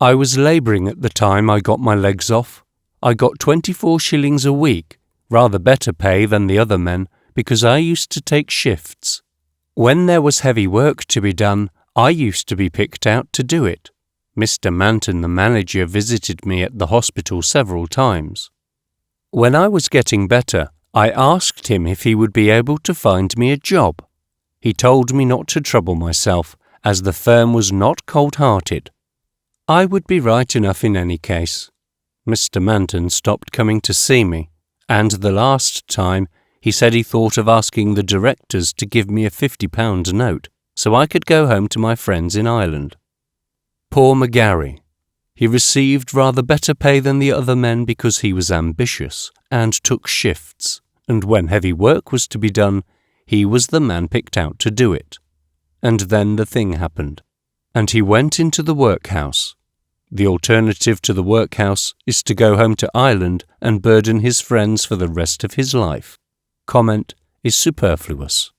I was labouring at the time I got my legs off. I got 24 shillings a week, rather better pay than the other men, because I used to take shifts. When there was heavy work to be done, I used to be picked out to do it. Mr. Manton, the manager, visited me at the hospital several times. When I was getting better, I asked him if he would be able to find me a job. He told me not to trouble myself, as the firm was not cold-hearted. I would be right enough in any case. Mr. Manton stopped coming to see me, and the last time he said he thought of asking the directors to give me a £50 note so I could go home to my friends in Ireland. Poor McGarry. He received rather better pay than the other men because he was ambitious and took shifts, and when heavy work was to be done, he was the man picked out to do it. And then the thing happened, and he went into the workhouse. The alternative to the workhouse is to go home to Ireland and burden his friends for the rest of his life. Comment is superfluous.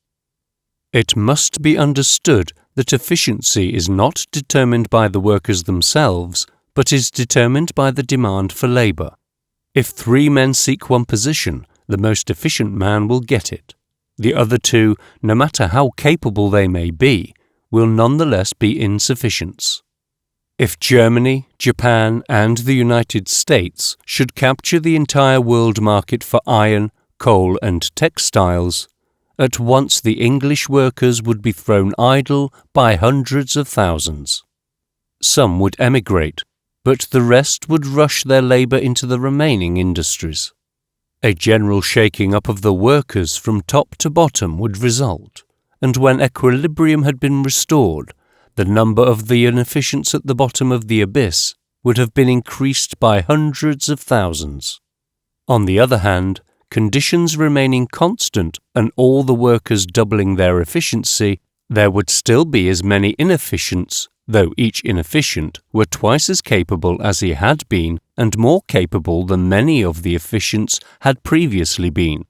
It must be understood that efficiency is not determined by the workers themselves, but is determined by the demand for labour. If 3 men seek one position, the most efficient man will get it. The other 2, no matter how capable they may be, will nonetheless be insufficient. If Germany, Japan, and the United States should capture the entire world market for iron, coal, and textiles, at once the English workers would be thrown idle by hundreds of thousands. Some would emigrate, but the rest would rush their labour into the remaining industries. A general shaking up of the workers from top to bottom would result, and when equilibrium had been restored, the number of the inefficients at the bottom of the abyss would have been increased by hundreds of thousands. On the other hand, conditions remaining constant and all the workers doubling their efficiency, there would still be as many inefficients, though each inefficient were twice as capable as he had been and more capable than many of the efficients had previously been.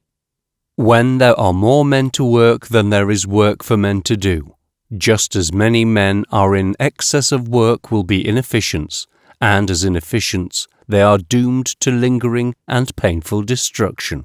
When there are more men to work than there is work for men to do, just as many men are in excess of work will be inefficients, and as inefficients they are doomed to lingering and painful destruction.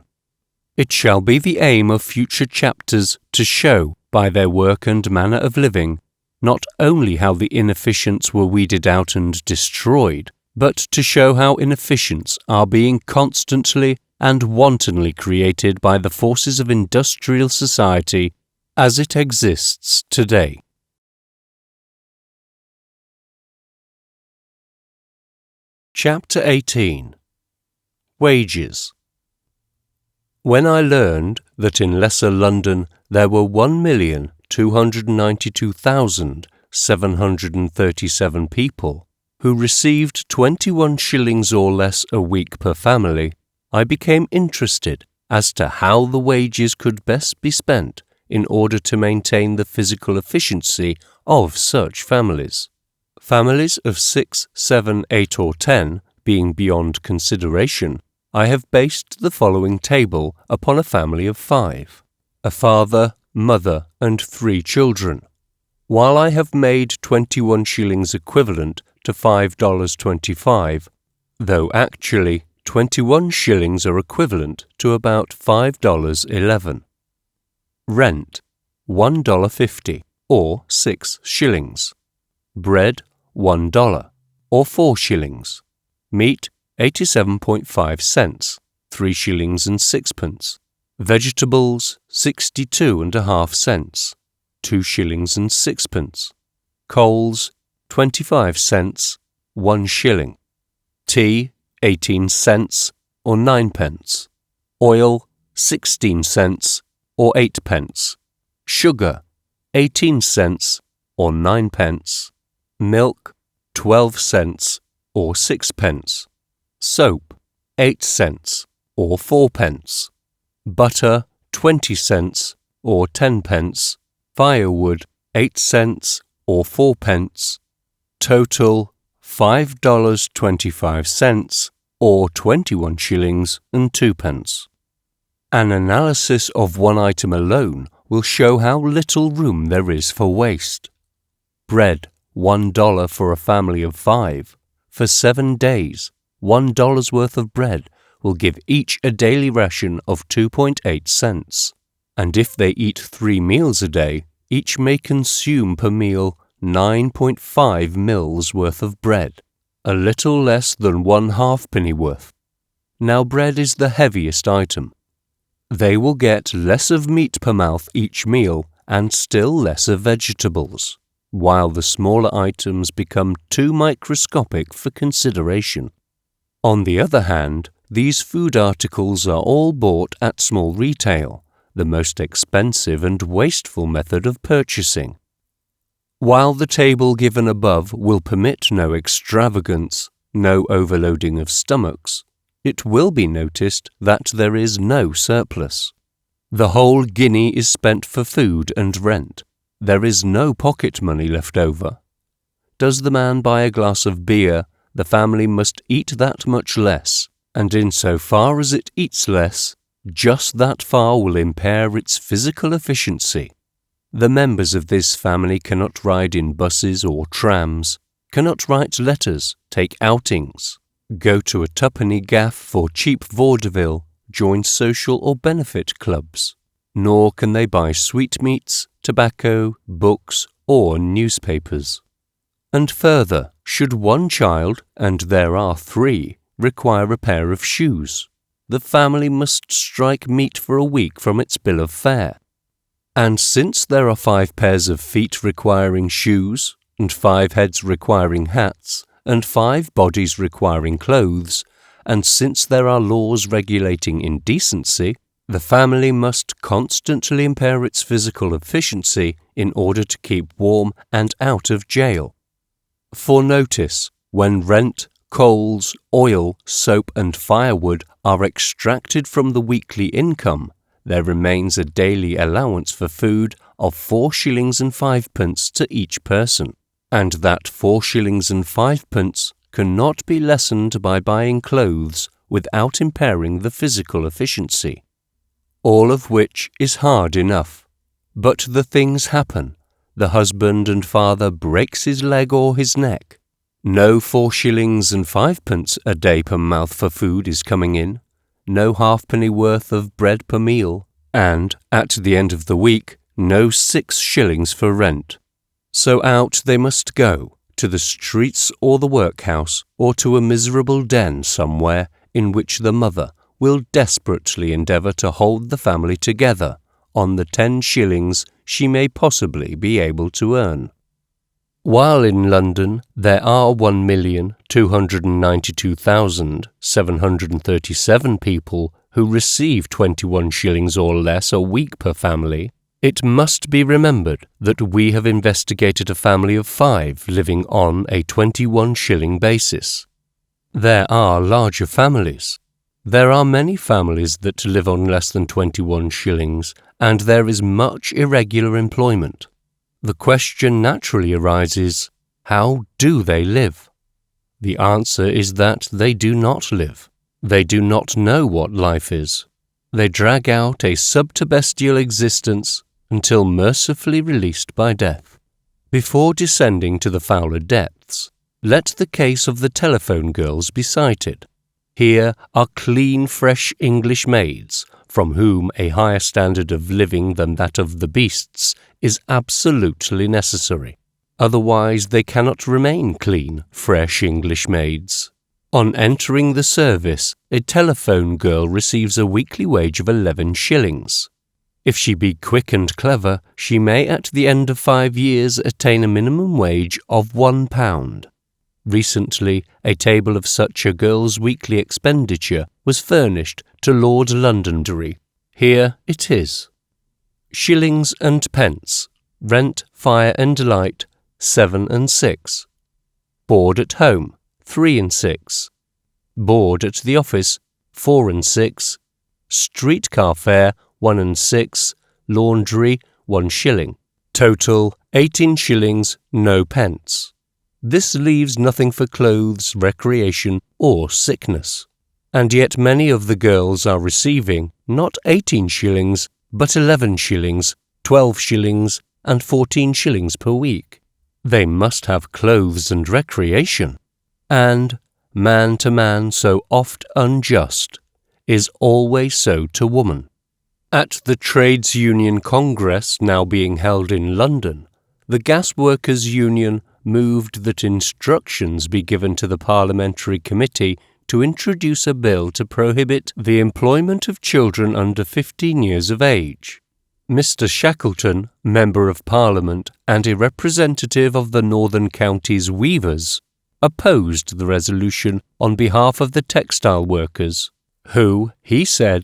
It shall be the aim of future chapters to show, by their work and manner of living, not only how the inefficients were weeded out and destroyed, but to show how inefficients are being constantly and wantonly created by the forces of industrial society as it exists today. Chapter 18. Wages. When I learned that in Lesser London there were 1,292,737 people who received 21 shillings or less a week per family, I became interested as to how the wages could best be spent in order to maintain the physical efficiency of such families. Families of 6, 7, 8 or 10 being beyond consideration, I have based the following table upon a family of 5, a father, mother, and 3 children. While I have made 21 shillings equivalent to $5.25, though actually 21 shillings are equivalent to about $5.11. Rent, $1.50, or 6 shillings. Bread, $1, or 4 shillings. Meat, 87.5 cents, 3 shillings and 6pence. Vegetables, 62.5 cents, 2 shillings and 6pence. Coals, 25 cents, 1 shilling. Tea, 18 cents, or 9 pence. Oil, 16 cents, or 8 pence. Sugar, 18 cents, or 9 pence. Milk, 12 cents, or 6 pence. Soap, 8 cents, or 4 pence. butter 20 cents or 10 pence, firewood 8 cents or 4 pence, total $5.25 or 21 shillings and 2 pence. An analysis of one item alone will show how little room there is for waste. Bread, $1 for a family of 5. For 7 days, $1 worth of bread will give each a daily ration of 2.8 cents. And if they eat 3 meals a day, each may consume per meal 9.5 mils worth of bread, a little less than 1 halfpenny worth. Now bread is the heaviest item. They will get less of meat per mouth each meal and still less of vegetables, while the smaller items become too microscopic for consideration. On the other hand, these food articles are all bought at small retail, the most expensive and wasteful method of purchasing. While the table given above will permit no extravagance, no overloading of stomachs, it will be noticed that there is no surplus. The whole guinea is spent for food and rent. There is no pocket money left over. Does the man buy a glass of beer, the family must eat that much less, and in so far as it eats less, just that far will impair its physical efficiency. The members of this family cannot ride in buses or trams, cannot write letters, take outings, go to a twopenny gaff for cheap vaudeville, join social or benefit clubs, nor can they buy sweetmeats, tobacco, books, or newspapers. And further, should one child, and there are 3, require a pair of shoes, the family must strike meat for a week from its bill of fare. And since there are 5 pairs of feet requiring shoes, and 5 heads requiring hats, and 5 bodies requiring clothes, and since there are laws regulating indecency, the family must constantly impair its physical efficiency in order to keep warm and out of jail. For notice, when rent, coals, oil, soap and firewood are extracted from the weekly income, there remains a daily allowance for food of 4 shillings and 5 pence to each person, and that 4 shillings and 5 pence cannot be lessened by buying clothes without impairing the physical efficiency. All of which is hard enough. But the things happen. The husband and father breaks his leg or his neck. No 4 shillings and 5 pence a day per mouth for food is coming in, no halfpenny worth of bread per meal, and, at the end of the week, no 6 shillings for rent. So out they must go, to the streets or the workhouse, or to a miserable den somewhere in which the mother will desperately endeavour to hold the family together on the 10 shillings she may possibly be able to earn. While in London there are 1,292,737 people who receive 21 shillings or less a week per family, it must be remembered that we have investigated a family of 5 living on a 21 shilling basis. There are larger families. There are many families that live on less than 21 shillings, and there is much irregular employment. The question naturally arises, how do they live? The answer is that they do not live. They do not know what life is. They drag out a subtebestial existence until mercifully released by death. Before descending to the fouler depths, let the case of the telephone girls be cited. Here are clean, fresh English maids, from whom a higher standard of living than that of the beasts is absolutely necessary. Otherwise they cannot remain clean, fresh English maids. On entering the service, a telephone girl receives a weekly wage of 11 shillings. If she be quick and clever, she may at the end of 5 years attain a minimum wage of £1. Recently, a table of such a girl's weekly expenditure was furnished to Lord Londonderry. Here it is. Shillings and pence, rent, fire and light, 7 and 6. Board at home, 3 and 6. Board at the office, 4 and 6. streetcar fare 1 and 6, laundry 1 shilling. Total 18 shillings, no pence. This leaves nothing for clothes, recreation, or sickness. And yet many of the girls are receiving not 18 shillings, but 11 shillings, 12 shillings, and 14 shillings per week. They must have clothes and recreation. And man to man so oft unjust is always so to woman. At the Trades Union Congress now being held in London, the Gas Workers' Union moved that instructions be given to the Parliamentary Committee to introduce a bill to prohibit the employment of children under 15 years of age. Mr. Shackleton, Member of Parliament and a representative of the Northern Counties weavers, opposed the resolution on behalf of the textile workers, who, he said,